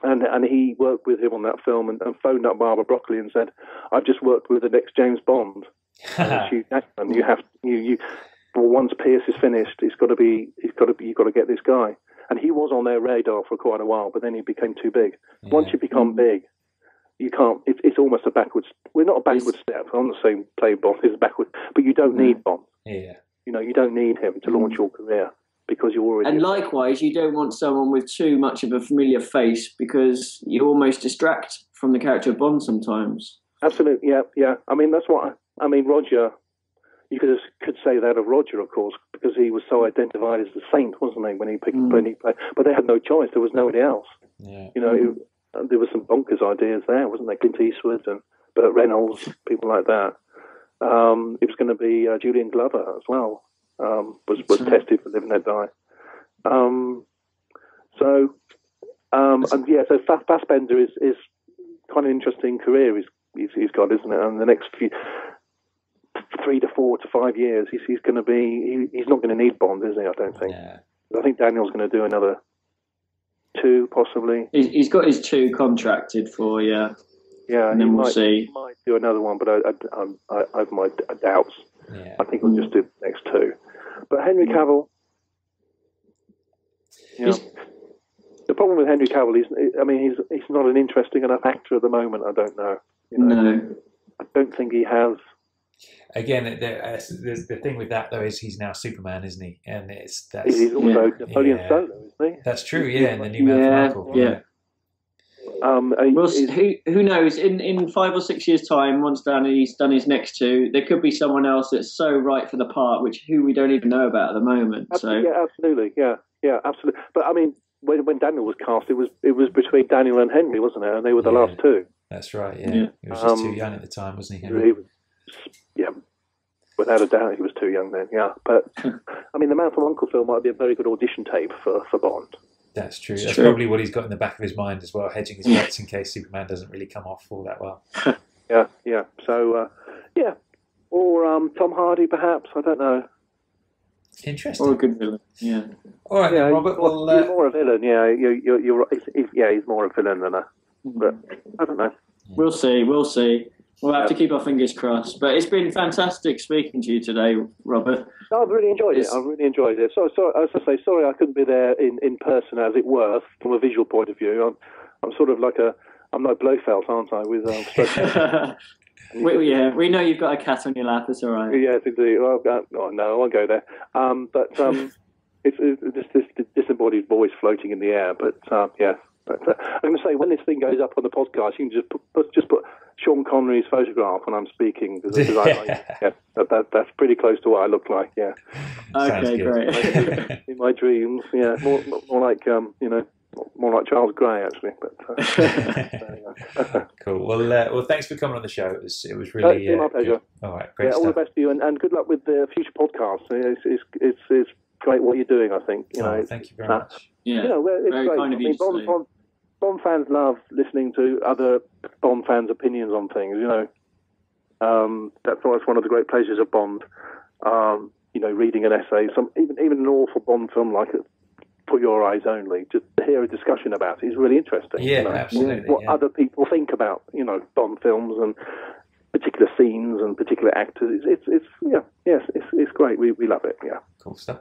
Speaker 9: And he worked with him on that film and phoned up Barbara Broccoli and said, "I've just worked with the next James Bond. Hugh Jackman. well, once Pierce is finished, you've got to get this guy. And he was on their radar for quite a while, but then he became too big. Yeah. Once you become big, you can't. It's almost a backwards. We're not a backward step. I'm not saying play Bond is backward, but you don't need Bond.
Speaker 7: Yeah.
Speaker 9: You don't need him to launch your career because you're already.
Speaker 1: And likewise, you don't want someone with too much of a familiar face because you almost distract from the character of Bond sometimes.
Speaker 9: Absolutely, yeah. I mean, that's what I mean. Roger, you could say that of Roger, of course, because he was so identified as the saint, wasn't he, when he played? But they had no choice. There was nobody else.
Speaker 7: Yeah.
Speaker 9: There were some bonkers ideas there, wasn't there? Clint Eastwood and Burt Reynolds, people like that. It was going to be Julian Glover as well. Was tested for Live and Let Die. So Fassbender is kind of interesting career he's got, isn't it? And the next 3 to 4 to 5 years, he's going to be. He's not going to need Bond, is he? I don't think. Yeah. I think Daniel's going to do another 2, possibly.
Speaker 1: He's got his 2 contracted for, yeah.
Speaker 9: Yeah,
Speaker 1: and then we'll see.
Speaker 9: He might do another one, but I have my doubts. Yeah. I think he'll just do the next 2. But Henry Cavill, the problem with Henry Cavill is, he's not an interesting enough actor at the moment. I don't know.
Speaker 1: No,
Speaker 9: I don't think he has.
Speaker 7: Again, the thing with that though is he's now Superman, isn't he? And he's
Speaker 9: also Napoleon Solo, isn't he?
Speaker 7: That's true. Yeah, and the new Man from Uncle.
Speaker 1: Yeah. Who knows? In 5 or 6 years' time, once he's done his next 2, there could be someone else that's so right for the part, who we don't even know about at the moment.
Speaker 9: Absolutely, absolutely. But I mean, when Daniel was cast, it was between Daniel and Henry, wasn't it? And they were the last 2.
Speaker 7: That's right. Yeah. He was just too young at the time, wasn't he? Henry?
Speaker 9: He was, without a doubt, he was too young then. Yeah, but I mean, the Man from Uncle film might be a very good audition tape for Bond.
Speaker 7: That's true. That's probably what he's got in the back of his mind as well, hedging his bets in case Superman doesn't really come off all that well.
Speaker 9: Yeah. So, or Tom Hardy, perhaps. I don't know.
Speaker 7: Interesting.
Speaker 1: Or a good villain. Yeah.
Speaker 7: All right, then, Robert.
Speaker 9: He's more a villain. Yeah, you're right. He's more a villain than a. But I don't know.
Speaker 1: We'll see. We'll have to keep our fingers crossed. But it's been fantastic speaking to you today, Robert.
Speaker 9: No, I've really enjoyed it. So, as I say, sorry I couldn't be there in person, as it were, from a visual point of view. I'm sort of like I'm like Blofeld, aren't I? With
Speaker 1: we know you've got a cat on your lap. It's all right.
Speaker 9: Yes, indeed. Well, no, I won't go there. But it's this disembodied voice floating in the air. But yeah. But I'm going to say, when this thing goes up on the podcast, you can just put Sean Connery's photograph when I'm speaking, because that's pretty close to what I look like. Yeah.
Speaker 1: Okay, great.
Speaker 9: In my dreams, yeah, more like more like Charles Gray, actually. But
Speaker 7: cool. Well, thanks for coming on the show. It was really
Speaker 9: my pleasure.
Speaker 7: Good. All right, great stuff.
Speaker 9: All the best to you, and good luck with the future podcasts. It's great what you're doing. I think
Speaker 7: thank you very much.
Speaker 1: Yeah,
Speaker 9: it's
Speaker 1: very
Speaker 9: great.
Speaker 1: kind of you.
Speaker 9: Bond fans love listening to other Bond fans' opinions on things. That's one of the great pleasures of Bond. Reading an essay, even an awful Bond film like For Your Eyes Only, just to hear a discussion about it is really interesting.
Speaker 7: Yeah, absolutely.
Speaker 9: What other people think about Bond films and particular scenes and particular actors. It's great. We love it. Yeah.
Speaker 7: Cool stuff.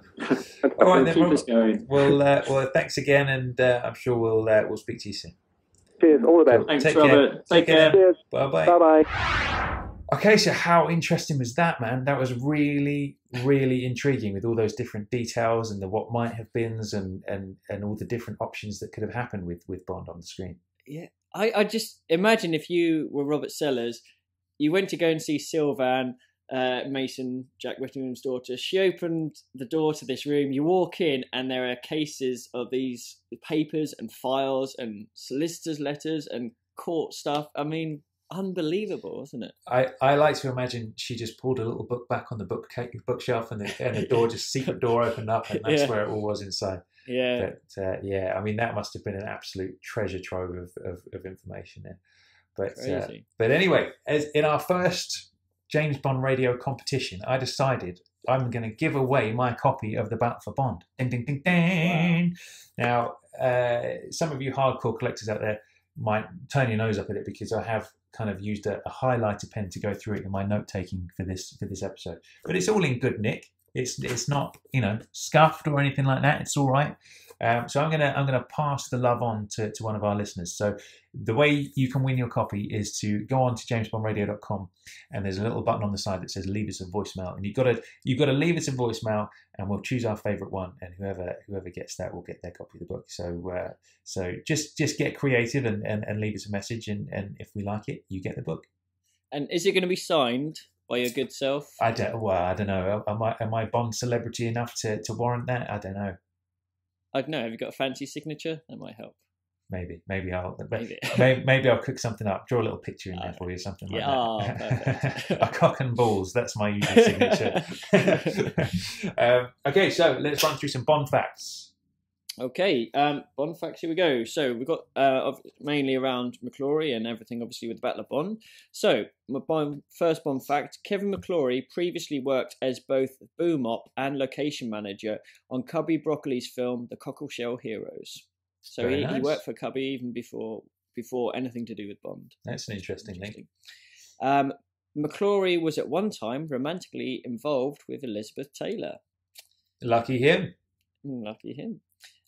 Speaker 7: All right, then,
Speaker 1: keep us going.
Speaker 7: Well, thanks again, and I'm sure we'll speak to you soon.
Speaker 9: Cheers. All the best.
Speaker 7: Cool.
Speaker 1: Thanks,
Speaker 7: Take
Speaker 1: Robert.
Speaker 7: care.
Speaker 1: Take care.
Speaker 9: Cheers.
Speaker 7: Bye-bye.
Speaker 9: Bye-bye.
Speaker 7: Okay, so how interesting was that, man? That was really, really intriguing, with all those different details and the what might have beens and all the different options that could have happened with Bond on the screen.
Speaker 8: Yeah, I just imagine if you were Robert Sellers, you went to go and see Sylvan Mason, Jack Whittingham's daughter. She opened the door to this room. You walk in and there are cases of these papers and files and solicitors' letters and court stuff. I mean, unbelievable, isn't it?
Speaker 7: I like to imagine she just pulled a little book back on the bookshelf and the door, secret door opened up, and that's where it all was inside.
Speaker 8: Yeah.
Speaker 7: But I mean, that must have been an absolute treasure trove of information there. But anyway, as in our first James Bond radio competition, I decided I'm going to give away my copy of The Battle for Bond. Ding, ding, ding, ding. Wow. Now, some of you hardcore collectors out there might turn your nose up at it, because I have kind of used a highlighter pen to go through it in my note taking for this episode. But it's all in good nick. It's not, scuffed or anything like that. It's all right. So I'm gonna pass the love on to one of our listeners. So the way you can win your copy is to go on to jamesbondradio.com, and there's a little button on the side that says leave us a voicemail, and you've got to leave us a voicemail, and we'll choose our favourite one, and whoever gets that will get their copy of the book. So just get creative and leave us a message, and if we like it, you get the book.
Speaker 8: And is it going to be signed by your good self?
Speaker 7: I don't know. Am I Bond celebrity enough to warrant that? I don't know.
Speaker 8: I don't know. Have you got a fancy signature? That might help.
Speaker 7: Maybe I'll cook something up. Draw a little picture in there for you, something like that.
Speaker 8: Perfect.
Speaker 7: A cock and balls. That's my usual signature. Okay, so let's run through some Bond facts.
Speaker 8: Okay, Bond facts, here we go. So we've got mainly around McClory and everything, obviously, with the Battle of Bond. So, my first Bond fact, Kevin McClory previously worked as both boom op and location manager on Cubby Broccoli's film The Cockleshell Heroes. So he worked for Cubby even before anything to do with Bond.
Speaker 7: That's an interesting link.
Speaker 8: McClory was at one time romantically involved with Elizabeth Taylor.
Speaker 7: Lucky him.
Speaker 8: Lucky him.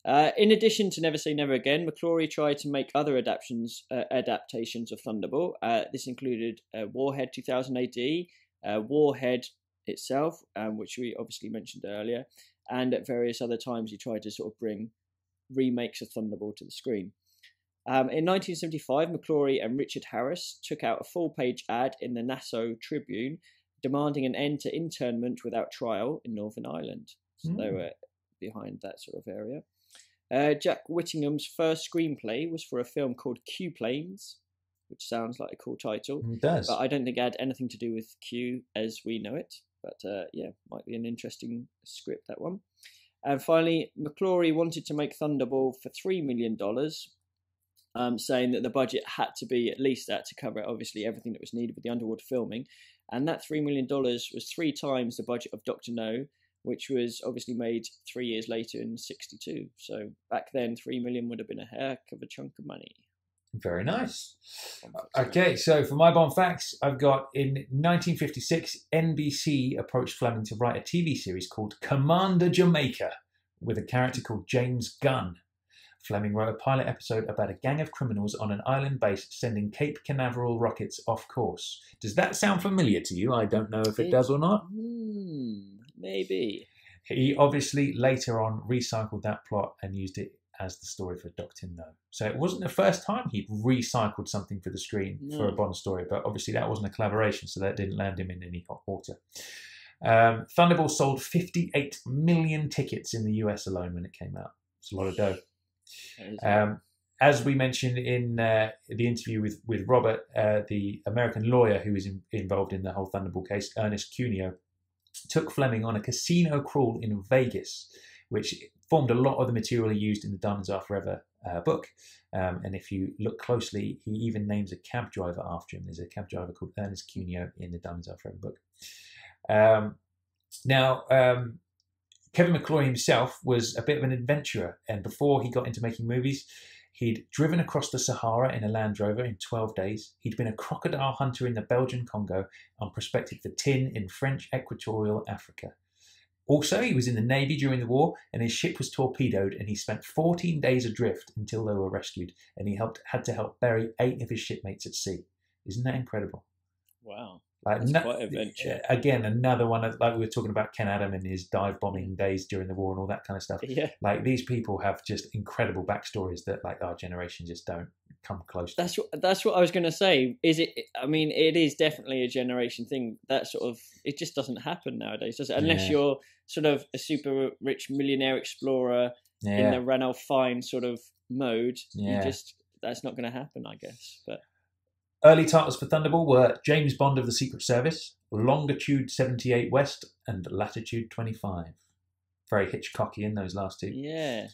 Speaker 8: In addition to Never Say Never Again, McClory tried to make other adaptations of Thunderball. This included Warhead 2000 AD, Warhead itself, which we obviously mentioned earlier, and at various other times he tried to sort of bring remakes of Thunderball to the screen. In 1975, McClory and Richard Harris took out a full-page ad in the Nassau Tribune demanding an end to internment without trial in Northern Ireland. So they were behind that sort of area. Jack Whittingham's first screenplay was for a film called Q Planes, which sounds like a cool title.
Speaker 7: It does.
Speaker 8: But I don't think it had anything to do with Q as we know it. But might be an interesting script, that one. And finally, McClory wanted to make Thunderball for $3 million, saying that the budget had to be at least that to cover, obviously, everything that was needed with the underwater filming. And that $3 million was 3 times the budget of Dr. No, which was obviously made 3 years later in 1962. So back then, $3 million would have been a heck of a chunk of money.
Speaker 7: Very nice. Okay, so for my Bond facts, I've got in 1956, NBC approached Fleming to write a TV series called Commander Jamaica with a character called James Gunn. Fleming wrote a pilot episode about a gang of criminals on an island base sending Cape Canaveral rockets off course. Does that sound familiar to you? I don't know if it does or not.
Speaker 8: Maybe.
Speaker 7: He obviously later on recycled that plot and used it as the story for Dr. No. So it wasn't the first time he'd recycled something for the screen for a Bond story, but obviously that wasn't a collaboration, so that didn't land him in any hot water. Thunderball sold 58 million tickets in the US alone when it came out. It's a lot of dough. As we mentioned in the interview with Robert, the American lawyer who was involved in the whole Thunderball case, Ernest Cuneo, took Fleming on a casino crawl in Vegas, which formed a lot of the material he used in the Diamonds Are Forever book. And if you look closely, he even names a cab driver after him. There's a cab driver called Ernest Cuneo in the Diamonds Are Forever book. Kevin McClory himself was a bit of an adventurer, and before he got into making movies, he'd driven across the Sahara in a Land Rover in 12 days. He'd been a crocodile hunter in the Belgian Congo and prospected for tin in French Equatorial Africa. Also, he was in the Navy during the war, and his ship was torpedoed, and he spent 14 days adrift until they were rescued, and he had to help bury 8 of his shipmates at sea. Isn't that incredible?
Speaker 8: Wow. That's quite an adventure.
Speaker 7: Again, another one, like we were talking about Ken Adam and his dive bombing days during the war and all that kind of stuff.
Speaker 8: Yeah.
Speaker 7: Like, these people have just incredible backstories that, like, our generation just don't come close to.
Speaker 8: That's what I was going to say. It is definitely a generation thing. That sort of, it just doesn't happen nowadays, does it? Unless you're sort of a super rich millionaire explorer in the Ranulph Fiennes sort of mode. That's not going to happen, I guess. But
Speaker 7: early titles for Thunderball were James Bond of the Secret Service, Longitude 78 West, and Latitude 25. Very Hitchcockian, those last 2.
Speaker 8: Yeah.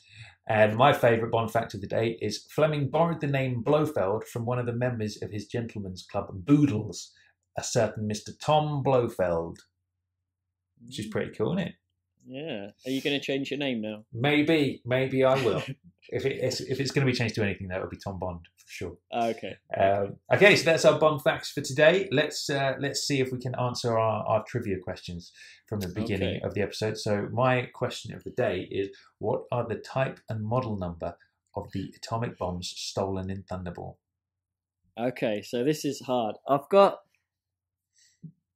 Speaker 7: And my favourite Bond fact of the day is Fleming borrowed the name Blofeld from one of the members of his gentleman's club, Boodles, a certain Mr. Tom Blofeld. Which is pretty cool, isn't it?
Speaker 8: Yeah. Are you going to change your name now?
Speaker 7: Maybe I will. If it's going to be changed to anything, that would be Tom Bond for sure.
Speaker 8: Okay.
Speaker 7: Okay, so that's our Bond facts for today. Let's see if we can answer our trivia questions from the beginning of the episode. So my question of the day is: what are the type and model number of the atomic bombs stolen in Thunderball?
Speaker 8: Okay, so this is hard. I've got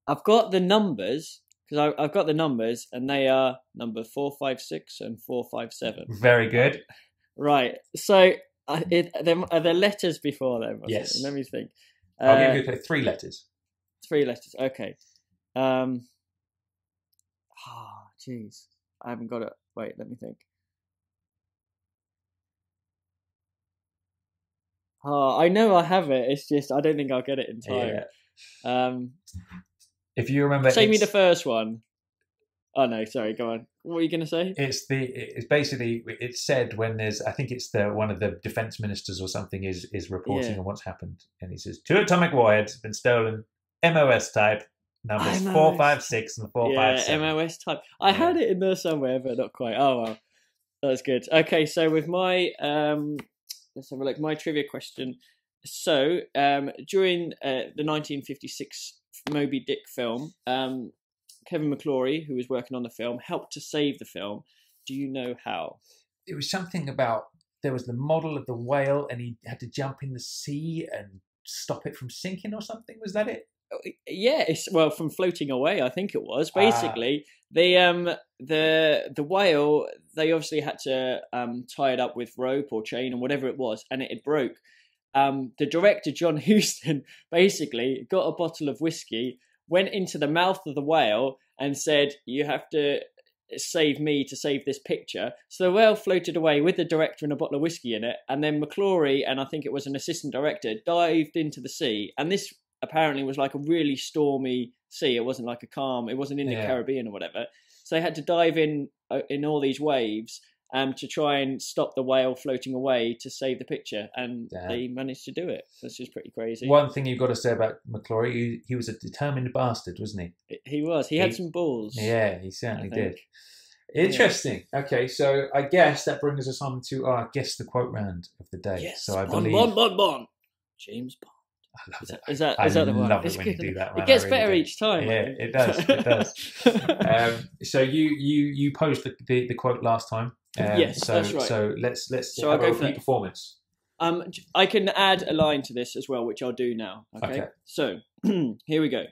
Speaker 8: the numbers. Because I've got the numbers, and they are number 456 and 457.
Speaker 7: Very good.
Speaker 8: Right. So, are there letters before them?
Speaker 7: Yes.
Speaker 8: Let me think.
Speaker 7: I'll give you 3 letters.
Speaker 8: 3 letters. Okay. Jeez. I haven't got it. Wait, let me think. I know I have it. It's just I don't think I'll get it in time.
Speaker 7: Yeah. If you remember,
Speaker 8: say me the first one. Oh no, sorry. Go on. What were you going to say?
Speaker 7: It's basically it's said when there's I think it's one of the defense ministers or something is reporting on what's happened, and he says 2 atomic warheads have been stolen, MOS type, numbers 456 and 457.
Speaker 8: Yeah, MOS type. I had it in there somewhere, but not quite. Oh well, that's good. Okay, so with my let's have a look. My trivia question. So during the 1956 Moby Dick film, Kevin McClory, who was working on the film, helped to save the film. Do you know how?
Speaker 7: It was something about there was the model of the whale, and he had to jump in the sea and stop it from sinking or something. Was that it?
Speaker 8: Yeah, from floating away. I think it was basically the whale. They obviously had to tie it up with rope or chain or whatever it was, and it broke. The director, John Huston, basically got a bottle of whiskey, went into the mouth of the whale and said, "You have to save me to save this picture." So the whale floated away with the director and a bottle of whiskey in it. And then McClory, and I think it was an assistant director, dived into the sea. And this apparently was like a really stormy sea. It wasn't like a calm, it wasn't in the Caribbean or whatever. So they had to dive in all these waves to try and stop the whale floating away to save the picture, and they managed to do it. That's just pretty crazy.
Speaker 7: One thing you've got to say about McClory, he was a determined bastard, wasn't he?
Speaker 8: He was. He had some balls.
Speaker 7: Yeah, he certainly did. Interesting. Yeah. Okay, so I guess that brings us on to our Guess the Quote round of the day.
Speaker 8: Yes,
Speaker 7: so I
Speaker 8: Bond,
Speaker 7: believe...
Speaker 8: Bond. James Bond.
Speaker 7: I love it.
Speaker 8: Is that the one?
Speaker 7: I love
Speaker 8: it's
Speaker 7: it when
Speaker 8: good.
Speaker 7: you do that.
Speaker 8: It gets better each time.
Speaker 7: Yeah, it does. It does. So you posed the quote last time.
Speaker 8: Yes, that's right.
Speaker 7: So let's
Speaker 8: So
Speaker 7: have
Speaker 8: I'll
Speaker 7: a
Speaker 8: go for
Speaker 7: repeat performance.
Speaker 8: I can add a line to this as well, which I'll do now. Okay. So here we go.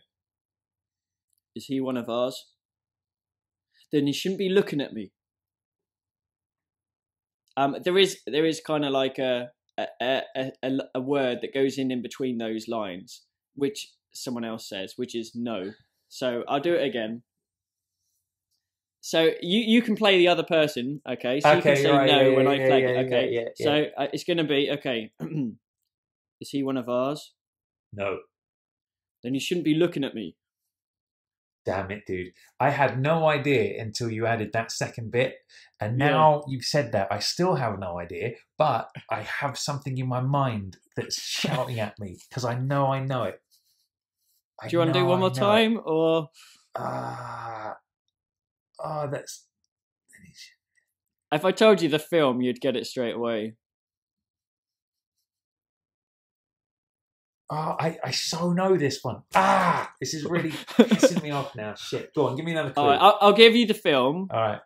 Speaker 8: Is he one of ours? Then he shouldn't be looking at me. There is kind of like a word that goes in between those lines, which someone else says, which is no. So I'll do it again. So you can play the other person, okay? So you can say no when I play it, okay? So it's going to be, okay, is he one of ours?
Speaker 7: No.
Speaker 8: Then you shouldn't be looking at me.
Speaker 7: Damn it, dude. I had no idea until you added that second bit. And now you've said that. I still have no idea, but I have something in my mind that's shouting at me because I know it.
Speaker 8: Do you want to do one more time? Or...
Speaker 7: that's...
Speaker 8: If I told you the film, you'd get it straight away.
Speaker 7: Oh, I so know this one. This is really pissing me off now. Shit. Go on, give me another clue.
Speaker 8: All right, I'll give you the film.
Speaker 7: All right.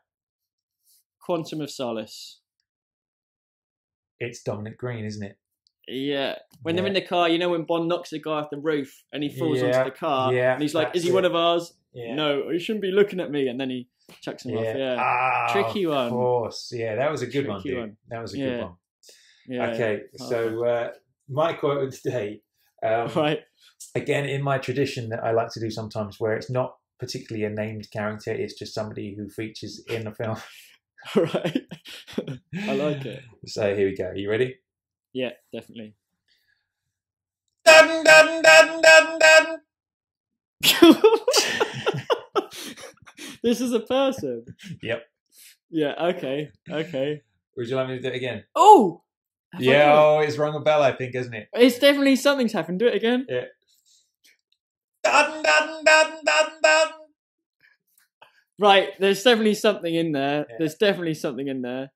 Speaker 8: Quantum of Solace.
Speaker 7: It's Dominic Green, isn't it?
Speaker 8: Yeah. When they're in the car, you know when Bond knocks the guy off the roof and he falls onto the car and he's like, is he one of ours? Yeah. No, he shouldn't be looking at me. And then he chucks him off. Yeah. Tricky one.
Speaker 7: Of course. Yeah, that was a good one, dude. That was a good one. Yeah. Okay, so my quote of the day.
Speaker 8: Right.
Speaker 7: Again, in my tradition that I like to do sometimes where it's not particularly a named character, it's just somebody who features in a film.
Speaker 8: Right. I like it.
Speaker 7: So here we go. Are you ready?
Speaker 8: Yeah, definitely.
Speaker 7: Dun, dun, dun, dun, dun.
Speaker 8: This is a person.
Speaker 7: Yep.
Speaker 8: Yeah, okay.
Speaker 7: Would you like me to do it again?
Speaker 8: Oh!
Speaker 7: It's rung a bell, I think, isn't it?
Speaker 8: It's definitely something's happened. Do it again.
Speaker 7: Yeah. Dun, dun, dun, dun, dun.
Speaker 8: Right, there's definitely something in there. Yeah. There's definitely something in there.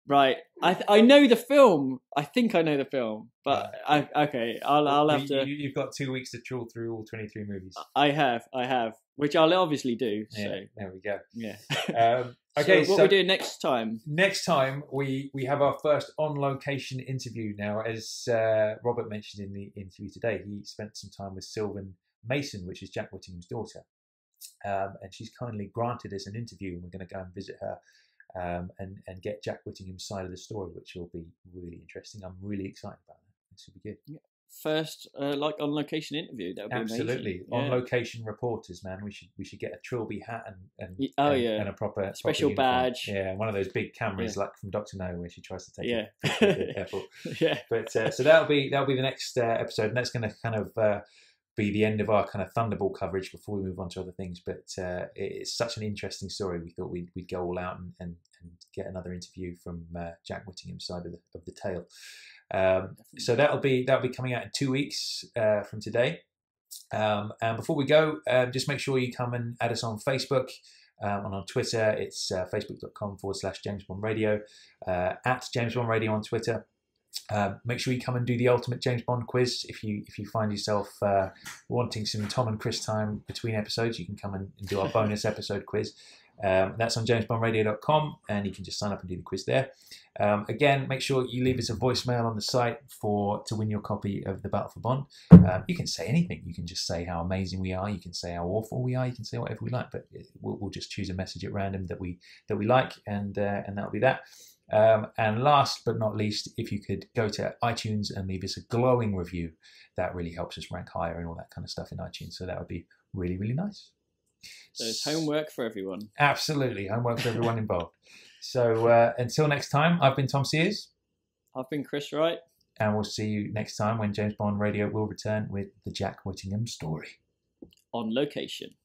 Speaker 8: Right. I know the film. I think I know the film, but I'll have to.
Speaker 7: You've got 2 weeks to trawl through all 23 movies.
Speaker 8: I have, which I'll obviously do. So
Speaker 7: yeah, there we go.
Speaker 8: Yeah.
Speaker 7: Okay.
Speaker 8: So what we do next time?
Speaker 7: Next time we have our first on location interview. Now, as Robert mentioned in the interview today, he spent some time with Sylvan Mason, which is Jack Whittingham's daughter, and she's kindly granted us an interview, and we're going to go and visit her. And get Jack Whittingham's side of the story, which will be really interesting. I'm really excited about that. This will be good.
Speaker 8: Yeah. First, like on location interview, that would be
Speaker 7: absolutely
Speaker 8: amazing.
Speaker 7: On location reporters, man. We should get a Trilby hat and a proper
Speaker 8: special badge.
Speaker 7: Yeah, one of those big cameras like from Dr. No, where she tries to take a picture at the airport.
Speaker 8: Yeah,
Speaker 7: but so that'll be the next episode, and that's going to kind of be the end of our kind of Thunderball coverage before we move on to other things. But it's such an interesting story. We thought we'd go all out and get another interview from Jack Whittingham's side of the tale. So that'll be coming out in 2 weeks from today. And before we go, just make sure you come and add us on Facebook. And on Twitter, it's facebook.com/James Bond Radio, at James Bond Radio on Twitter. Make sure you come and do the ultimate James Bond quiz. If you find yourself wanting some Tom and Chris time between episodes, you can come and do our bonus episode quiz. That's on jamesbondradio.com, and you can just sign up and do the quiz there. Again, make sure you leave us a voicemail on the site to win your copy of The Battle for Bond. You can say anything. You can just say how amazing we are. You can say how awful we are. You can say whatever we like, but we'll just choose a message at random that we like, and that'll be that. And last but not least, if you could go to iTunes and leave us a glowing review, that really helps us rank higher and all that kind of stuff in iTunes. So that would be really, really nice.
Speaker 8: So it's homework for everyone.
Speaker 7: Absolutely, homework for everyone involved. So until next time, I've been Tom Sears.
Speaker 8: I've been Chris Wright.
Speaker 7: And we'll see you next time when James Bond Radio will return with the Jack Whittingham story.
Speaker 8: On location.